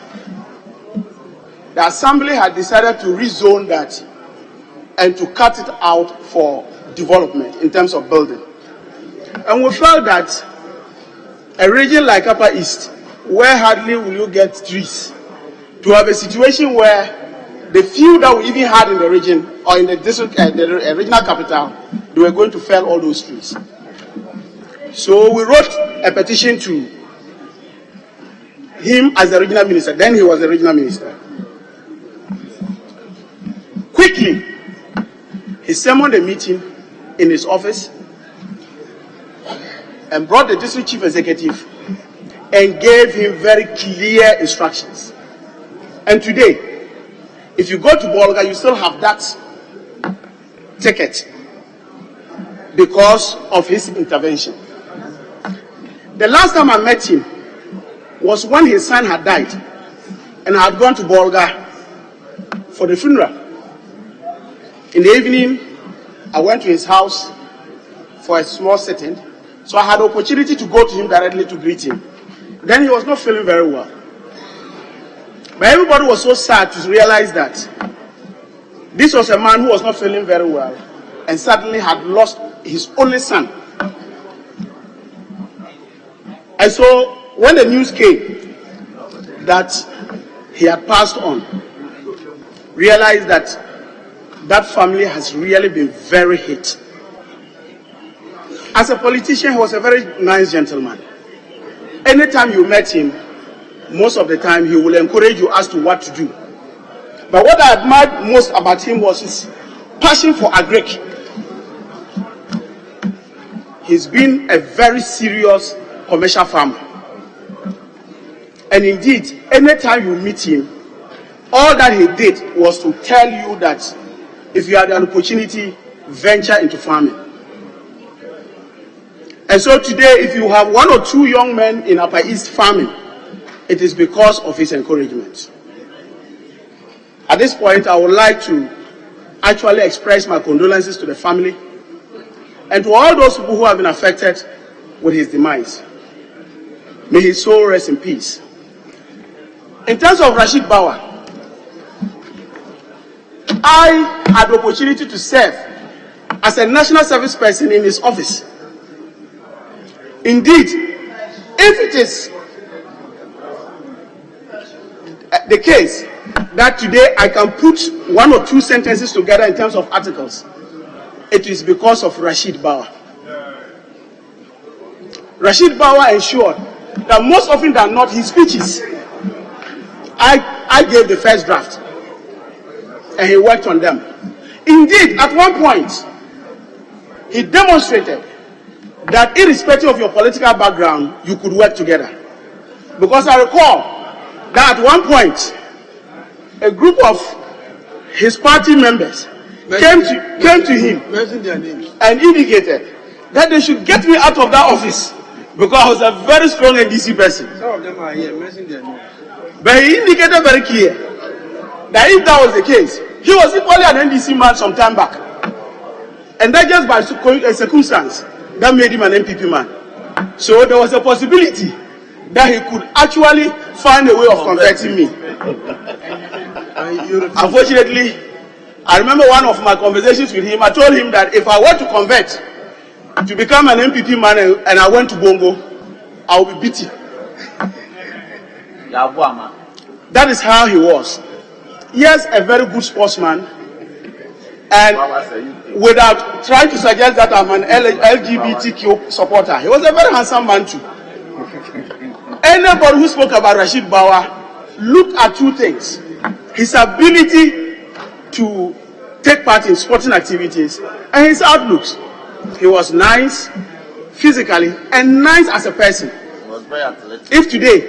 the assembly had decided to rezone that and to cut it out for development in terms of building. And we felt that a region like Upper East, where hardly will you get trees, to have a situation where the few that we even had in the region or in the district, the regional capital, they were going to fell all those trees. So we wrote a petition to him as the regional minister. Then he was the regional minister. Quickly, he summoned a meeting in his office and brought the district chief executive and gave him very clear instructions. And today, if you go to Bolga, you still have that ticket because of his intervention. The last time I met him was when his son had died, and I had gone to Bolga for the funeral. In the evening, I went to his house for a small sitting, so I had the opportunity to go to him directly to greet him. Then he was not feeling very well. But everybody was so sad to realize that this was a man who was not feeling very well and suddenly had lost his only son. And so when the news came that he had passed on, realized that that family has really been very hit. As a politician, he was a very nice gentleman. Anytime you met him, most of the time he will encourage you as to what to do. But what I admired most about him was his passion for agric. He's been a very serious commercial farmer. And indeed, anytime you meet him, all that he did was to tell you that if you had an opportunity, venture into farming. And so today, if you have one or two young men in Upper East farming, it is because of his encouragement. At this point, I would like to actually express my condolences to the family and to all those people who have been affected with his demise. May his soul rest in peace. In terms of Rashid Bawa, I had the opportunity to serve as a national service person in his office. Indeed, if it is the case that today I can put one or two sentences together in terms of articles, it is because of Rashid Bawa. Rashid Bawa ensured that most often than not his speeches, I gave the first draft and he worked on them. Indeed, at one point, he demonstrated that irrespective of your political background, you could work together. Because I recall that at one point, a group of his party members came to him and indicated that they should get me out of that office because I was a very strong NDC person. Some of them are here, mention their names. But he indicated very clear that if that was the case, he was equally an NDC man some time back. And that just by a circumstance that made him an MPP man. So there was a possibility that he could actually find a way of converting me. Unfortunately, I remember one of my conversations with him. I told him that if I were to convert to become an MPP man and I went to Bongo, I would be beaten. That is how he was. yes, a very good sportsman, and without trying to suggest that I'm an LGBTQ supporter, he was a very handsome man too. Anybody who spoke about Rashid Bawa looked at two things: his ability to take part in sporting activities and his outlooks. He was nice physically and nice as a person. He was very athletic. If today,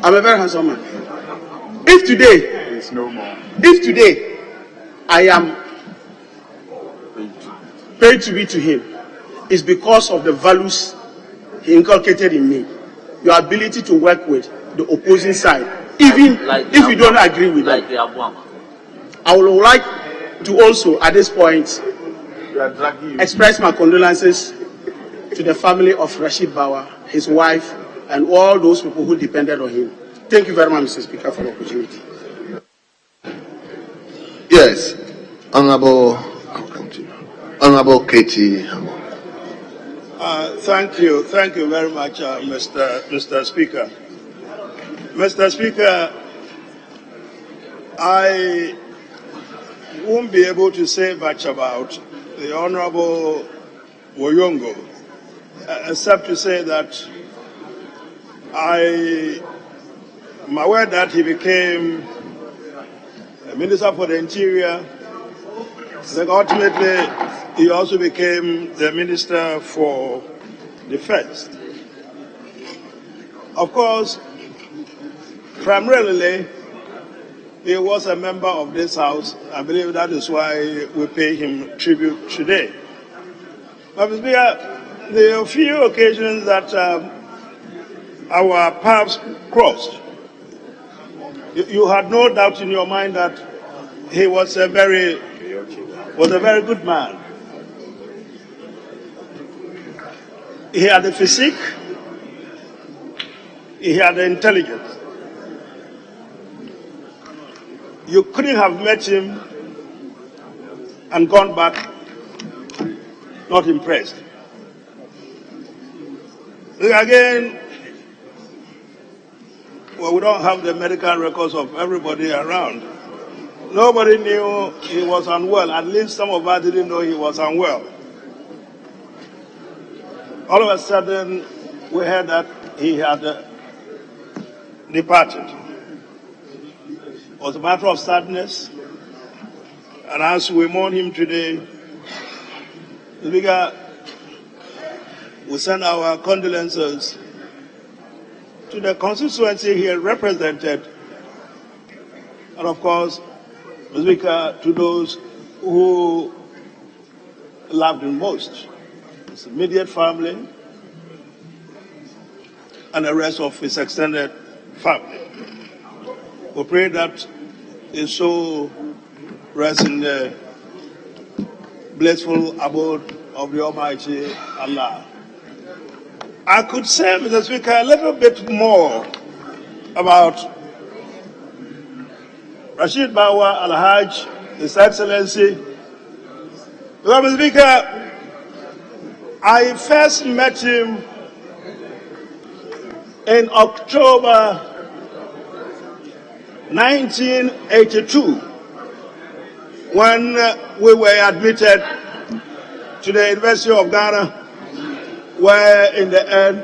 I'm a very handsome man. If today I am paid to be to him, it's because of the values he inculcated in me. Your ability to work with the opposing side, even if you don't agree with them. I would like to also, at this point, express my condolences to the family of Rashid Bawa, his wife, and all those people who depended on him. Thank you very much, Mr. Speaker, for the opportunity. Yes, Honorable Katie. Thank you very much, Mr. Speaker. Mr. Speaker, I won't be able to say much about the Honorable Woyongo, except to say that I am aware that he became a Minister for the Interior. Then ultimately, he also became the Minister for Defense. Of course, primarily, he was a member of this House. I believe that is why we pay him tribute today. But there are a few occasions that our paths crossed. You had no doubt in your mind that he was a very good man. He had the physique, he had the intelligence. You couldn't have met him and gone back not impressed. Again, well, we don't have the medical records of everybody around. Nobody knew he was unwell. At least some of us didn't know he was unwell. All of a sudden, we heard that he had departed. It was a matter of sadness. And as we mourn him today, Speaker, we send our condolences to the constituency he represented, and of course, Speaker, to those who loved him most, his immediate family, and the rest of his extended family. We pray that his soul rests in the blissful abode of the Almighty Allah. I could say, Mr. Speaker, a little bit more about Rashid Bawa Al-Hajj, His Excellency. Mr. Speaker, I first met him in October 1982 when we were admitted to the University of Ghana, where in the end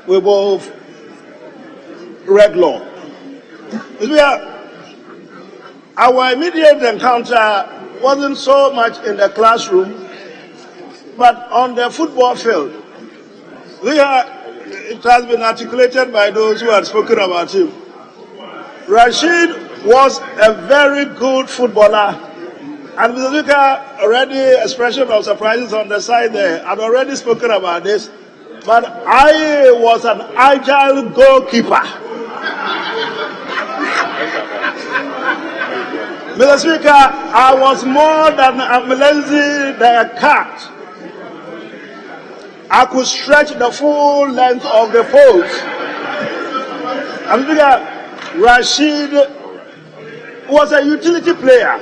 we both read law. Our immediate encounter wasn't so much in the classroom, but on the football field. It has been articulated by those who had spoken about him. Rashid was a very good footballer, and Mr. Speaker, already expression of surprises on the side there. I'd already spoken about this, but I was an agile goalkeeper. Mr. Speaker, I was more than ambulance than a cat. I could stretch the full length of the post. And Speaker, Rashid was a utility player.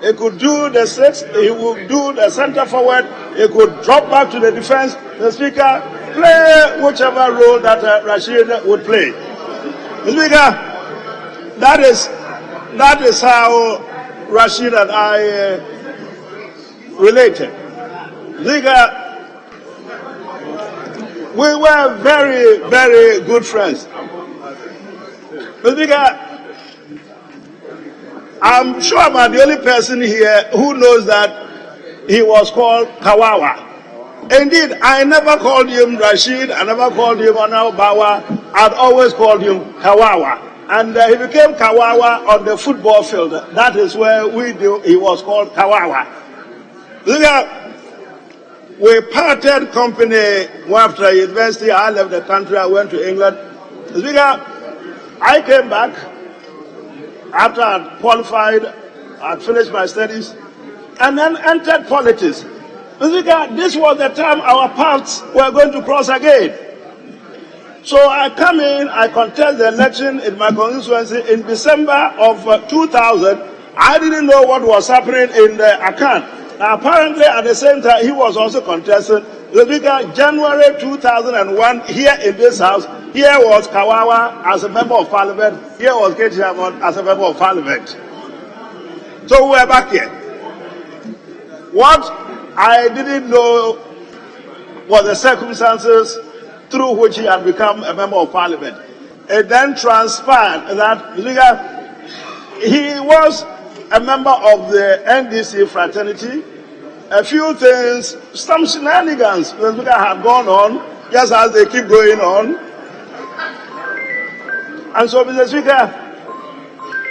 He could do the six, he would do the center forward, he could drop back to the defense. The Speaker, play whichever role that Rashid would play. Mr. Speaker, that is how Rashid and I related. Speaker, we were very, very good friends. Mr. Speaker, I'm sure I'm the only person here who knows that he was called Kawawa. Indeed, I never called him Rashid, I never called him Bawa, I'd always called him Kawawa. And he became Kawawa on the football field. That is where he was called Kawawa. We parted company after university. I left the country, I went to England. I came back after I'd qualified, I'd finished my studies, and then entered politics. This was the time our paths were going to cross again. So I come in, I contest the election in my constituency in December of 2000. I didn't know what was happening in the Akan. Apparently, at the same time, he was also contesting. January 2001, here in this house, here was Kawawa as a member of parliament, here was Kechiamon as a member of parliament. So we're back here. What I didn't know was the circumstances through which he had become a member of parliament. It then transpired that he was a member of the NDC fraternity. A few things, some shenanigans had gone on, just as they keep going on. And so, Mr. Speaker,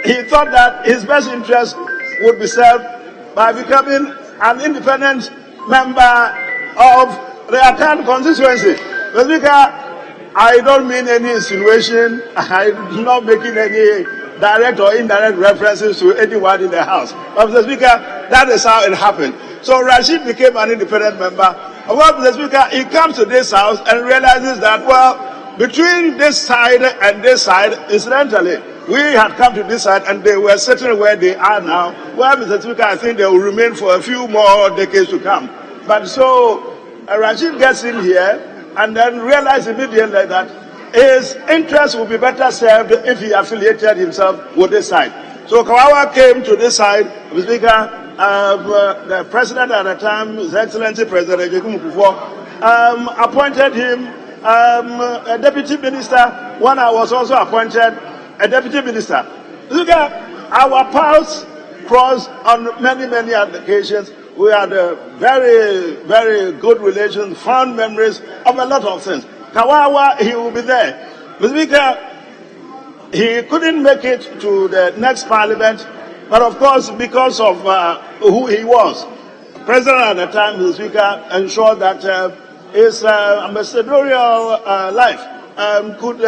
he thought that his best interest would be served by becoming an independent member of the Akan constituency. Mr. Speaker, I don't mean any insinuation. I'm not making any direct or indirect references to anyone in the House. But Mr. Speaker, that is how it happened. So Rashid became an independent member. Well, Mr. Speaker, he comes to this House and realizes that, well, between this side and this side, incidentally, we had come to this side and they were sitting where they are now. Well, Mr. Speaker, I think they will remain for a few more decades to come. But so Rashid gets in here and then realizes immediately that his interests would be better served if he affiliated himself with this side. So Kawawa came to this side. Mr. Speaker, the president at the time, His Excellency President Ejekumu Kufuor, appointed him a deputy minister when I was also appointed a deputy minister. Look at our paths crossed on many, many occasions. We had very, very good relations, fond memories of a lot of things. Kawawa, he will be there. Mr. Speaker, he couldn't make it to the next parliament, but of course, because of who he was, President at the time, Mr. Speaker, ensured that his ambassadorial life could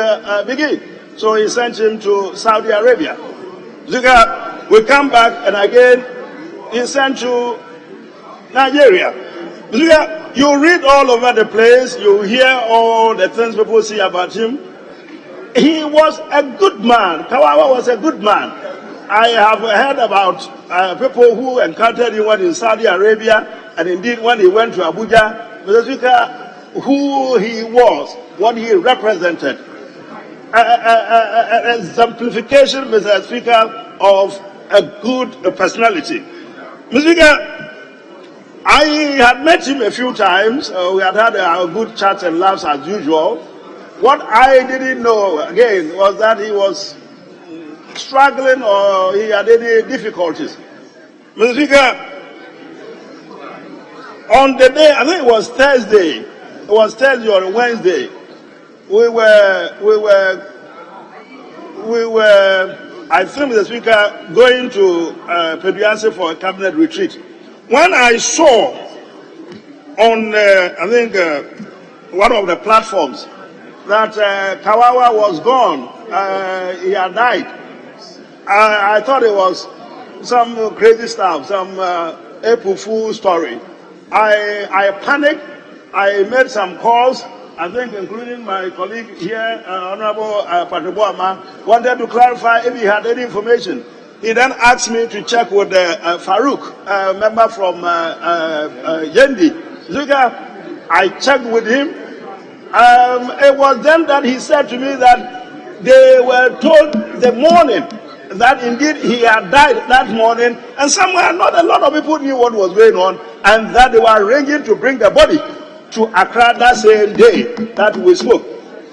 begin. So he sent him to Saudi Arabia. Speaker, we come back and again, he sent to Nigeria. Speaker, you read all over the place, you hear all the things people say about him. He was a good man. Kawawa was a good man. I have heard about people who encountered him when in Saudi Arabia, and indeed when he went to Abuja. Mr. Speaker, who he was, what he represented. An exemplification, Mr. Speaker, of a good personality. Mr. Speaker, I had met him a few times. We had had a good chat and laughs as usual. What I didn't know, again, was that he was struggling or he had any difficulties. Mr. Speaker, on the day, I think it was Thursday or Wednesday, we were, I think, Mr. Speaker, going to Peduase for a cabinet retreat. When I saw on, I think, one of the platforms that Kawawa was gone, he had died, I thought it was some crazy stuff, some April Fool story. I panicked. I made some calls, I think including my colleague here, Honorable Patriboama, wanted to clarify if he had any information. He then asked me to check with Farouk, a member from Yendi. I checked with him. It was then that he said to me that they were told the morning that indeed he had died that morning, and somewhere not a lot of people knew what was going on, and that they were arranging to bring the body to Accra that same day that we spoke.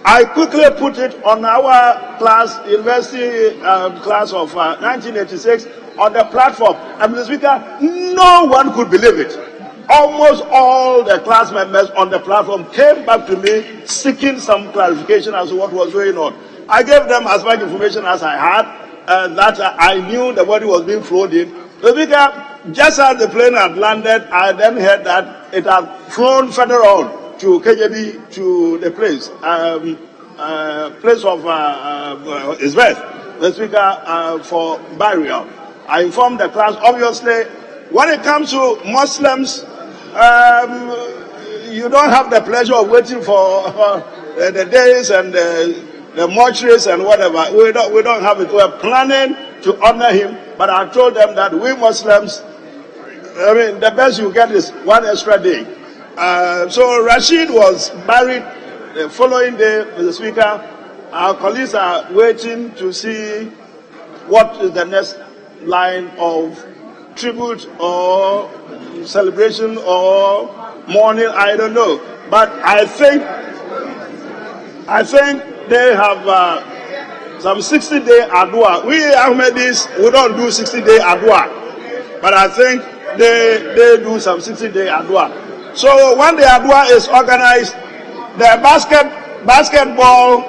I quickly put it on our class, university class of 1986, on the platform. And Mr. Speaker, no one could believe it. Almost all the class members on the platform came back to me seeking some clarification as to what was going on. I gave them as much information as I had, that I knew the body was being flown in. Mr. Speaker, just as the plane had landed, I then heard that it had flown further on to KJB, to the place, place of his birth, the Speaker, for burial. I informed the class, obviously, when it comes to Muslims, you don't have the pleasure of waiting for the days and the mortuaries and whatever. We don't have it. We're planning to honor him, but I told them that we Muslims, I mean, the best you get is one extra day. So Rashid was buried the following day, Mr. Speaker. Our colleagues are waiting to see what is the next line of tribute or celebration or mourning, I don't know. But I think they have some 60-day adwa. We Ahmadis, we don't do 60-day adwa, but I think they do some 60-day adwa. So when the adwa is organized, the basketball,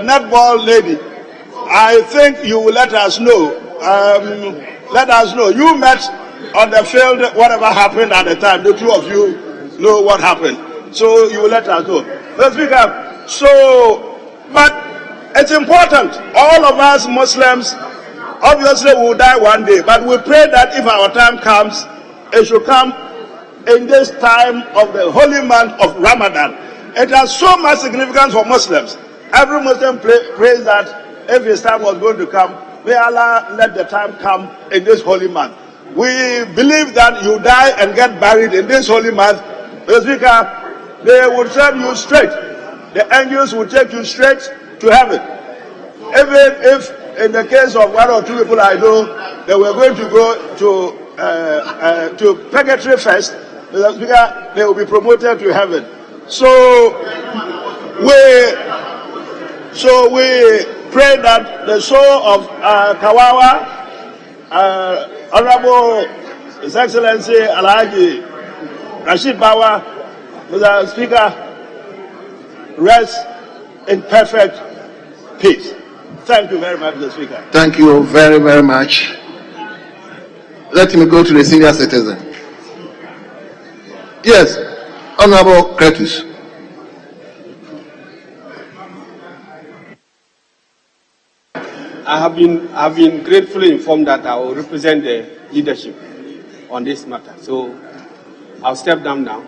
netball lady, I think you will let us know. Let us know. You met on the field, whatever happened at the time. The two of you know what happened. So you will let us know. Let's speak up. So, but it's important. All of us Muslims, obviously we will die one day. But we pray that if our time comes, it should come in this time of the holy month of Ramadan. It has so much significance for Muslims. Every Muslim prays that if his time was going to come, may Allah let the time come in this holy month. We believe that you die and get buried in this holy month. Mr. Speaker, they would send you straight. The angels will take you straight to heaven. Even if, in the case of one or two people I know, they were going to go to purgatory first, Mr. Speaker, they will be promoted to heaven. So we pray that the soul of Kawawa, Honorable His Excellency Alhaji Rashid Bawa, Mr. Speaker, rest in perfect peace. Thank you very much, Mr. Speaker. Thank you very, very much. Let me go to the senior citizen. Yes, Honorable Kretus. I have been gratefully informed that I will represent the leadership on this matter. So I'll step down now.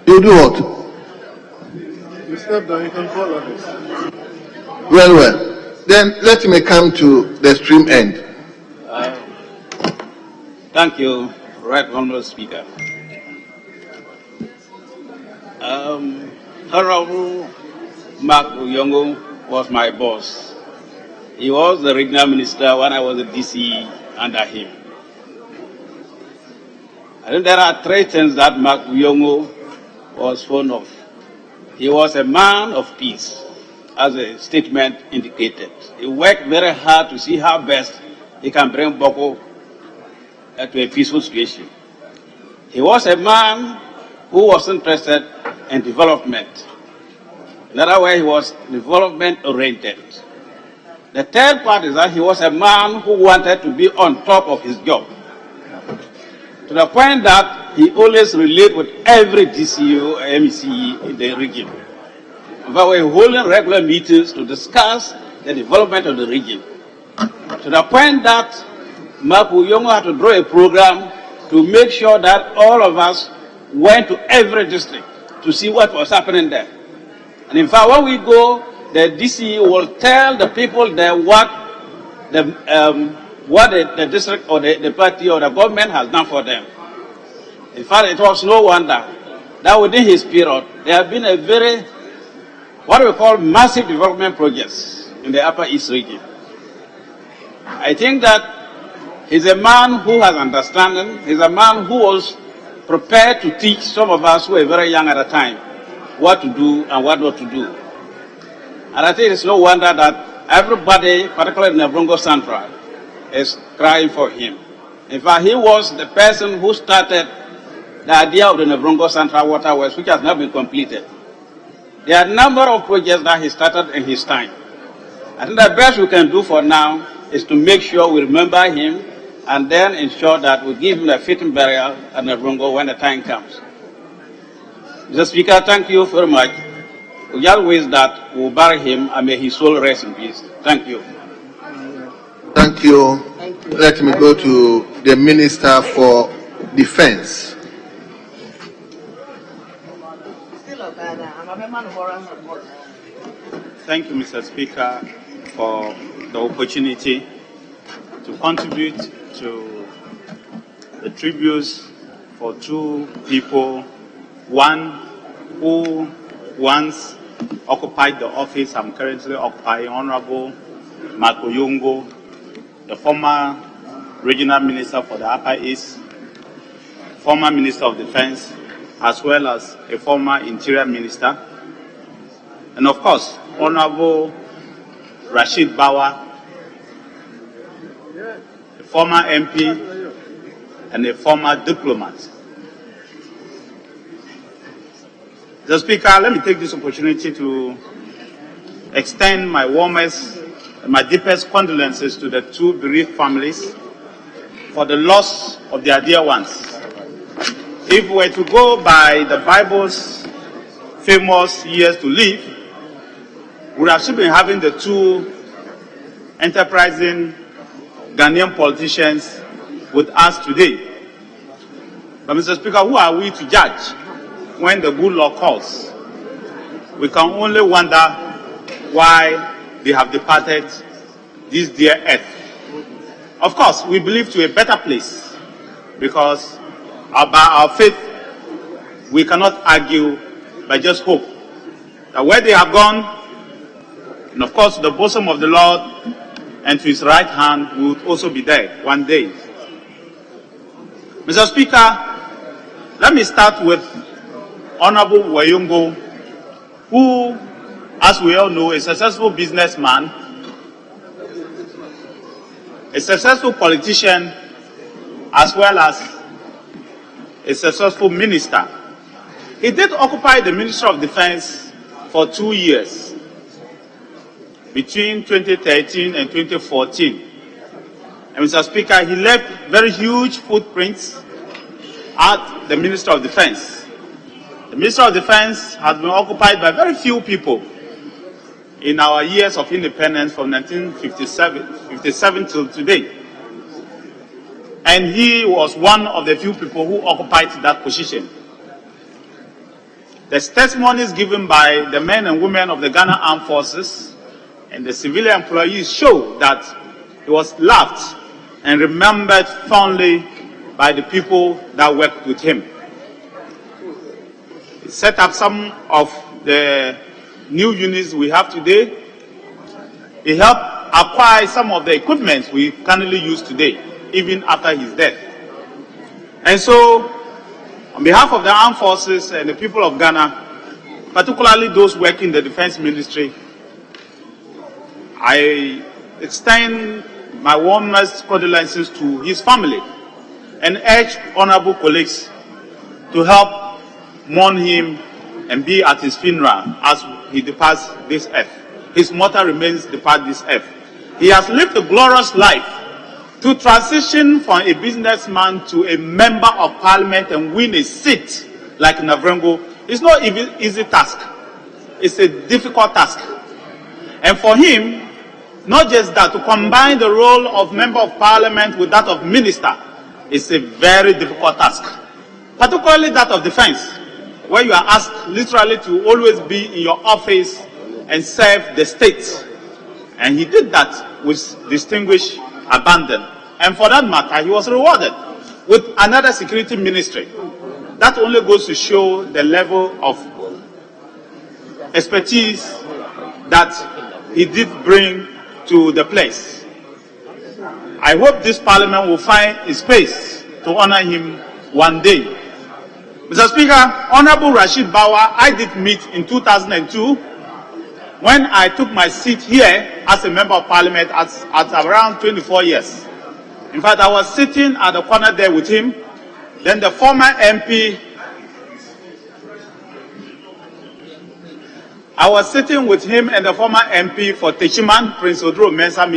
You do what? You step down, you can follow this. Well. Then let me come to the stream end. Thank you, Right Honorable Speaker. Honorable Mark Woyongo was my boss. He was the regional minister when I was the DC under him. I think there are three things that Mark Woyongo was fond of. He was a man of peace, as the statement indicated. He worked very hard to see how best he can bring Boko to a peaceful situation. He was a man who was interested in development. In other words, he was development-oriented. The third part is that he was a man who wanted to be on top of his job, to the point that he always related with every DCU or MECE in the region. We were holding regular meetings to discuss the development of the region, to the point that Mark Woyongo had to draw a program to make sure that all of us went to every district to see what was happening there. And in fact, when we go, the DC will tell the people there what the district or the party or the government has done for them. In fact, it was no wonder that within his period, there have been a very, what we call massive development projects in the Upper East region. I think that he's a man who has understanding. He's a man who was prepared to teach some of us who were very young at the time what to do and what not to do. And I think it's no wonder that everybody, particularly in Navrongo Central, is crying for him. In fact, he was the person who started the idea of the Navrongo Central Waterways, which has not been completed. There are a number of projects that he started in his time. I think the best we can do for now is to make sure we remember him and then ensure that we give him a fitting burial at Navrongo when the time comes. Mr. Speaker, thank you very much. We just wish that we'll bury him and may his soul rest in peace. Thank you. Thank you. Let me go to the Minister for Defense. Thank you, Mr. Speaker, for the opportunity to contribute to the tributes for two people, one who once occupied the office I'm currently occupying, Honorable Woyongo, the former regional minister for the Upper East, former Minister of Defense, as well as a former Interior Minister, and of course, Honorable Rashid Bawa, a former MP and a former diplomat. Mr. Speaker, let me take this opportunity to extend my warmest and my deepest condolences to the two bereaved families for the loss of their dear ones. If we were to go by the Bible's famous years to live, we would have still been having the two enterprising Ghanaian politicians with us today. But Mr. Speaker, who are we to judge when the good Lord calls? We can only wonder why they have departed this dear earth. Of course, we believe to a better place because by our faith, we cannot argue, but just hope that where they have gone, and of course the bosom of the Lord and to his right hand will also be there one day. Mr. Speaker, let me start with Honorable Woyongo, who, as we all know, is a successful businessman, a successful politician, as well as a successful minister. He did occupy the Ministry of Defense for 2 years, between 2013 and 2014. And Mr. Speaker, he left very huge footprints at the Ministry of Defense. The Ministry of Defense has been occupied by very few people in our years of independence from 1957 till today. And he was one of the few people who occupied that position. The testimonies given by the men and women of the Ghana Armed Forces and the civilian employees show that he was loved and remembered fondly by the people that worked with him. He set up some of the new units we have today. He helped acquire some of the equipment we currently use today, even after his death. And so, on behalf of the armed forces and the people of Ghana, particularly those working in the defense ministry, I extend my warmest condolences to his family and urge honorable colleagues to help mourn him and be at his funeral as he departs this earth. His motto remains, "Depart this earth." He has lived a glorious life. To transition from a businessman to a member of parliament and win a seat like Navrongo is not an easy task. It's a difficult task. And for him, not just that, to combine the role of member of parliament with that of minister is a very difficult task. Particularly that of defense, where you are asked literally to always be in your office and serve the state. And he did that with distinguished abandon. And for that matter, he was rewarded with another security ministry. That only goes to show the level of expertise that he did bring to the place. I hope this parliament will find a space to honor him one day. Mr. Speaker, Honorable Rashid Bawa, I did meet in 2002 when I took my seat here as a member of parliament at around 24 years. In fact, I was sitting at the corner there with him. Then the former MP, I was sitting with him and the former MP for Techiman, Prince Odro Mensah.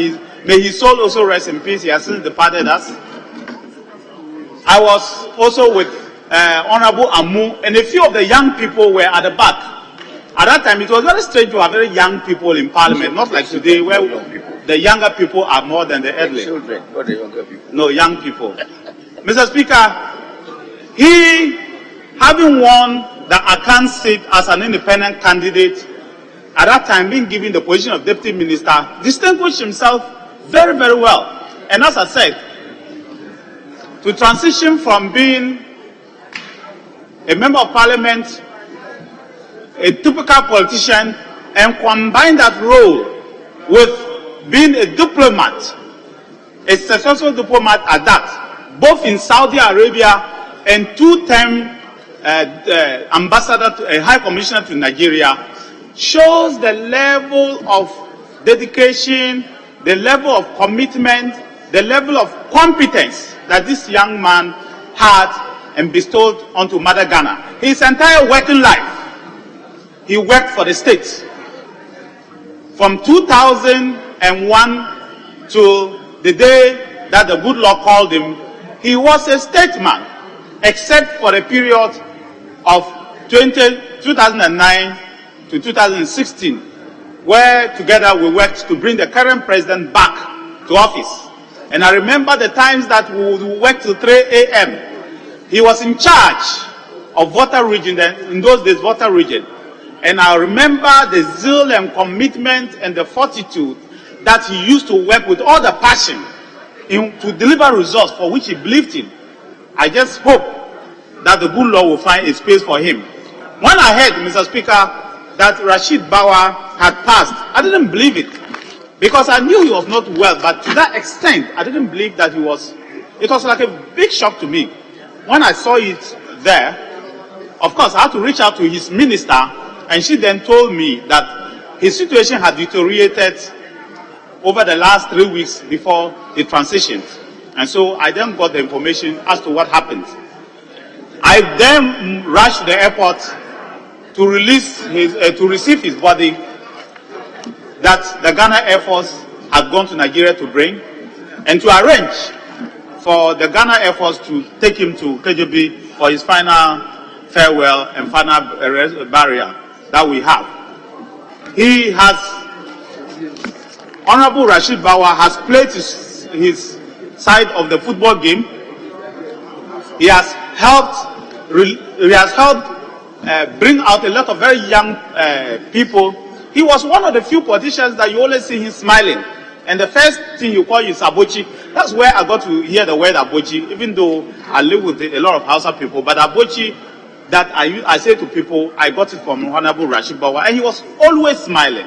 May his soul also rest in peace. He has since departed us. I was also with Honorable Amu, and a few of the young people were at the back. At that time, it was very strange to have very young people in parliament, not like today where the younger people are more than the elderly. Children, not the younger people. No, young people. Mr. Speaker, he, having won the Akan seat as an independent candidate, at that time being given the position of deputy minister, distinguished himself very, very well. And as I said, to transition from being a member of parliament, a typical politician, and combine that role with being a diplomat, a successful diplomat at that, both in Saudi Arabia and two-term ambassador, a high commissioner to Nigeria, shows the level of dedication, the level of commitment, the level of competence that this young man had and bestowed onto Mother Ghana. His entire working life, he worked for the state. From 2001 to the day that the good Lord called him, he was a statesman, except for a period of 2009 to 2016, where together we worked to bring the current president back to office. And I remember the times that we would work till 3 a.m. He was in charge of Water Region, in those days, Water Region. And I remember the zeal and commitment and the fortitude that he used to work with all the passion to deliver results for which he believed in. I just hope that the good Lord will find a space for him. When I heard, Mr. Speaker, that Rashid Bawa had passed, I didn't believe it. Because I knew he was not well, but to that extent, I didn't believe that he was. It was like a big shock to me. When I saw it there, of course, I had to reach out to his minister, and she then told me that his situation had deteriorated over the last 3 weeks before he transitioned. And so I then got the information as to what happened. I then rushed to the airport to receive his body that the Ghana Air Force had gone to Nigeria to bring, and to arrange for the Ghana Air Force to take him to KJB for his final farewell and final burial that we have. He has, Honorable Rashid Bawa has played his side of the football game. He has helped bring out a lot of very young people. He was one of the few politicians that you always see him smiling. And the first thing you call is Abochi. That's where I got to hear the word Abochi, even though I live with a lot of Hausa people. But Abochi, that I say to people, I got it from Honorable Rashid Bawa. And he was always smiling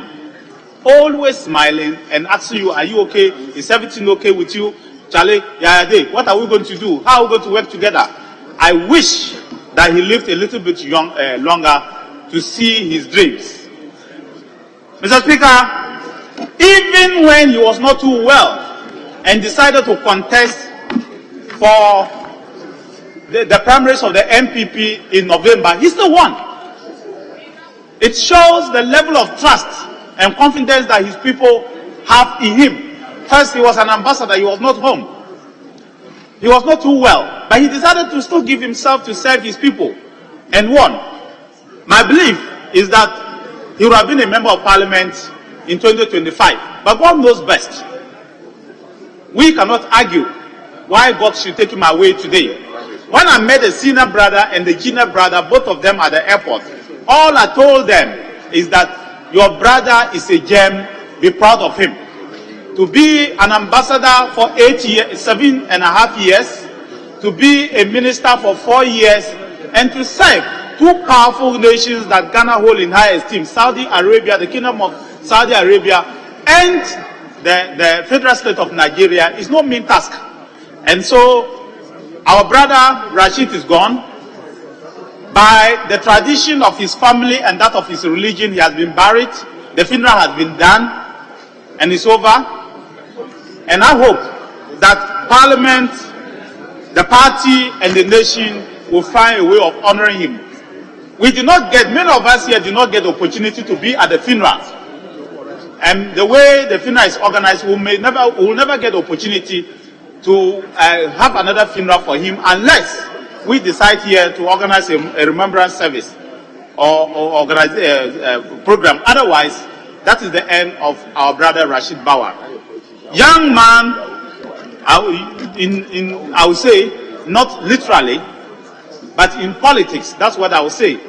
and asking you, are you okay? Is everything okay with you? Charlie, what are we going to do? How are we going to work together? I wish that he lived a little bit longer to see his dreams. Mr. Speaker, even when he was not too well and decided to contest for the primaries of the MPP in November, he still won. It shows the level of trust and confidence that his people have in him. First, he was an ambassador, he was not home. He was not too well, but he decided to still give himself to serve his people and won. My belief is that he would have been a member of parliament in 2025, but God knows best. We cannot argue why God should take him away today. When I met the senior brother and the junior brother, both of them at the airport, all I told them is that your brother is a gem, be proud of him. To be an ambassador for 7.5 years, to be a minister for 4 years, and to serve two powerful nations that Ghana hold in high esteem, Saudi Arabia, the Kingdom of Saudi Arabia, end the federal state of Nigeria is no mean task. And so our brother Rashid is gone. By the tradition of his family and that of his religion, he has been buried. The funeral has been done and it's over. And I hope that Parliament, the party and the nation will find a way of honoring him. We did not get, many of us here did not get the opportunity to be at the funeral. And the way the funeral is organized, we will never get the opportunity to have another funeral for him unless we decide here to organize a remembrance service or organize a program. Otherwise, that is the end of our brother Rashid Bawa. Young man, I would say, not literally, but in politics, that's what I would say.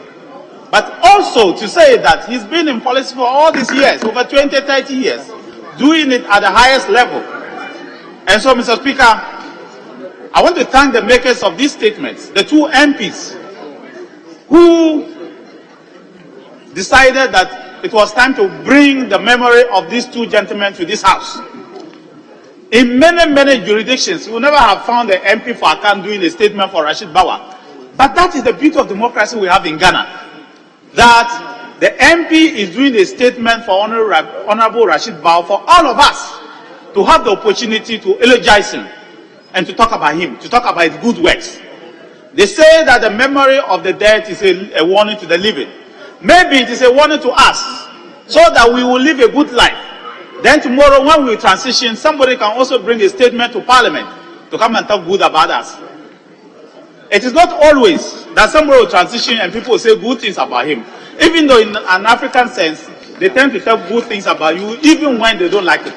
But also to say that he's been in politics for all these years, over 20, 30 years, doing it at the highest level. And so, Mr. Speaker, I want to thank the makers of these statements, the two MPs, who decided that it was time to bring the memory of these two gentlemen to this house. In many, many jurisdictions, you will never have found an MP for Akan doing a statement for Rashid Bawa. But that is the beauty of democracy we have in Ghana, that the MP is doing a statement for Honorable Rashid Bawa for all of us to have the opportunity to eulogize him and to talk about him, to talk about his good works. They say that the memory of the dead is a warning to the living. Maybe it is a warning to us, so that we will live a good life. Then tomorrow when we transition, somebody can also bring a statement to Parliament to come and talk good about us. It is not always that somebody will transition and people will say good things about him. Even though in an African sense, they tend to tell good things about you even when they don't like it.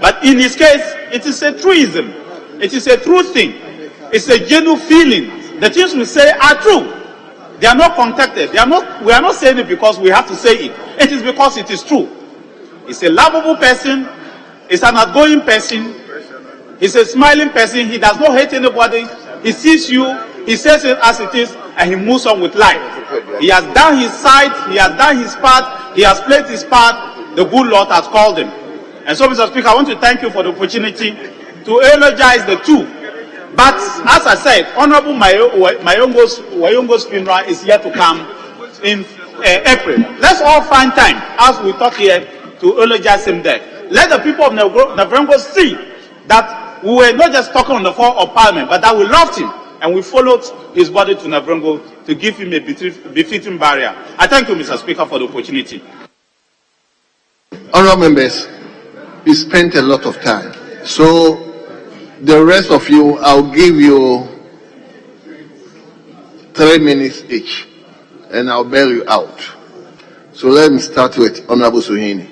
But in his case, it is a truism. It is a true thing. It's a genuine feeling. The things we say are true. They are not concocted. We are not saying it because we have to say it. It is because it is true. He's a lovable person. He's an outgoing person. He's a smiling person. He does not hate anybody. He sees you. He says it as it is, and he moves on with life. He has done his side. He has done his part. He has played his part. The good Lord has called him. And so, Mr. Speaker, I want to thank you for the opportunity to eulogize the two. But as I said, Honorable Woyongo's funeral is yet to come in April. Let's all find time as we talk here to eulogize him there. Let the people of Navrengo see that we were not just talking on the floor of Parliament, but that we loved him and we followed his body to Navrengo to give him a befitting burial. I thank you, Mr. Speaker, for the opportunity. Honourable members, we spent a lot of time. So the rest of you, I'll give you 3 minutes each, and I'll bail you out. So let me start with Honorable Suhini.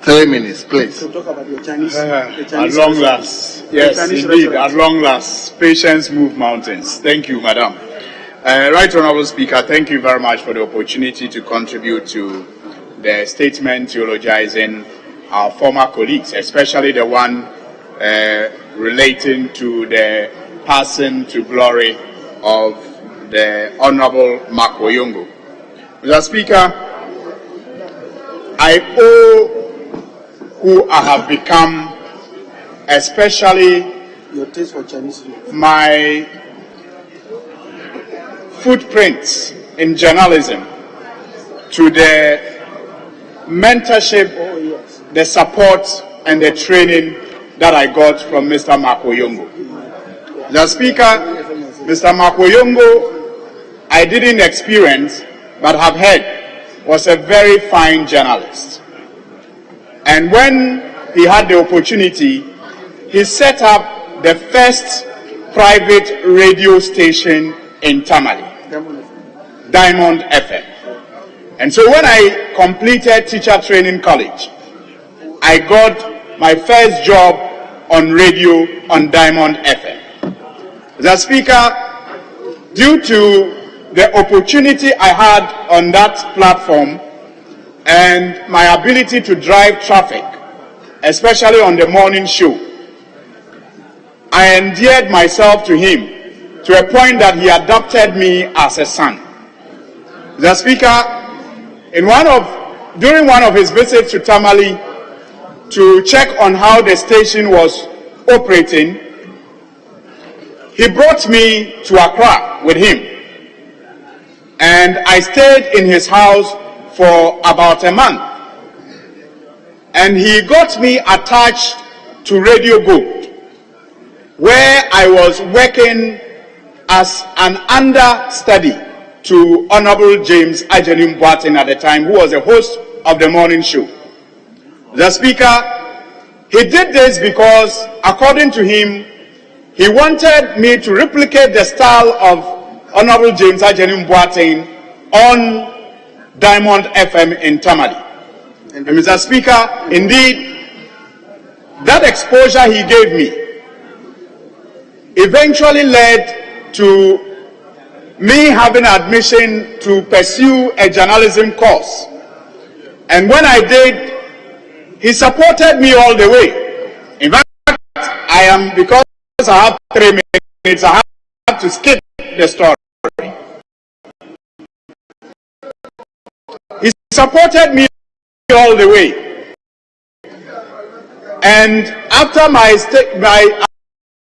3 minutes, please. To talk about your Chinese, at long last, yes, indeed, at long last, patience move mountains. Thank you, Madam. Right Honorable Speaker, thank you very much for the opportunity to contribute to the statement eulogizing our former colleagues, especially the one relating to the passing to glory of the Honorable Woyongo. Mr. Speaker, I owe who I have become, especially your taste for Chinese food, my footprints in journalism, to the mentorship, the support, and the training that I got from Mr. Woyongo. The Speaker, Mr. Woyongo, I didn't experience, but have heard, was a very fine journalist. And when he had the opportunity, he set up the first private radio station in Tamale, Diamond FM. And so when I completed teacher training college, I got my first job on radio on Diamond FM. The Speaker, due to the opportunity I had on that platform and my ability to drive traffic, especially on the morning show, I endeared myself to him to a point that he adopted me as a son. The Speaker, during one of his visits to Tamale, to check on how the station was operating, he brought me to Accra with him. And I stayed in his house for about a month. And he got me attached to Radio Gold, where I was working as an understudy to Honorable James Ajenim Boateng at the time, who was the host of the morning show. The Speaker, he did this because, according to him, he wanted me to replicate the style of Honorable James Ajenim Boateng on Diamond FM in Tamale. And Mr. Speaker, indeed, that exposure he gave me eventually led to me having admission to pursue a journalism course. And when I did, he supported me all the way. In fact, because I have 3 minutes, I have to skip the story. He supported me all the way. And after my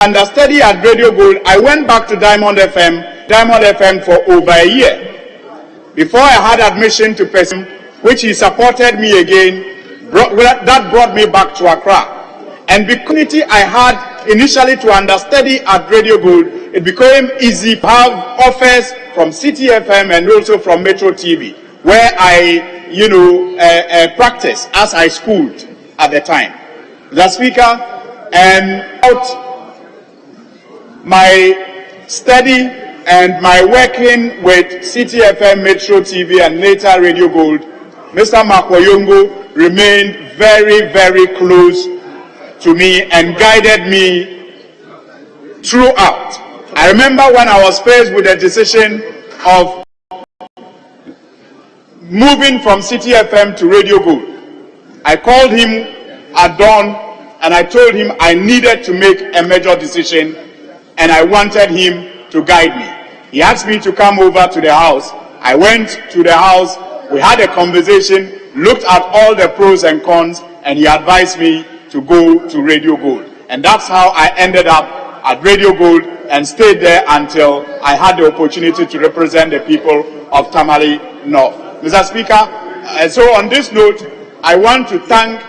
understudy at Radio Gold, I went back to Diamond FM for over a year. Before I had admission to pursue, which he supported me again, that brought me back to Accra. And the opportunity I had initially to understudy at Radio Gold, it became easy to have offers from City FM and also from Metro TV, where I, practiced as I schooled at the time. The Speaker, and out my study and my working with City FM, Metro TV, and later Radio Gold, Mr. Woyongo remained very, very close to me and guided me throughout. I remember when I was faced with the decision of moving from City FM to Radio Gold, I called him at dawn and I told him I needed to make a major decision and I wanted him to guide me. He asked me to come over to the house. I went to the house, we had a conversation, looked at all the pros and cons, and he advised me to go to Radio Gold. And that's how I ended up at Radio Gold and stayed there until I had the opportunity to represent the people of Tamale North. Mr. Speaker, so on this note, I want to thank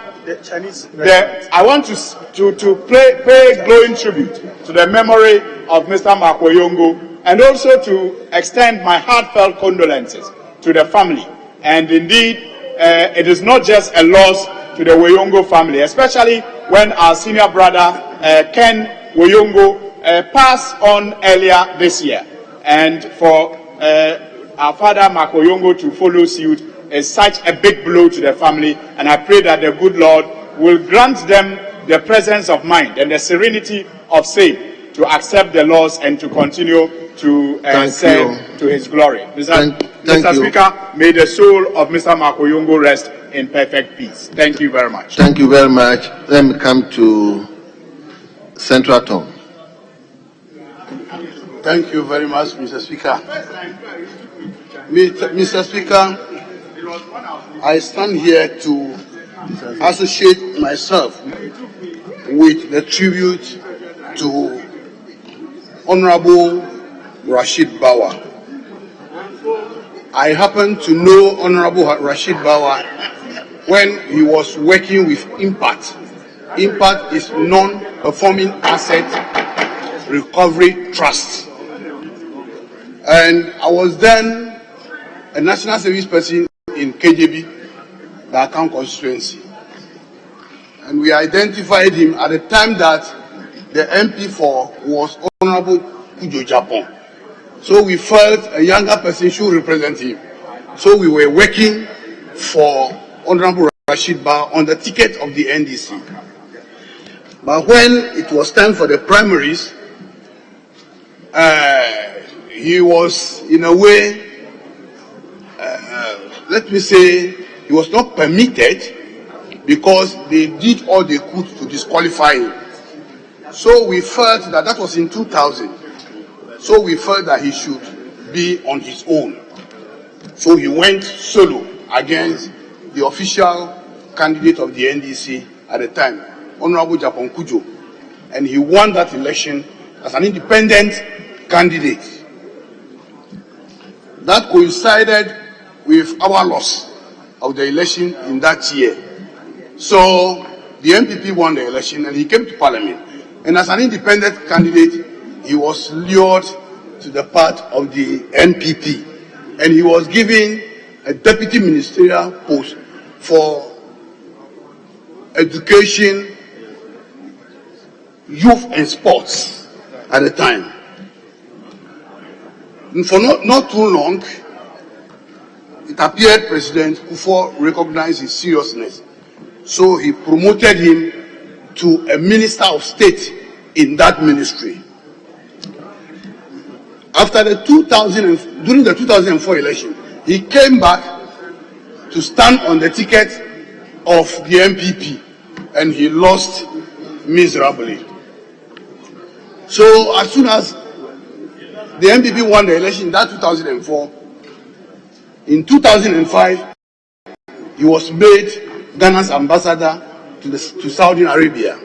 I want to pay glowing tribute to the memory of Mr. Woyongo and also to extend my heartfelt condolences to the family. And indeed, it is not just a loss to the Woyongo family, especially when our senior brother, Ken Woyongo, passed on earlier this year. And for our father, Mark Woyongo, to follow suit is such a big blow to the family. And I pray that the good Lord will grant them the presence of mind and the serenity of faith to accept the loss and to continue to serve to his glory. Mr. Speaker, may the soul of Mr. Woyongo rest in perfect peace. Thank you very much. Thank you very much. Let me come to Central Tom. Thank you very much, Mr. Speaker. Mr. Speaker, I stand here to associate myself with the tribute to Honorable Rashid Bawa. I happen to know Honorable Rashid Bawa when he was working with Impact. Impact is non-performing asset recovery trust. And I was then a national service person in KJB, the account constituency. And we identified him at the time that the MP4 was Honorable Kujo Japan. So we felt a younger person should represent him. So we were working for Honorable Rashid Bawa on the ticket of the NDC. But when it was time for the primaries, he was, in a way, let me say, he was not permitted because they did all they could to disqualify him. So we felt that that was in 2000. So we felt that he should be on his own. So he went solo against the official candidate of the NDC, at the time, Honorable Japon Kujo, and he won that election as an independent candidate. That coincided with our loss of the election in that year. So the MPP won the election and he came to Parliament. And as an independent candidate, he was lured to the part of the NPP. And he was given a deputy ministerial post for education, youth and sports at the time. And for not too long, it appeared President Kufuor recognized his seriousness. So he promoted him to a minister of state in that ministry. After during the 2004 election, he came back to stand on the ticket of the MPP and he lost miserably. So as soon as the MPP won the election in that 2004, in 2005, he was made Ghana's ambassador to Saudi Arabia.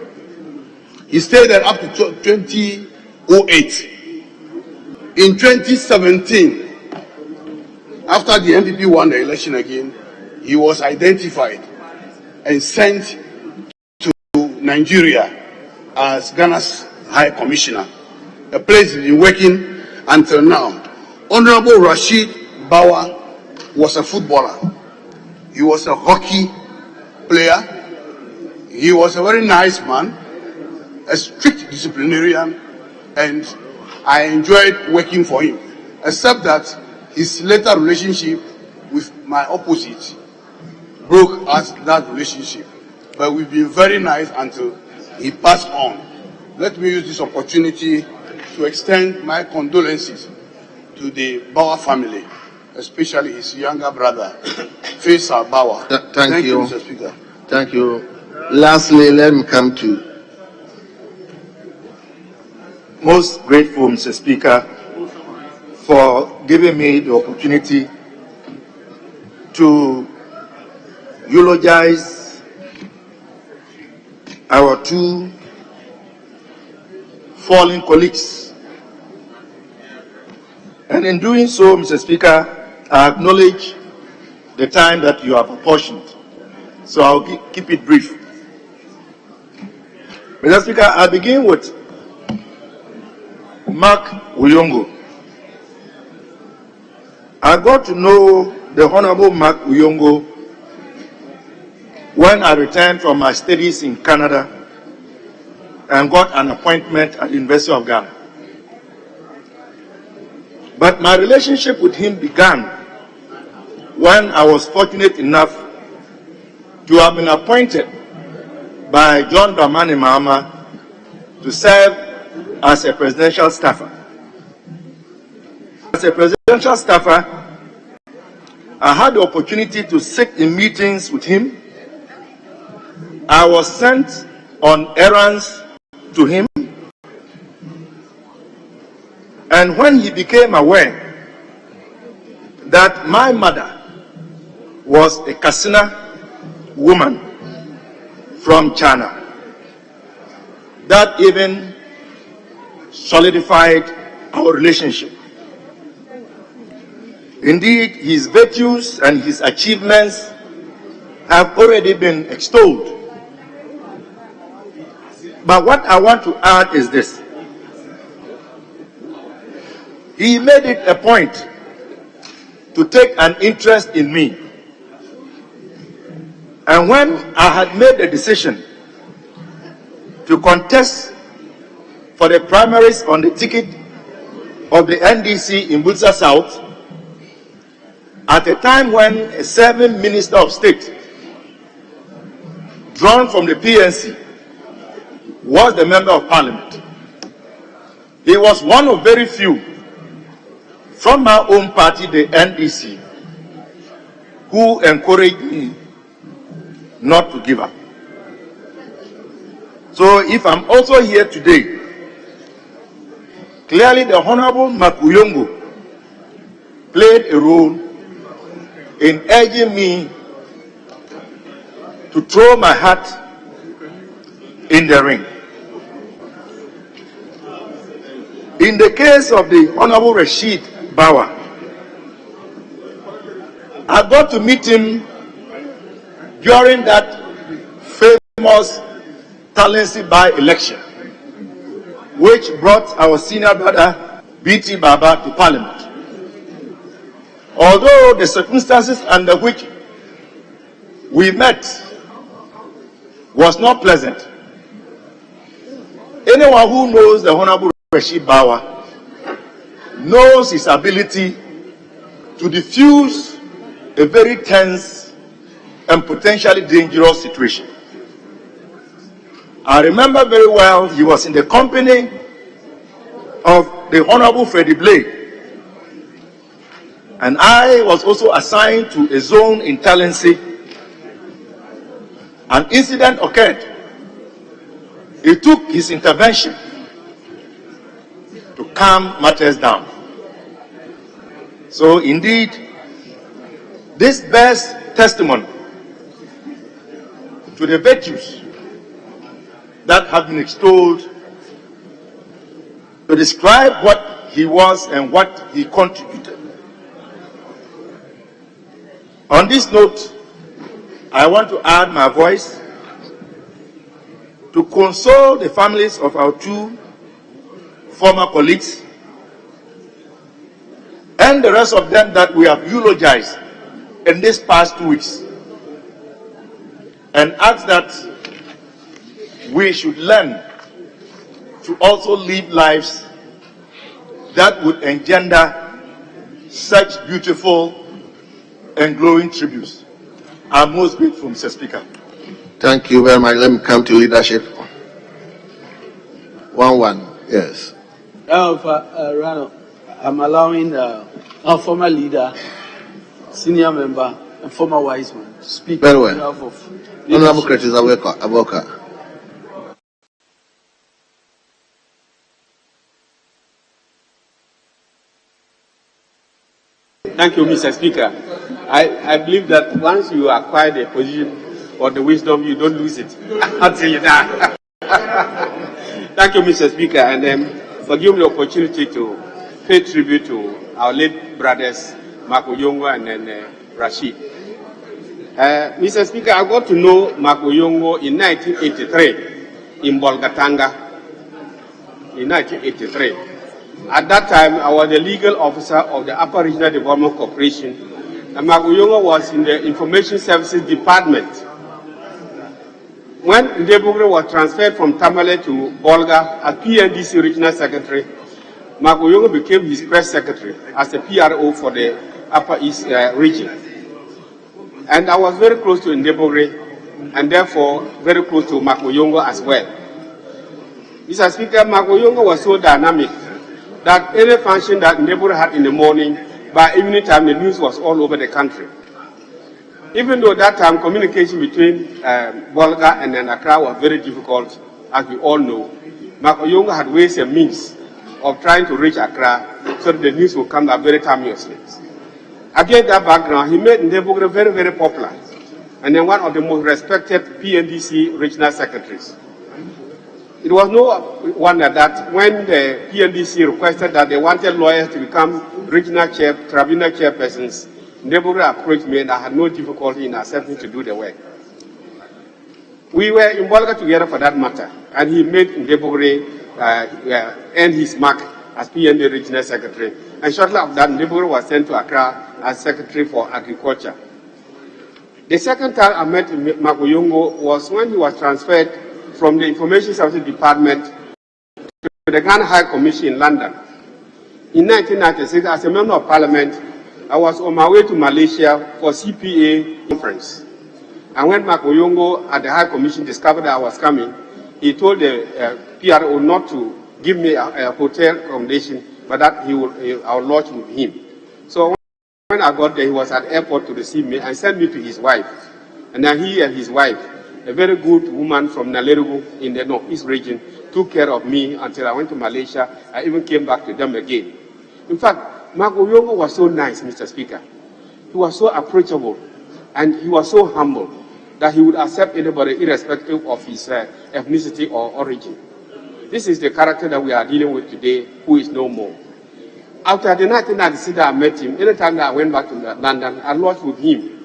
He stayed there up to 2008. In 2017, after the MPP won the election again, he was identified and sent to Nigeria as Ghana's High Commissioner, a place he's been working until now. Honorable Rashid Bawa was a footballer. He was a hockey player. He was a very nice man, a strict disciplinarian, and I enjoyed working for him, except that his later relationship with my opposite broke us that relationship. But we've been very nice until he passed on. Let me use this opportunity to extend my condolences to the Bawa family, especially his younger brother, Faisal Bawa. Thank you, Mr. Speaker. Thank you. Lastly, let me come to most grateful, Mr. Speaker, for giving me the opportunity to eulogize our two fallen colleagues. And in doing so, Mr. Speaker, I acknowledge the time that you have apportioned. So I'll keep it brief. Mr. Speaker, I begin with Mark Woyongo. I got to know the Honorable Mark Woyongo when I returned from my studies in Canada and got an appointment at the University of Ghana. But my relationship with him began when I was fortunate enough to have been appointed by John Dramani Mahama to serve as a presidential staffer. As a presidential staffer, I had the opportunity to sit in meetings with him. I was sent on errands to him. And when he became aware that my mother was a Katsina woman from China, that even solidified our relationship. Indeed, his virtues and his achievements have already been extolled. But what I want to add is this. He made it a point to take an interest in me. And when I had made the decision to contest for the primaries on the ticket of the NDC in Bulsa South, at a time when a serving Minister of State, drawn from the PNC, was the Member of Parliament, he was one of very few from my own party, the NDC, who encouraged me not to give up. So if I'm also here today, clearly the Honorable Mark Woyongo played a role in urging me to throw my hat in the ring. In the case of the Honorable Rashid Bawa, I got to meet him during that famous Talensi by-election, which brought our senior brother B.T. Baba to Parliament. Although the circumstances under which we met was not pleasant, anyone who knows the Honorable Rashid Bawa knows his ability to diffuse a very tense and potentially dangerous situation. I remember very well he was in the company of the Honorable Freddie Blade, and I was also assigned to a zone in Talensi. An incident occurred. It took his intervention to calm matters down. So indeed, this bears testimony to the virtues that have been extolled to describe what he was and what he contributed. On this note, I want to add my voice to console the families of our two former colleagues and the rest of them that we have eulogized in these past 2 weeks, and ask that we should learn to also live lives that would engender such beautiful and glowing tributes. I'm most grateful, Mr. Speaker. Thank you very much. Let me come to leadership. 1-1, yes. Rano, I'm allowing our former leader, senior member, and former wise man to speak Very on well. behalf of Honorable Curtis Avoka. Thank you, Mr. Speaker. I believe that once you acquire the position or the wisdom, you don't lose it until you die. Thank you, Mr. Speaker, and for giving me the opportunity to pay tribute to our late brothers, Woyongo and then Rashid. Mr. Speaker, I got to know Woyongo in 1983 in Bolgatanga. In 1983. At that time, I was the legal officer of the Upper Regional Development Corporation, and Woyongo was in the Information Services Department. When Ndebugre was transferred from Tamale to Bolga as PNDC Regional Secretary, Woyongo became his press secretary as a PRO for the Upper East region. And I was very close to Ndebugre, and therefore very close to Woyongo as well. Mr. Speaker, Woyongo was so dynamic that any function that Ndebugre had in the morning, by evening time the news was all over the country. Even though that time communication between Bolga and Accra was very difficult, as we all know, Woyongo had ways and means of trying to reach Accra so that the news would come out very timeously. Against that background, he made Ndebugre very, very popular, and then one of the most respected PNDC regional secretaries. It was no wonder that when the PNDC requested that they wanted lawyers to become tribunal chairpersons, Ndebugre approached me and I had no difficulty in accepting to do the work. We were in Bolga together for that matter, and he made Ndebugre earn his mark as PND regional secretary. And shortly after that, Ndebugre was sent to Accra as secretary for agriculture. The second time I met Woyongo was when he was transferred from the Information Services Department to the Ghana High Commission in London. In 1996, as a member of Parliament, I was on my way to Malaysia for CPA conference. And when Woyongo at the High Commission discovered that I was coming, he told the PRO not to give me a hotel accommodation, but that I will lodge with him. So when I got there, he was at the airport to receive me and sent me to his wife. And then he and his wife, a very good woman from Nalerugu in the Northeast region, took care of me until I went to Malaysia. I even came back to them again. In fact, Woyongo was so nice, Mr. Speaker. He was so approachable, and he was so humble. that he would accept anybody irrespective of his ethnicity or origin. This is the character that we are dealing with today, who is no more. After the 1996 that I met him, anytime that I went back to London, I lodged with him.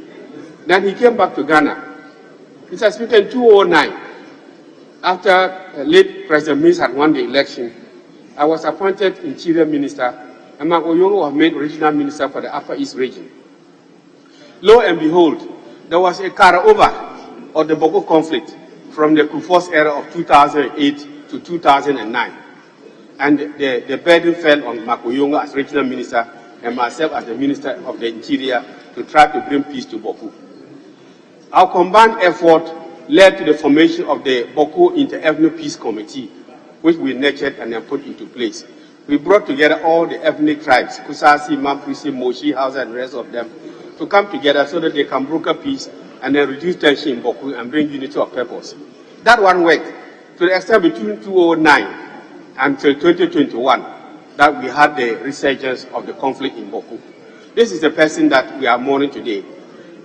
Then he came back to Ghana. Mr. Speaker, in 2009, after late President Mills had won the election, I was appointed Interior Minister, and Woyongo was made Regional Minister for the Upper East region. Lo and behold, there was a carryover of the Boko conflict from the Kufuor's era of 2008 to 2009. And the burden fell on Woyongo as Regional Minister and myself as the Minister of the Interior to try to bring peace to Boko. Our combined effort led to the formation of the Boko Inter-Ethnic Peace Committee, which we nurtured and then put into place. We brought together all the ethnic tribes, Kusasi, Mamprisi, Moshi, Hausa, and the rest of them, to come together so that they can broker peace and then reduce tension in Boko and bring unity of purpose. That one worked to the extent between 2009 until 2021 that we had the resurgence of the conflict in Boko. This is the person that we are mourning today.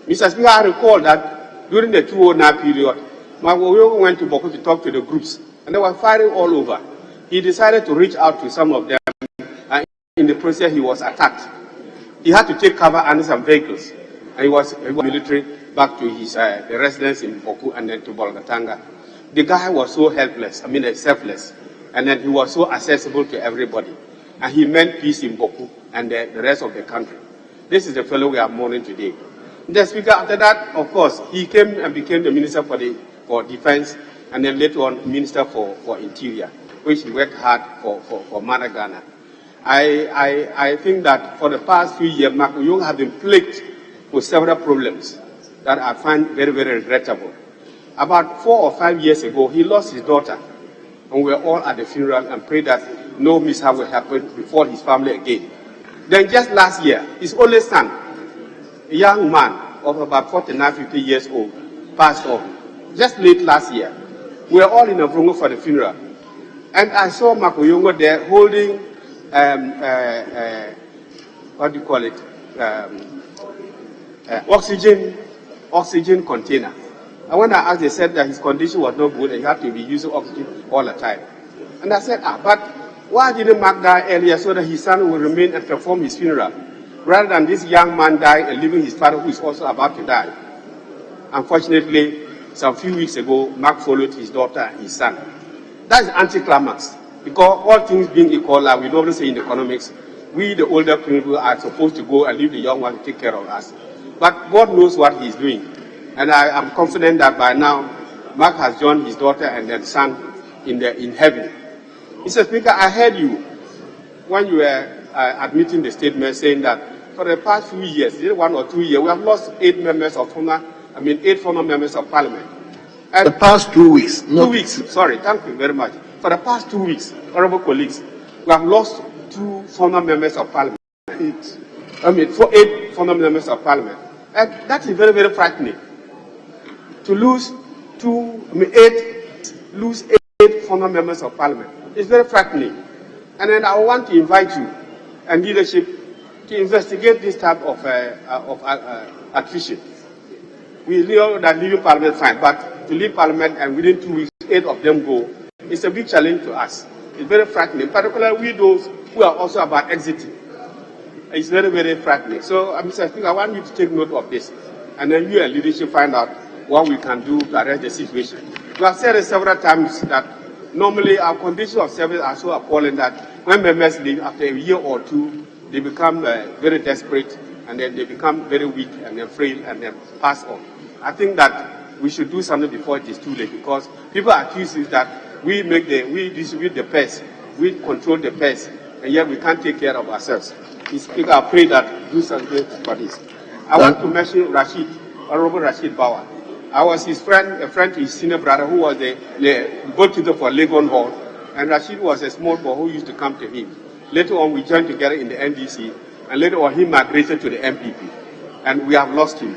Mr. Speaker, I recall that during the 2009 period, Woyongo went to Boko to talk to the groups, and they were firing all over. He decided to reach out to some of them, and in the process, he was attacked. He had to take cover under some vehicles, and he was military back to his the residence in Boko and then to Bolgatanga. The guy was so helpless, selfless, and then he was so accessible to everybody. And he meant peace in Boko and the rest of the country. This is the fellow we are mourning today. The Speaker, after that, of course, he came and became the Minister for Defense, and then later on Minister for Interior, which he worked hard for Ghana. I think that for the past few years, Woyongo has been plagued with several problems that I find very, very regrettable. About 4 or 5 years ago, he lost his daughter, and we were all at the funeral and prayed that no mishap will happen before his family again. Then just last year, his only son, a young man of about 49, 50 years old, passed on. Just late last year, we were all in Avrongo for the funeral. And I saw Woyongo there holding, what do you call it, oxygen container. And when I asked, they said that his condition was not good and he had to be using oxygen all the time. And I said, but why didn't Mark die earlier so that his son would remain and perform his funeral, rather than this young man dying and leaving his father who is also about to die? Unfortunately, some few weeks ago, Mark followed his daughter and his son. That is anticlimax, because all things being equal, like we normally say in economics, we, the older people, are supposed to go and leave the young one to take care of us. But God knows what he's doing. And I am confident that by now, Mark has joined his daughter and their son in heaven. Mr. Speaker, I heard you when you were admitting the statement saying that for the past few years, 1 or 2 years, we have lost 8 former members of Parliament. And the past 2 weeks. 2 weeks, sorry, thank you very much. For the past 2 weeks, honorable colleagues, we have lost 2 former members of Parliament. 8 former members of Parliament. And that is very, very frightening. To lose 8 former members of Parliament is very frightening. And then I want to invite you and leadership to investigate this type of attrition. We know that leaving Parliament is fine, but to leave Parliament and within 2 weeks, 8 of them go, it's a big challenge to us. It's very frightening, particularly we those who are also about exiting. It's very, very frightening. So, Mr. Speaker, I want you to take note of this, and then you and leadership find out what we can do to arrest the situation. We have said it several times that normally our conditions of service are so appalling that when members leave after a year or 2, they become very desperate, and then they become very weak and then frail and then pass on. I think that we should do something before it is too late, because people accuse us that we distribute the pest, we control the pest, and yet we can't take care of ourselves. Mr. Speaker, I pray that do something for this. I want to mention Rashid, Honorable Rashid Bawa. I was his friend, a friend to his senior brother who was the goalkeeper for Legon Hall, and Rashid was a small boy who used to come to him. Later on, we joined together in the NDC, and later on, he migrated to the MPP, and we have lost him.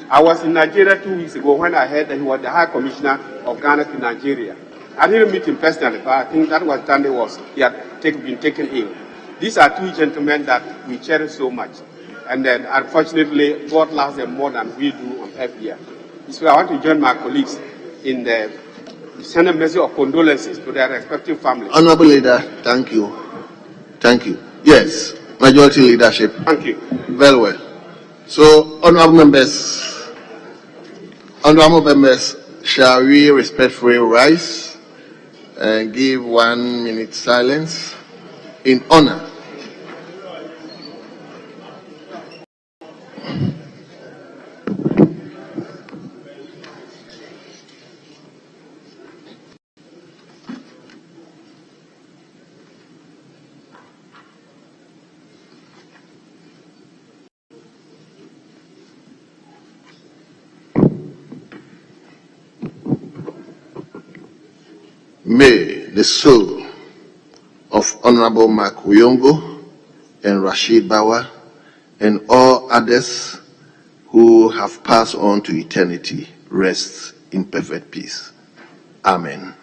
I was in Nigeria 2 weeks ago when I heard that he was the High Commissioner of Ghana to Nigeria. I didn't meet him personally, but I think that was done. He had been taken ill. These are 2 gentlemen that we cherish so much, and then unfortunately, God loves them more than we do on earth here. So I want to join my colleagues in the sending a message of condolences to their respective families. Honorable Leader, thank you. Thank you. Yes, majority leadership. Thank you. Very well. So, honorable members, shall we respectfully rise and give 1 minute silence in honor? May the soul of Honorable Mark Woyongo and Rashid Bawa and all others who have passed on to eternity rest in perfect peace. Amen.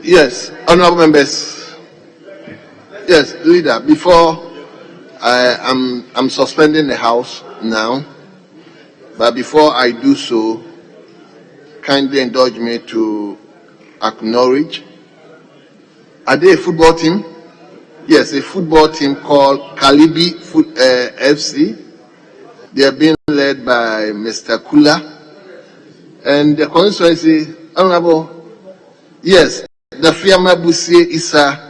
Yes, honorable members. Yes, leader, before I'm suspending the House now, but before I do so, kindly indulge me to acknowledge, are they a football team? Yes, a football team called Kalibi FC. They are being led by Mr. Kula. And the constituency, honorable, yes, the Fiamma Busie Issa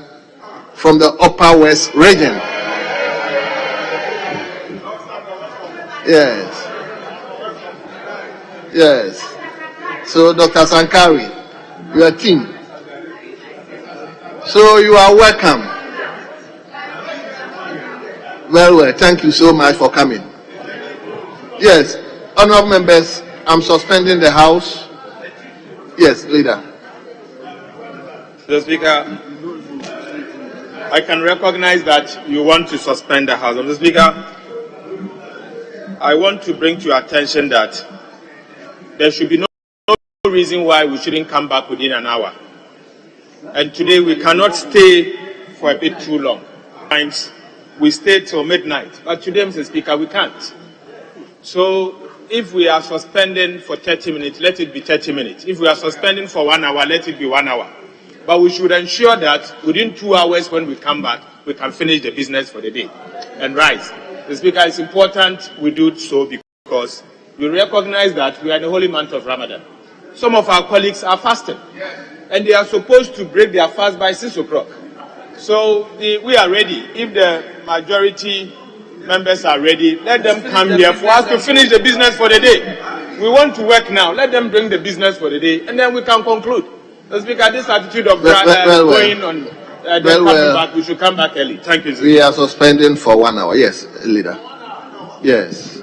from the Upper West region. Yes. Yes. So, Dr. Sankari, your team. So, you are welcome. Very well. Thank you so much for coming. Yes. Honorable members, I'm suspending the House. Yes, leader. Mr. Speaker, I can recognize that you want to suspend the House. Mr. Speaker, I want to bring to your attention that there should be no reason why we shouldn't come back within an hour. And today we cannot stay for a bit too long. Sometimes we stay till midnight, but today, Mr. Speaker, we can't. So if we are suspending for 30 minutes, let it be 30 minutes. If we are suspending for 1 hour, let it be 1 hour. But we should ensure that within 2 hours when we come back, we can finish the business for the day and rise. The Speaker, it's important we do so because we recognize that we are in the holy month of Ramadan. Some of our colleagues are fasting, and they are supposed to break their fast by 6 o'clock. So we are ready. If the majority members are ready, let them come here for us to finish the business for the day. We want to work now. Let them bring the business for the day, and then we can conclude. The Speaker, this attitude of going on, coming back, we should come back early. Thank you, sir. We are suspending for 1 hour. Yes, leader. Yes.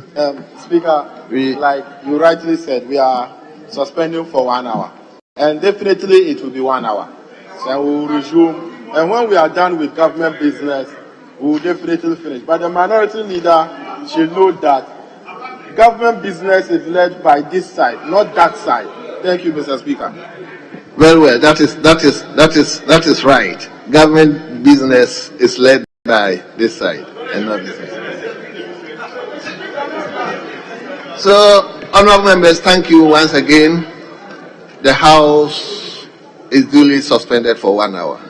Speaker, like you rightly said, we are suspending for 1 hour. And definitely it will be 1 hour. So we will resume. And when we are done with government business, we will definitely finish. But the minority leader should know that government business is led by this side, not that side. Thank you, Mr. Speaker. Very well. That is right. Government business is led by this side and not this side. So, honorable members, thank you once again. The House is duly suspended for 1 hour.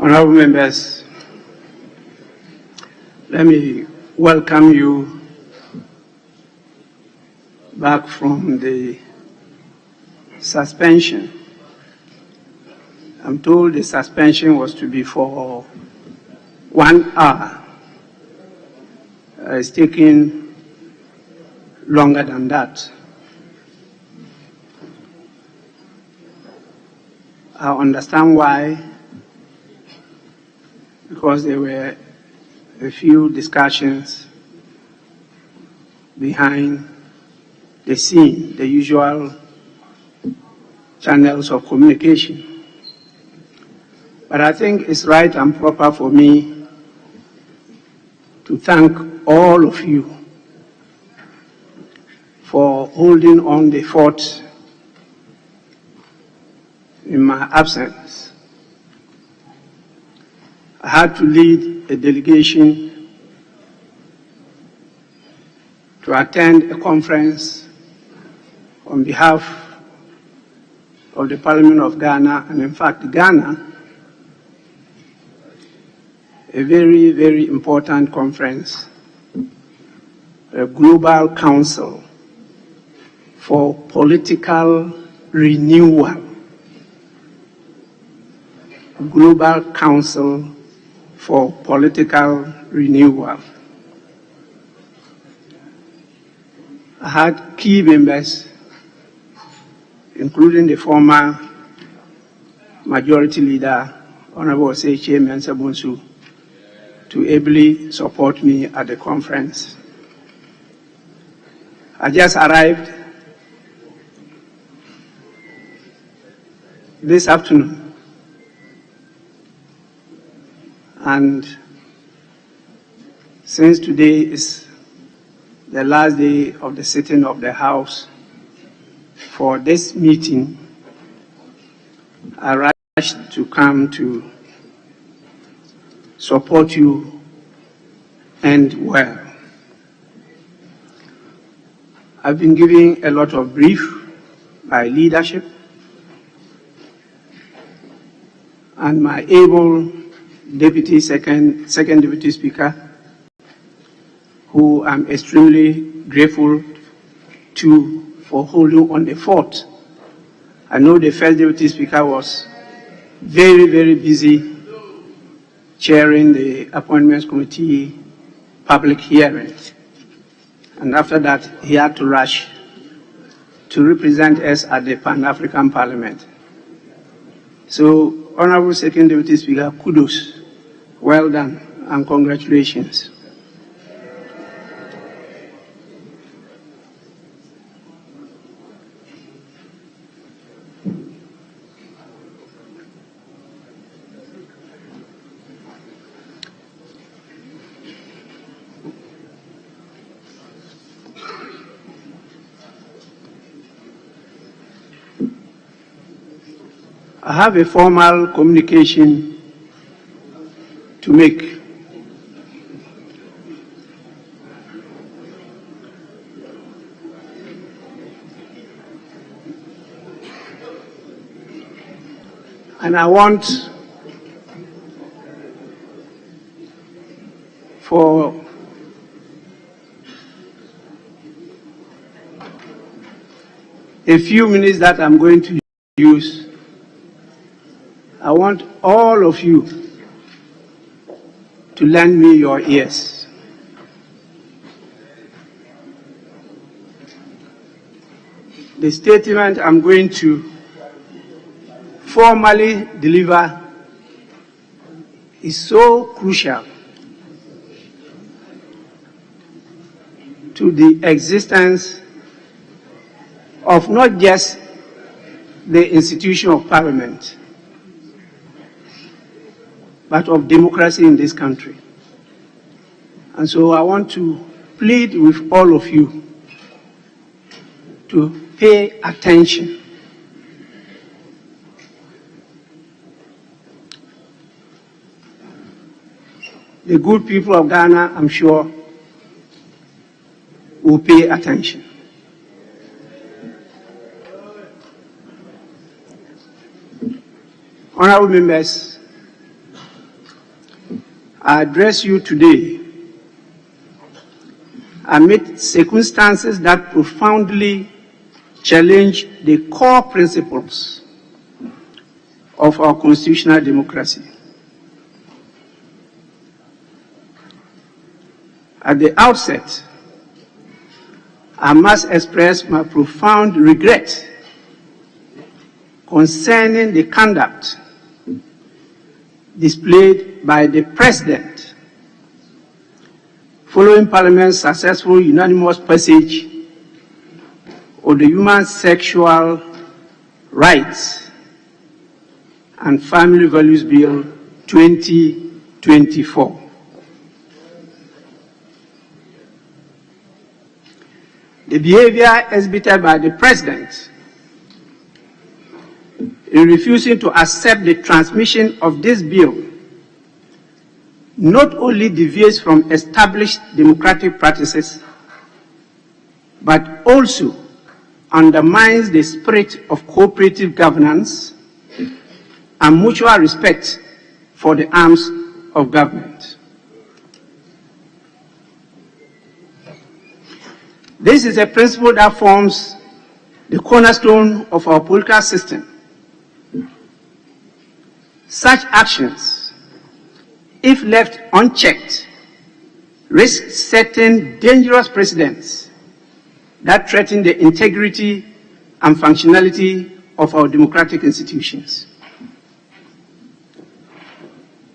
Honorable members, let me welcome you back from the suspension. I'm told the suspension was to be for 1 hour. It's taking longer than that. I understand why, because there were a few discussions behind the scene, the usual channels of communication. But I think it's right and proper for me to thank all of you for holding on the fort in my absence. I had to lead a delegation to attend a conference on behalf of the Parliament of Ghana, and in fact, Ghana, a very, very important conference, a global council for political renewal. Global Council for Political Renewal. I had key members, including the former Majority Leader, Honorable Oseche Mensah-Bonsu, to ably support me at the conference. I just arrived this afternoon, and since today is the last day of the sitting of the House for this meeting, I rushed to come to support you and well. I've been giving a lot of brief by leadership and my able second Deputy Speaker, who I'm extremely grateful to for holding on the fort. I know the first Deputy Speaker was very, very busy chairing the Appointments Committee public hearing. And after that, he had to rush to represent us at the Pan-African Parliament. So, Honorable Second Deputy Speaker, kudos. Well done and congratulations. I have a formal communication to make. And I want for a few minutes that I'm going to use, I want all of you to lend me your ears. The statement I'm going to formally deliver is so crucial to the existence of not just the institution of Parliament, but of democracy in this country. And so I want to plead with all of you to pay attention. The good people of Ghana, I'm sure, will pay attention. Honorable members, I address you today amid circumstances that profoundly challenge the core principles of our constitutional democracy. At the outset, I must express my profound regret concerning the conduct displayed by the President following Parliament's successful unanimous passage of the Human Sexual Rights and Family Values Bill 2024. The behavior exhibited by the President in refusing to accept the transmission of this bill not only deviates from established democratic practices, but also undermines the spirit of cooperative governance and mutual respect for the arms of government. This is a principle that forms the cornerstone of our political system. Such actions, if left unchecked, risk setting dangerous precedents that threaten the integrity and functionality of our democratic institutions.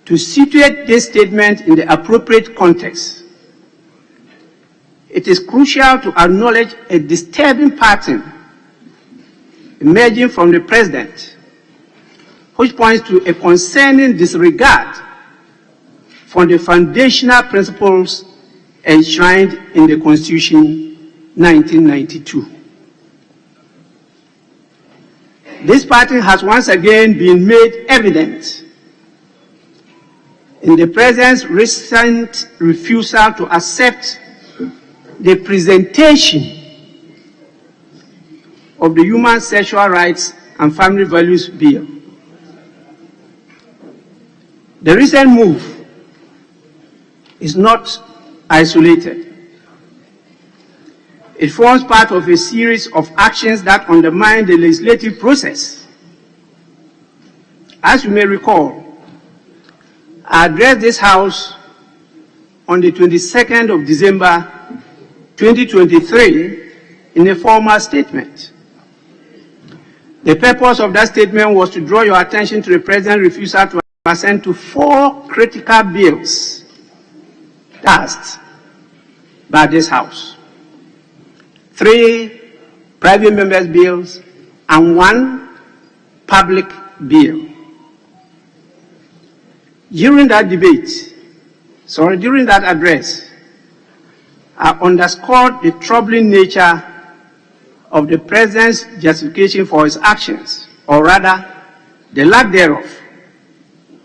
To situate this statement in the appropriate context, it is crucial to acknowledge a disturbing pattern emerging from the President, which points to a concerning disregard for the foundational principles enshrined in the Constitution 1992. This pattern has once again been made evident in the President's recent refusal to accept the presentation of the Human Sexual Rights and Family Values Bill. The recent move is not isolated. It forms part of a series of actions that undermine the legislative process. As you may recall, I addressed this House on the 22nd of December 2023 in a formal statement. The purpose of that statement was to draw your attention to the President's refusal to assent to 4 critical bills passed by this House. 3 private members' bills and 1 public bill. During that address, I underscored the troubling nature of the President's justification for his actions, or rather, the lack thereof,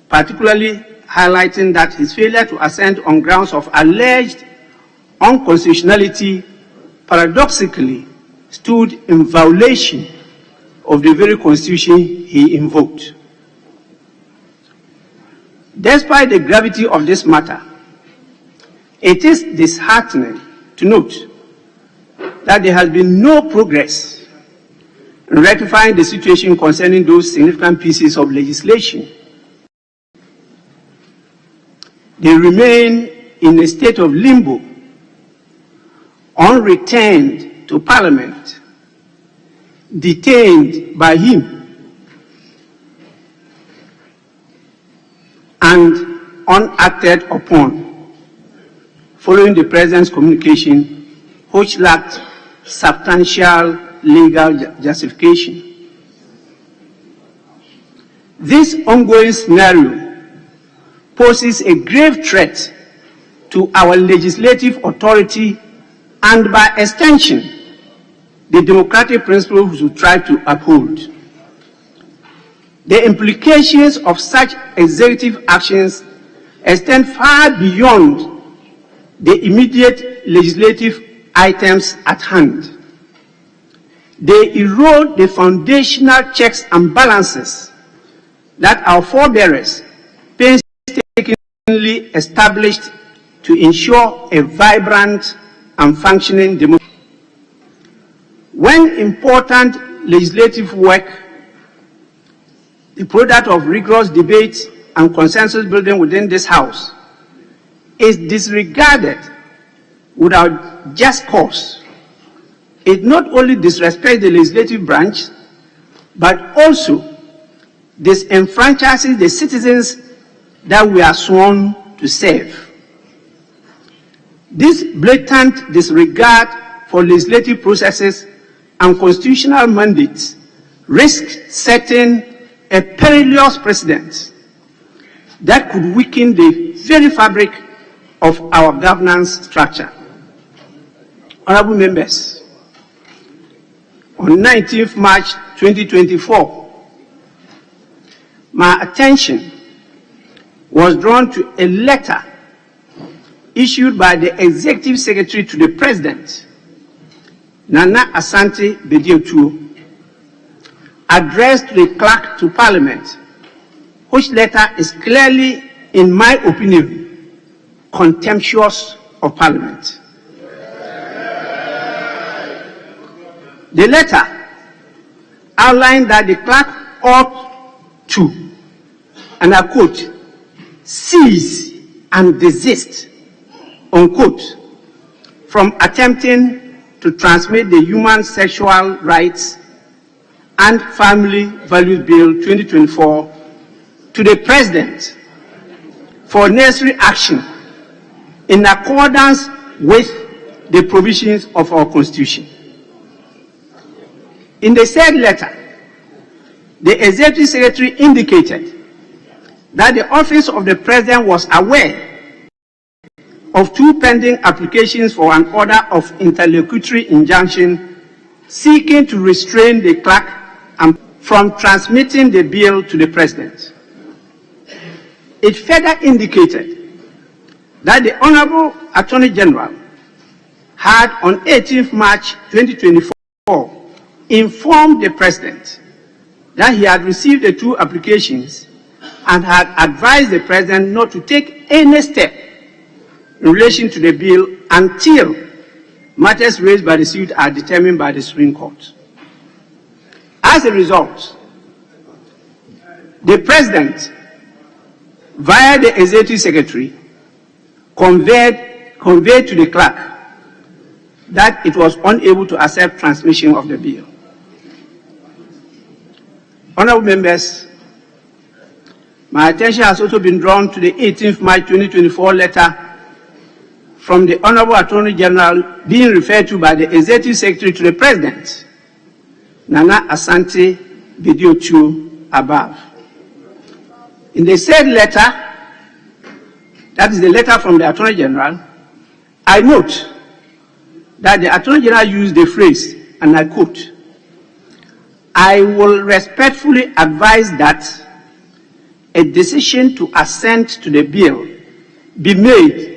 particularly highlighting that his failure to assent on grounds of alleged unconstitutionality paradoxically stood in violation of the very Constitution he invoked. Despite the gravity of this matter, it is disheartening to note that there has been no progress in rectifying the situation concerning those significant pieces of legislation. They remain in a state of limbo, unreturned to Parliament, detained by him, and unacted upon, following the President's communication, which lacked substantial legal justification. This ongoing scenario poses a grave threat to our legislative authority and, by extension, the democratic principles we try to uphold. The implications of such executive actions extend far beyond the immediate legislative items at hand. They erode the foundational checks and balances that our forebears painstakingly established to ensure a vibrant and functioning democracy. When important legislative work, the product of rigorous debate and consensus building within this House, is disregarded without just cause, it not only disrespects the legislative branch, but also disenfranchises the citizens that we are sworn to serve. This blatant disregard for legislative processes and constitutional mandates risks setting a perilous precedent that could weaken the very fabric of our governance structure. Honorable members, on 19th March 2024, my attention was drawn to a letter issued by the Executive Secretary to the President, Nana Asante Bediotuo, addressed to the Clerk to Parliament, which letter is clearly, in my opinion, contemptuous of Parliament. The letter outlined that the Clerk ought to, and I quote, cease and desist, unquote, from attempting to transmit the Human Sexual Rights and Family Values Bill 2024 to the President for necessary action in accordance with the provisions of our Constitution. In the said letter, the Executive Secretary indicated that the Office of the President was aware of 2 pending applications for an order of interlocutory injunction seeking to restrain the Clerk from transmitting the bill to the President. It further indicated that the Honorable Attorney General had on 18th March 2024 informed the President that he had received the 2 applications and had advised the President not to take any step in relation to the bill until matters raised by the suit are determined by the Supreme Court. As a result, the President, via the Executive Secretary, conveyed to the Clerk that it was unable to accept transmission of the bill. Honorable members, my attention has also been drawn to the 18th March 2024 letter from the Honorable Attorney General being referred to by the Executive Secretary to the President, Nana Asante Bediotuo, above. In the said letter, that is the letter from the Attorney General, I note that the Attorney General used the phrase, and I quote, "I will respectfully advise that a decision to assent to the bill be made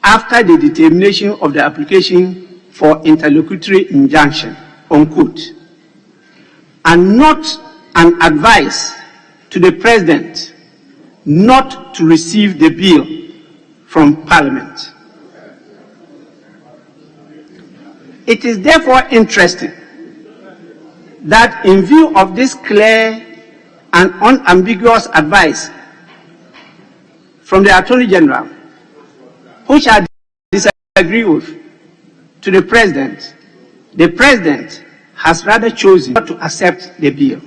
after the determination of the application for interlocutory injunction," unquote, and not an advice to the President not to receive the bill from Parliament. It is therefore interesting that in view of this clear and unambiguous advice from the Attorney General, which I disagree with, to the President has rather chosen not to accept the bill.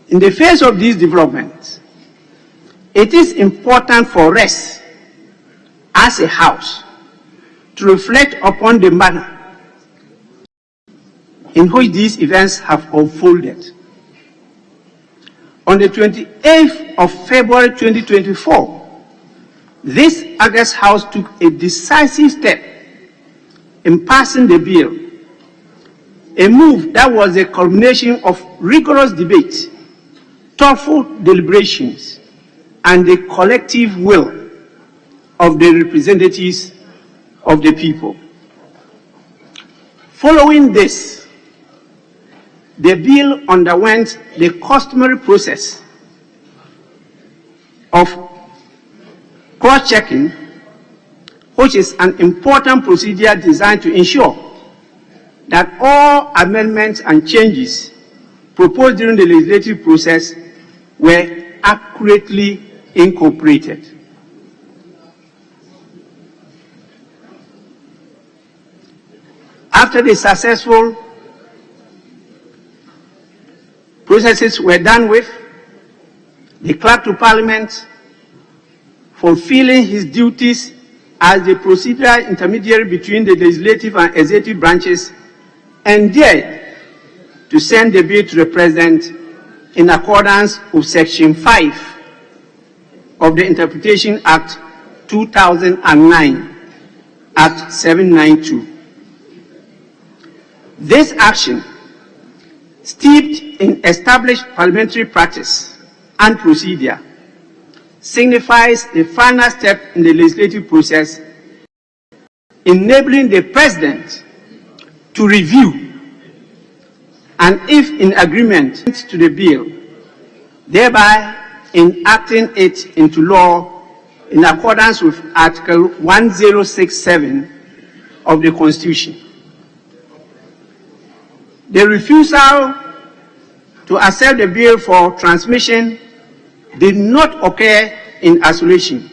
In the face of these developments, it is important for us as a House to reflect upon the manner in which these events have unfolded. On the 28th of February 2024, this August House took a decisive step in passing the bill, a move that was a culmination of rigorous debate, thoughtful deliberations, and the collective will of the representatives of the people. Following this, the bill underwent the customary process of cross-checking, which is an important procedure designed to ensure that all amendments and changes proposed during the legislative process were accurately incorporated. After the successful processes were done with, the Clerk to Parliament, fulfilling his duties as the procedural intermediary between the legislative and executive branches, endeavored to send the bill to the President in accordance with Section 5 of the Interpretation Act 2009, Act 792. This action, steeped in established parliamentary practice and procedure, signifies the final step in the legislative process, enabling the President to review and, if in agreement to the bill, thereby enacting it into law in accordance with Article 1067 of the Constitution. The refusal to accept the bill for transmission did not occur in isolation,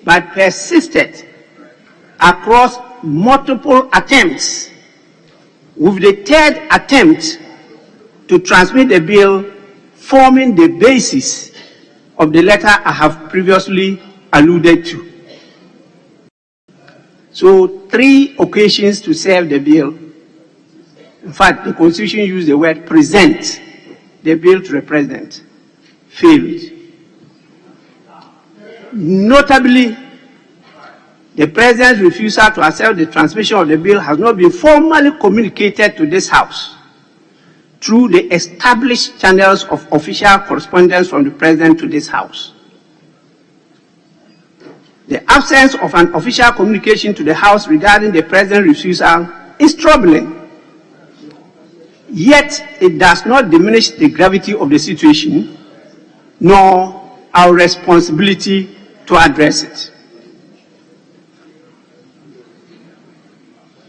but persisted across multiple attempts, with the third attempt to transmit the bill forming the basis of the letter I have previously alluded to. So 3 occasions to serve the bill. In fact, the Constitution used the word present the bill to the President, failed. Notably, the President's refusal to accept the transmission of the bill has not been formally communicated to this House through the established channels of official correspondence from the President to this House. The absence of an official communication to the House regarding the President's refusal is troubling. Yet, it does not diminish the gravity of the situation, nor our responsibility to address it.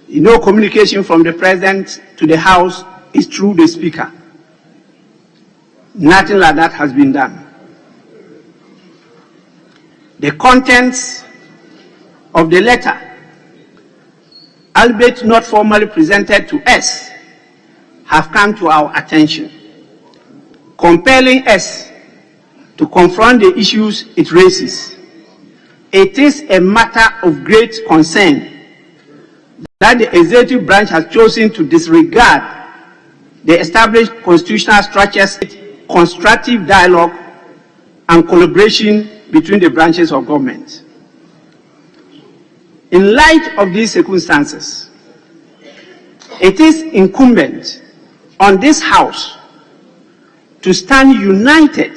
No communication from the President to the House is through the Speaker. Nothing like that has been done. The contents of the letter, albeit not formally presented to us, have come to our attention, compelling us to confront the issues it raises. It is a matter of great concern that the executive branch has chosen to disregard the established constitutional structures, constructive dialogue and collaboration between the branches of government. In light of these circumstances, it is incumbent on this House to stand united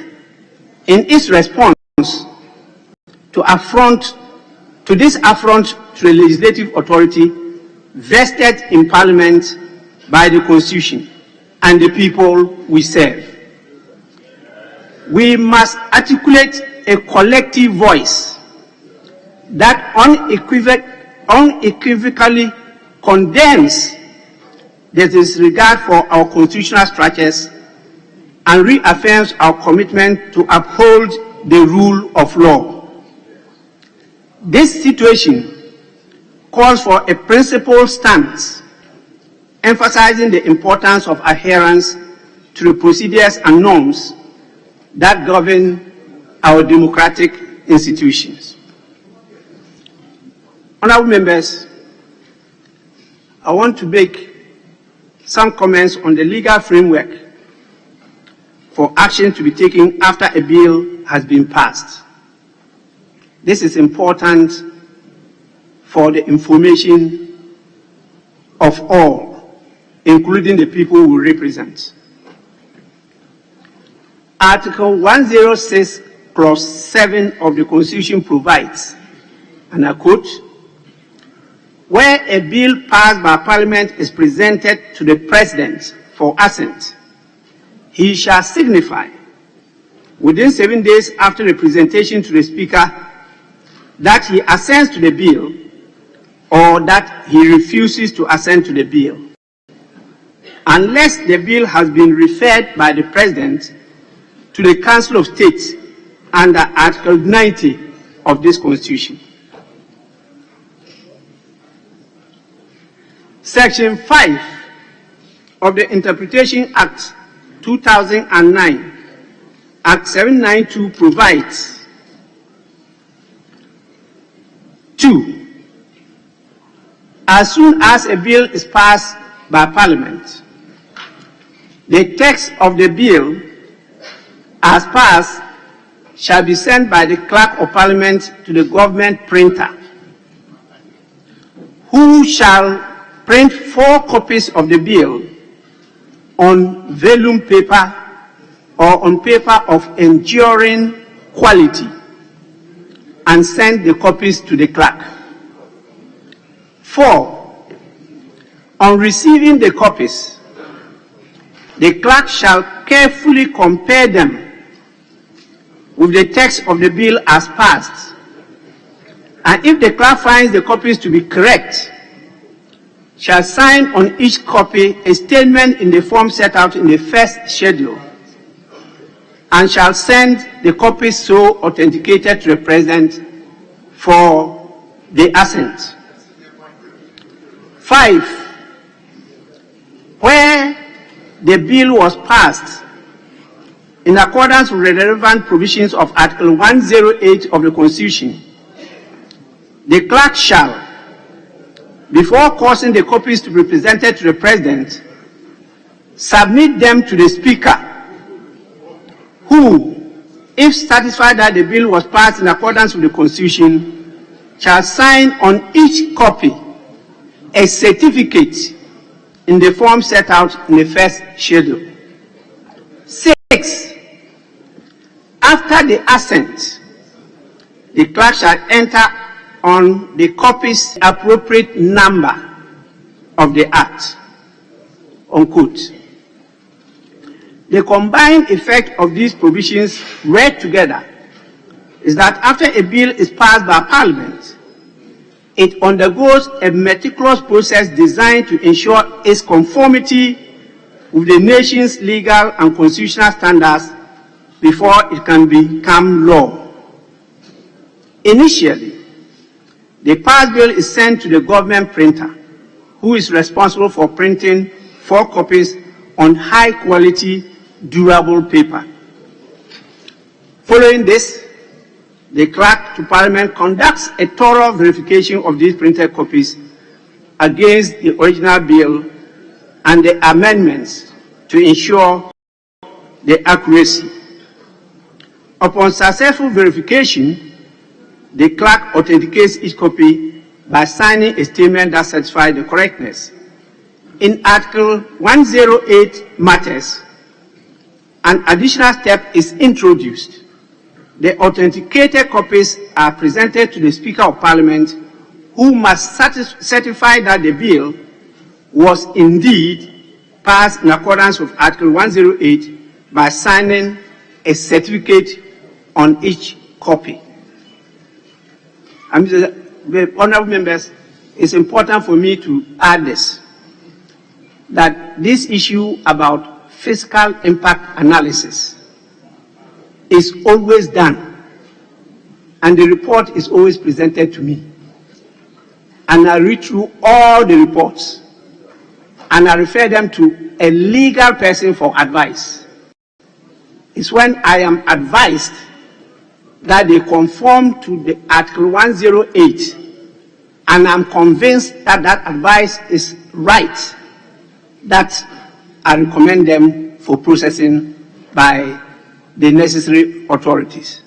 in its response to this affront to the legislative authority vested in Parliament by the Constitution and the people we serve. We must articulate a collective voice that unequivocally condemns the disregard for our constitutional structures and reaffirms our commitment to uphold the rule of law. This situation calls for a principled stance, emphasizing the importance of adherence to the procedures and norms that govern our democratic institutions. Honorable members, I want to make some comments on the legal framework for action to be taken after a bill has been passed. This is important for the information of all, including the people we represent. Article 106, Clause 7 of the Constitution provides, and I quote, "Where a bill passed by Parliament is presented to the President for assent, he shall signify within 7 days after the presentation to the Speaker that he assents to the bill or that he refuses to assent to the bill, unless the bill has been referred by the President to the Council of State under Article 90 of this Constitution. Section 5 of the Interpretation Act 2009, Act 792 provides 2. As soon as a bill is passed by Parliament, the text of the bill as passed shall be sent by the Clerk of Parliament to the government printer, who shall print 4 copies of the bill on vellum paper or on paper of enduring quality and send the copies to the clerk. 4. On receiving the copies, the clerk shall carefully compare them with the text of the bill as passed, and if the clerk finds the copies to be correct, shall sign on each copy a statement in the form set out in the first schedule, and shall send the copies so authenticated to the President for the assent. 5. Where the bill was passed in accordance with the relevant provisions of Article 108 of the Constitution, the clerk shall, before causing the copies to be presented to the President, submit them to the Speaker, who, if satisfied that the bill was passed in accordance with the Constitution, shall sign on each copy a certificate in the form set out in the first schedule. 6. After the assent, the clerk shall enter on the copy's appropriate number of the Act, unquote. The combined effect of these provisions read together is that after a bill is passed by Parliament, it undergoes a meticulous process designed to ensure its conformity with the nation's legal and constitutional standards before it can become law. Initially, the passed bill is sent to the government printer, who is responsible for printing 4 copies on high-quality, durable paper. Following this, the Clerk to Parliament conducts a thorough verification of these printed copies against the original bill and the amendments to ensure the accuracy. Upon successful verification, the clerk authenticates each copy by signing a statement that certifies the correctness. In Article 108 matters, an additional step is introduced. The authenticated copies are presented to the Speaker of Parliament, who must certify that the bill was indeed passed in accordance with Article 108 by signing a certificate on each copy. And the honorable members, it's important for me to add this, that this issue about fiscal impact analysis is always done, and the report is always presented to me. And I read through all the reports, and I refer them to a legal person for advice. It's when I am advised that they conform to the Article 108, and I'm convinced that that advice is right, that I recommend them for processing by the necessary authorities.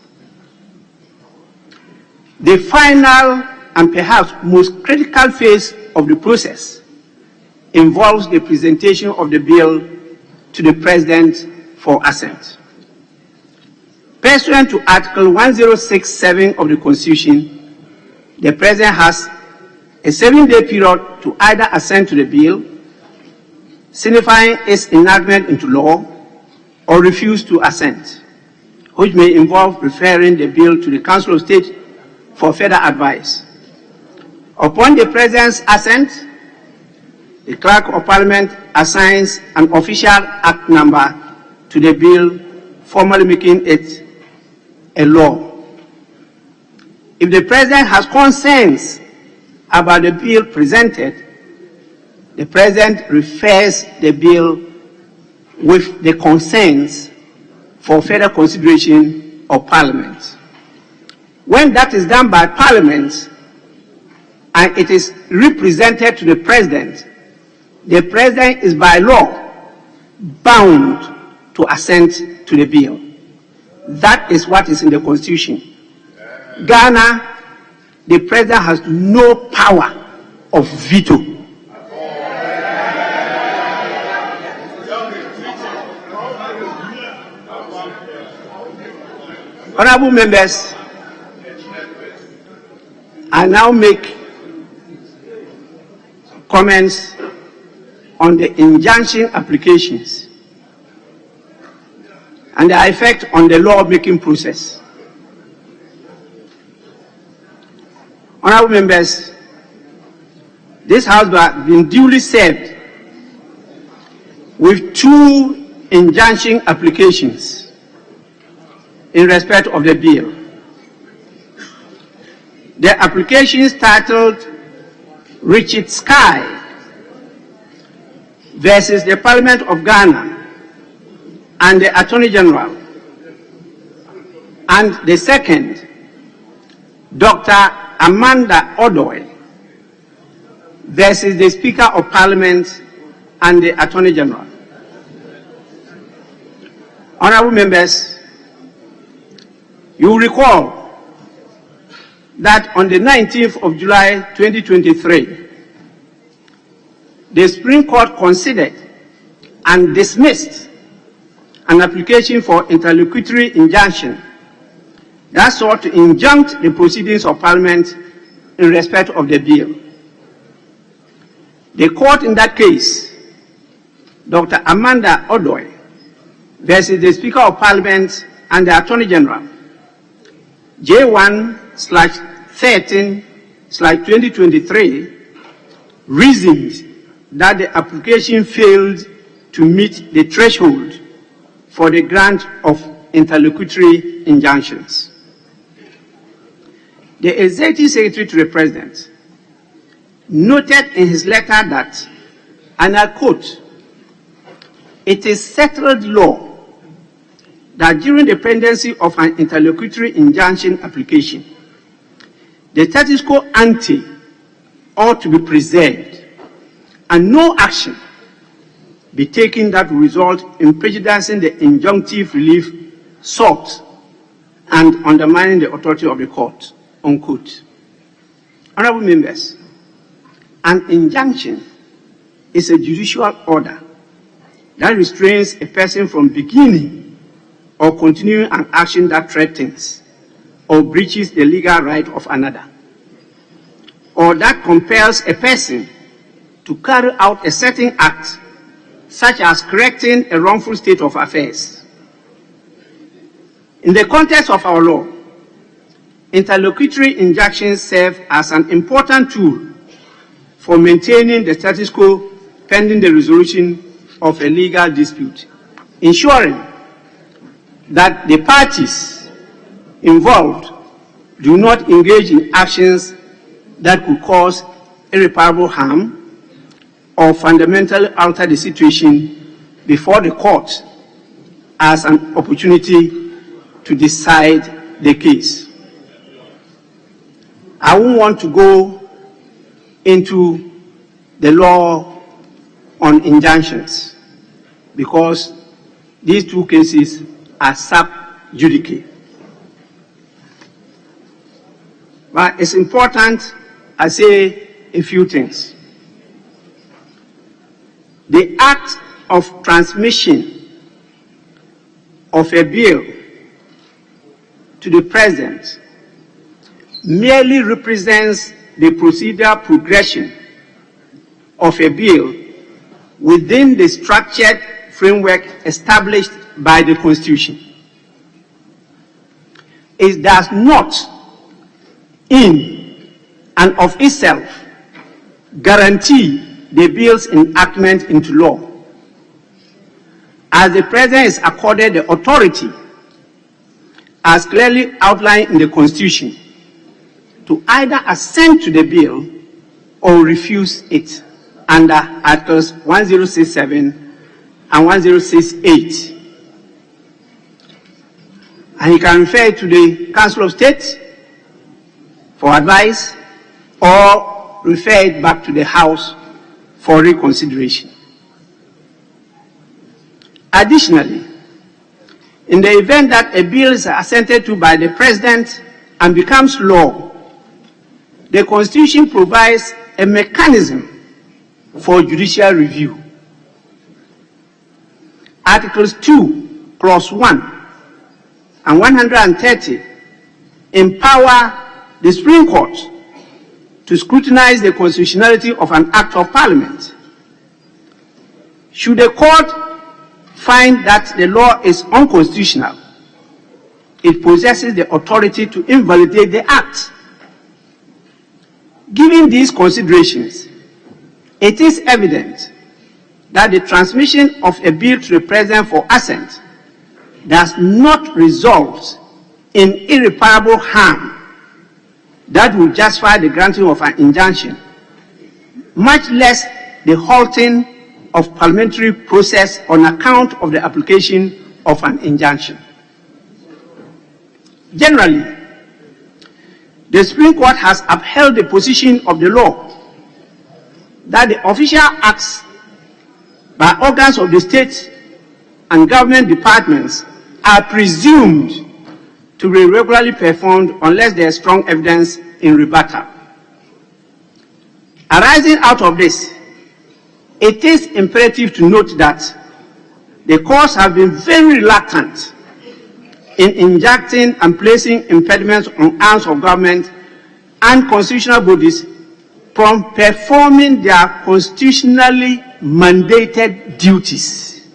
The final and perhaps most critical phase of the process involves the presentation of the bill to the President for assent. Pursuant to Article 106(7) of the Constitution, the President has a 7-day period to either assent to the bill, signifying its enactment into law, or refuse to assent. which may involve referring the bill to the Council of State for further advice. Upon the President's assent, the Clerk of Parliament assigns an official act number to the bill, formally making it a law. If the President has concerns about the bill presented, the President refers the bill with the concerns for further consideration of Parliament. When that is done by Parliament and it is represented to the President is by law bound to assent to the bill. That is what is in the Constitution. Ghana, the President has no power of veto. Honorable members, I now make comments on the injunction applications and their effect on the law-making process. Honorable members, this House has been duly served with 2 injunction applications in respect of the bill. The applications titled Richard Sky versus the Parliament of Ghana and the Attorney General, and the second, Dr. Amanda Odoi versus the Speaker of Parliament and the Attorney General. Honorable members, you will recall that on the 19th of July 2023, the Supreme Court considered and dismissed an application for interlocutory injunction that sought to injunct the proceedings of Parliament in respect of the bill. The court in that case, Dr. Amanda Odoi versus the Speaker of Parliament and the Attorney General, J1/13/2023, reasoned that the application failed to meet the threshold for the grant of interlocutory injunctions. The Executive Secretary to the President noted in his letter that, and I quote, "It is settled law that during the pendency of an interlocutory injunction application, the status quo ante ought to be preserved and no action be taken that will result in prejudicing the injunctive relief sought and undermining the authority of the court," unquote. Honorable members, an injunction is a judicial order that restrains a person from beginning or continuing an action that threatens or breaches the legal right of another, or that compels a person to carry out a certain act, such as correcting a wrongful state of affairs. In the context of our law, interlocutory injunctions serve as an important tool for maintaining the status quo pending the resolution of a legal dispute, ensuring that the parties involved do not engage in actions that could cause irreparable harm or fundamentally alter the situation before the court as an opportunity to decide the case. I won't want to go into the law on injunctions because these 2 cases are sub judice. But it's important I say a few things. The act of transmission of a bill to the President merely represents the procedural progression of a bill within the structured framework established by the Constitution. it does not, in and of itself, guarantee the bill's enactment into law, as the President is accorded the authority, as clearly outlined in the Constitution, to either assent to the bill or refuse it under Articles 1067 and 1068. And he can refer to the Council of State for advice or refer it back to the House for reconsideration. Additionally, in the event that a bill is assented to by the President and becomes law, the Constitution provides a mechanism for judicial review. Articles 2, Clause 1 and 130 empower the Supreme Court to scrutinize the constitutionality of an act of Parliament. Should the court find that the law is unconstitutional, it possesses the authority to invalidate the act. Given these considerations, it is evident that the transmission of a bill to the President for assent does not result in irreparable harm that will justify the granting of an injunction, much less the halting of parliamentary process on account of the application of an injunction. Generally, the Supreme Court has upheld the position of the law that the official acts by organs of the state and government departments are presumed to be regularly performed unless there is strong evidence in rebuttal. Arising out of this, it is imperative to note that the courts have been very reluctant in injecting and placing impediments on arms of government and constitutional bodies from performing their constitutionally mandated duties.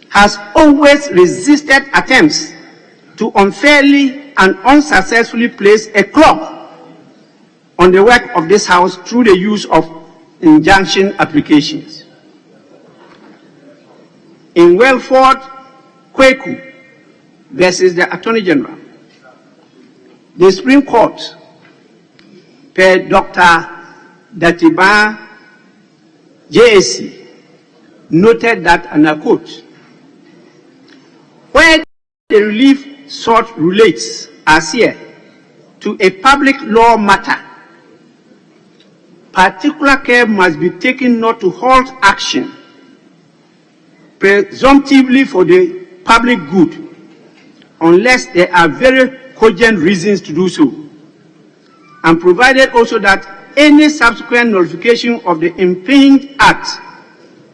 Has always resisted attempts to unfairly and unsuccessfully place a clock on the work of this House through the use of injunction applications. In Welford Kweku versus the Attorney General, the Supreme Court, per Dr. Datiba JAC, noted that, and I quote, where the relief sought relates, as here, to a public law matter, particular care must be taken not to halt action, presumptively for the public good, unless there are very cogent reasons to do so, and provided also that any subsequent notification of the impinged act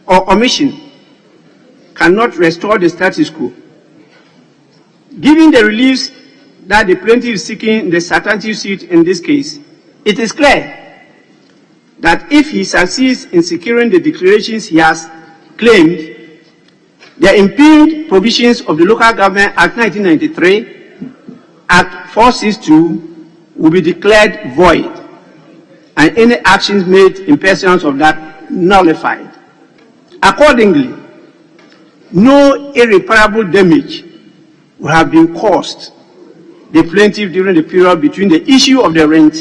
or omission cannot restore the status quo. Given the reliefs that the plaintiff is seeking in the substantive suit in this case, it is clear that if he succeeds in securing the declarations he has claimed, the impinged provisions of the Local Government Act 1993, Act 462, will be declared void, and any actions made in pursuance of that nullified. Accordingly, no irreparable damage will have been caused the plaintiff during the period between the issue of the rent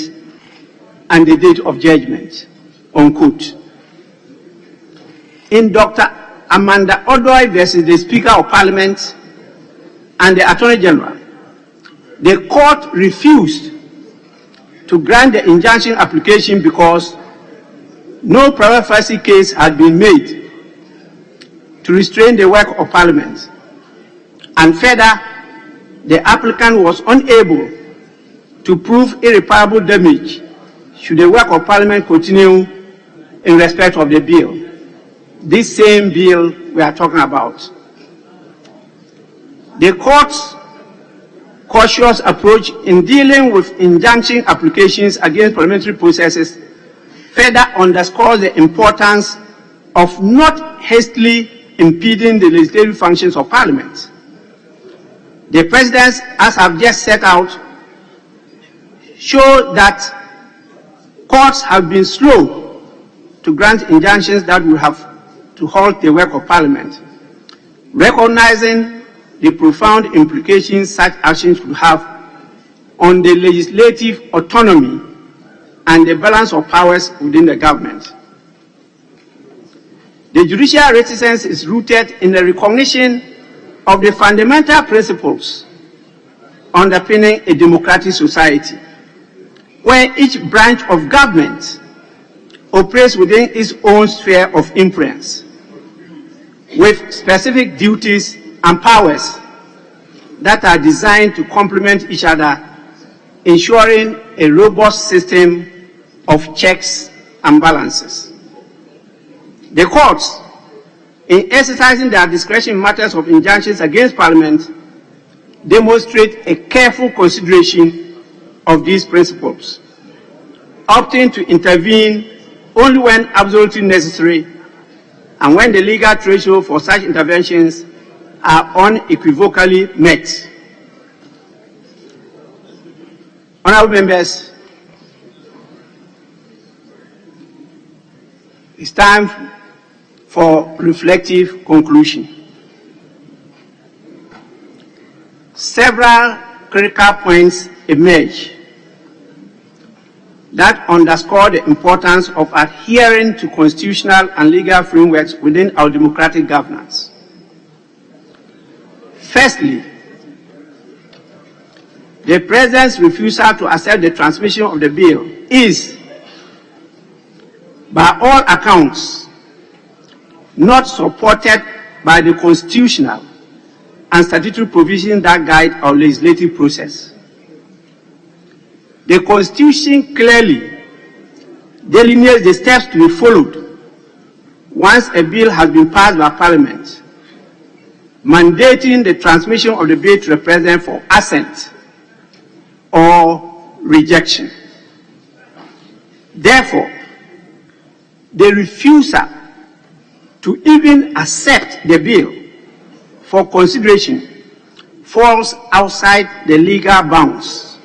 and the date of judgment, unquote. In Dr. Amanda Odoi versus the Speaker of Parliament and the Attorney General, the court refused to grant the injunction application because no prima facie case had been made to restrain the work of Parliament, and further, the applicant was unable to prove irreparable damage should the work of Parliament continue in respect of the bill. This same bill we are talking about. The court's cautious approach in dealing with injunction applications against parliamentary processes further underscores the importance of not hastily impeding the legislative functions of Parliament. The precedents, as I've just set out, show that courts have been slow to grant injunctions that will have to halt the work of Parliament, recognizing the profound implications such actions could have on the legislative autonomy and the balance of powers within the government. The judicial reticence is rooted in the recognition of the fundamental principles underpinning a democratic society, where each branch of government operates within its own sphere of influence, with specific duties and powers that are designed to complement each other, ensuring a robust system of checks and balances. The courts, in exercising their discretion in matters of injunctions against Parliament, demonstrate a careful consideration of these principles, opting to intervene only when absolutely necessary and when the legal threshold for such interventions are unequivocally met. Honourable members, it's time for reflective conclusion. Several critical points emerge that underscore the importance of adhering to constitutional and legal frameworks within our democratic governance. Firstly, the President's refusal to accept the transmission of the bill is, by all accounts, not supported by the constitutional and statutory provisions that guide our legislative process. The Constitution clearly delineates the steps to be followed once a bill has been passed by Parliament, mandating the transmission of the bill to the President for assent or rejection. Therefore, the refusal to even accept the bill for consideration falls outside the legal bounds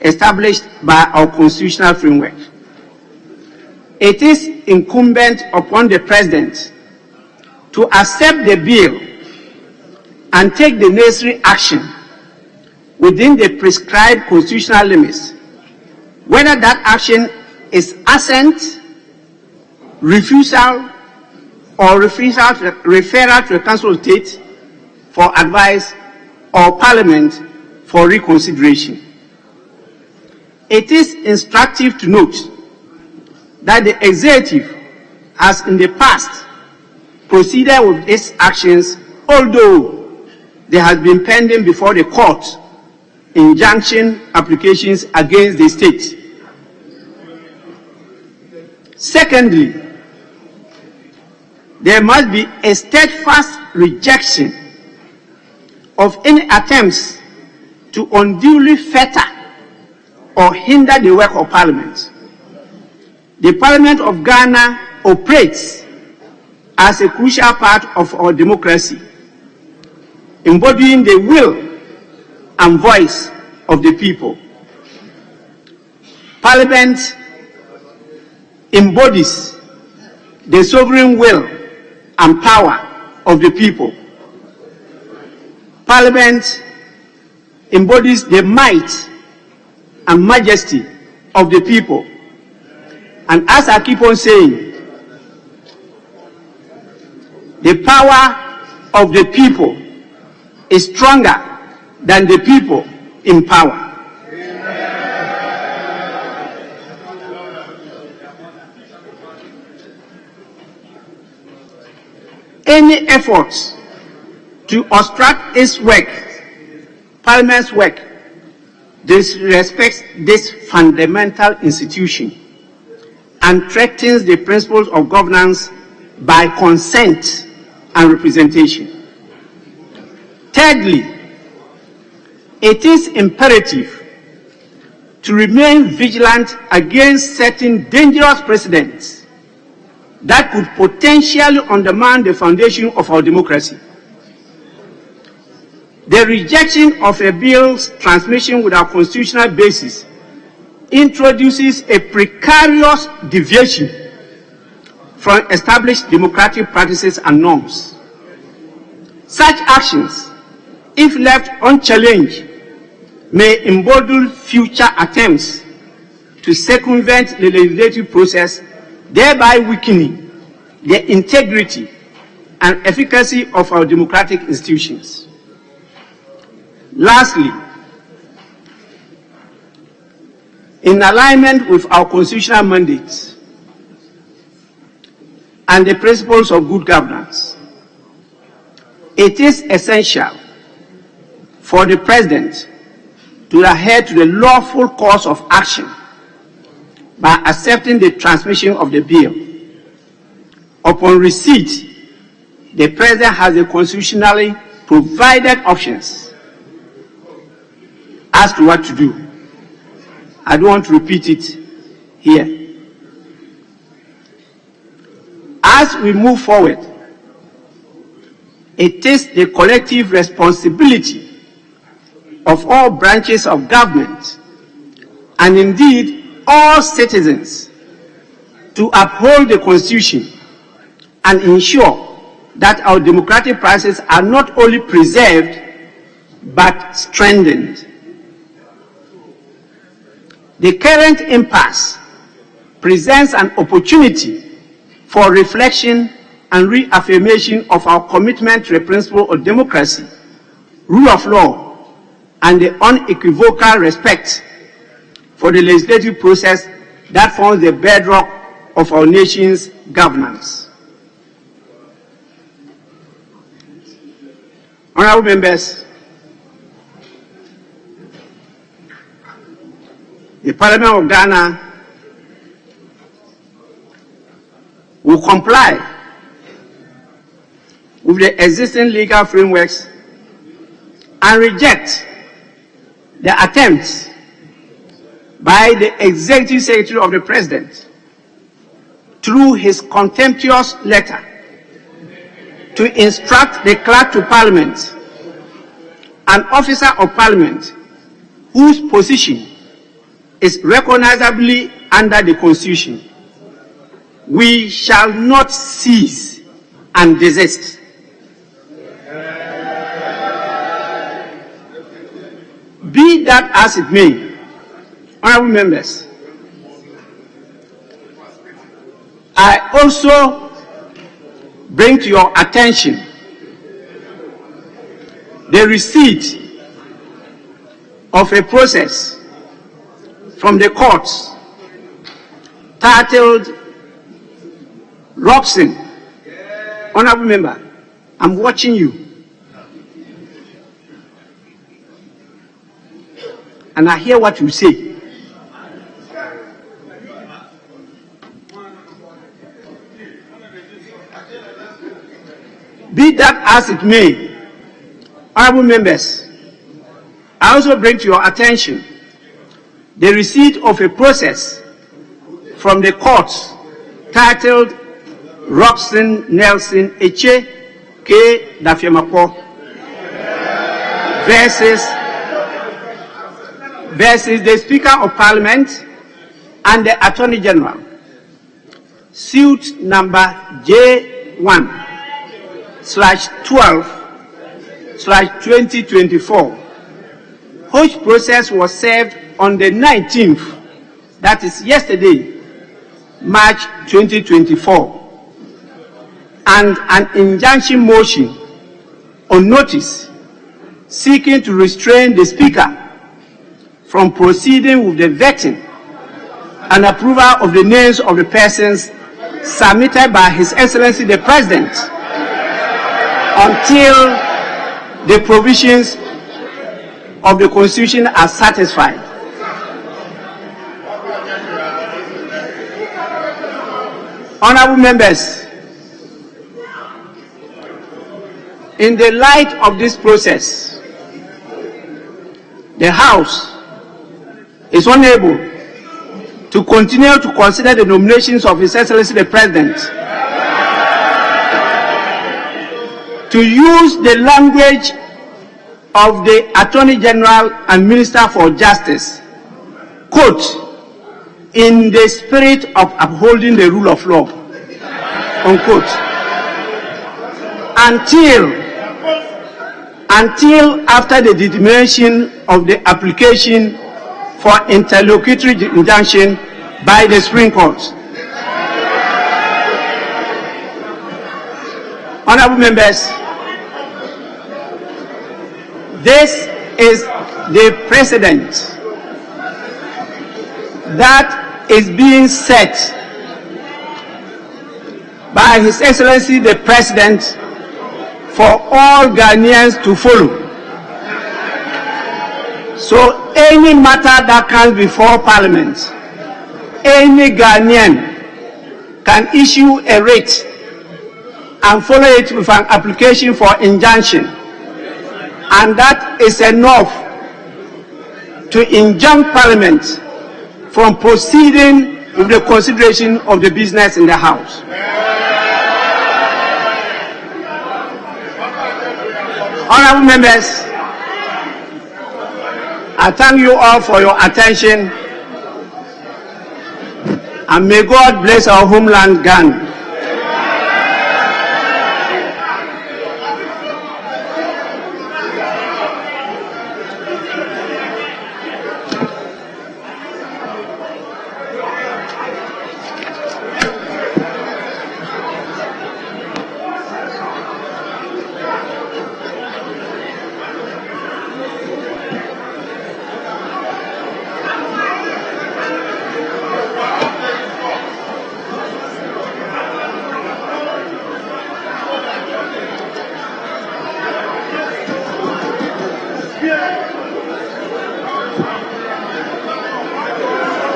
established by our constitutional framework. It is incumbent upon the President to accept the bill and take the necessary action within the prescribed constitutional limits, whether that action is assent, refusal, or referral to the Council of State for advice or Parliament for reconsideration. It is instructive to note that the Executive has in the past proceeded with its actions, although there has been pending before the court injunction applications against the state. Secondly, there must be a steadfast rejection of any attempts to unduly fetter or hinder the work of Parliament. The Parliament of Ghana operates as a crucial part of our democracy, embodying the will and voice of the people. Parliament embodies the sovereign will and power of the people. Parliament embodies the might and majesty of the people. And as I keep on saying, the power of the people is stronger than the people in power. Any efforts to obstruct its work, Parliament's work, disrespects this fundamental institution and threatens the principles of governance by consent and representation. Thirdly, it is imperative to remain vigilant against certain dangerous precedents that could potentially undermine the foundation of our democracy. The rejection of a bill's transmission without constitutional basis introduces a precarious deviation from established democratic practices and norms. Such actions, if left unchallenged, may embolden future attempts to circumvent the legislative process, thereby weakening the integrity and efficacy of our democratic institutions. Lastly, in alignment with our constitutional mandates and the principles of good governance, it is essential for the President to adhere to the lawful course of action by accepting the transmission of the bill. Upon receipt, the President has the constitutionally provided options as to what to do. I don't want to repeat it here. As we move forward, it is the collective responsibility of all branches of government, and indeed all citizens, to uphold the Constitution and ensure that our democratic processes are not only preserved but strengthened. The current impasse presents an opportunity for reflection and reaffirmation of our commitment to the principle of democracy, rule of law, and the unequivocal respect for the legislative process that forms the bedrock of our nation's governance. Honorable members, the Parliament of Ghana will comply with the existing legal frameworks and reject the attempts by the Executive Secretary of the President through his contemptuous letter to instruct the Clerk to Parliament, an officer of Parliament whose position is recognizably under the Constitution. We shall not cease and desist. Be that as it may, honorable members, I also bring to your attention the receipt of a process from the courts titled Robson. Honorable member, I'm watching you. And I hear what you say. Be that as it may, honorable members, I also bring to your attention the receipt of a process from the courts titled Robson Nelson Eche K. Dafiamapo versus the Speaker of Parliament and the Attorney General, suit number J1/12/2024, which process was served on the 19th, that is yesterday, March 2024, and an injunction motion on notice seeking to restrain the Speaker from proceeding with the vetting and approval of the names of the persons submitted by His Excellency the President until the provisions of the Constitution are satisfied. Honorable members, in the light of this process, the House is unable to continue to consider the nominations of His Excellency the President, to use the language of the Attorney General and Minister for Justice, quote, in the spirit of upholding the rule of law, unquote, until after the determination of the application for interlocutory injunction by the Supreme Court. Honorable members, this is the precedent that is being set by His Excellency the President for all Ghanaians to follow. So any matter that comes before Parliament, any Ghanaian can issue a writ and follow it with an application for injunction, and that is enough to injunct Parliament from proceeding with the consideration of the business in the House. Honorable members, I thank you all for your attention, and may God bless our homeland, Ghana.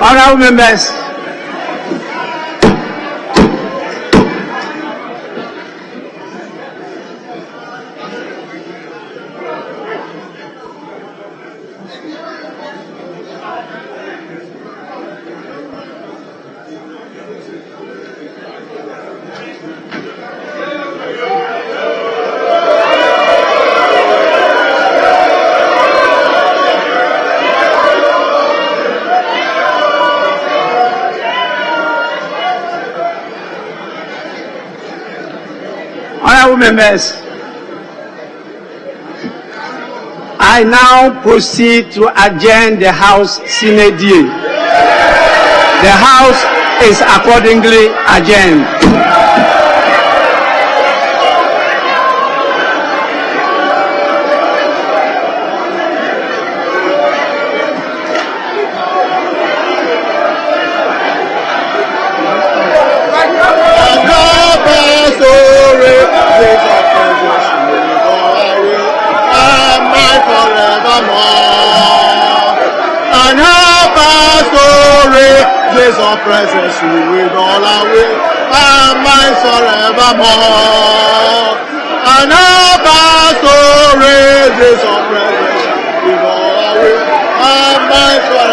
Honorable members, members, I now proceed to adjourn the House sine die. The House is accordingly adjourned. Days of presence with all our will, and mine forevermore. And our story, days of presence with all our will, and mine forevermore.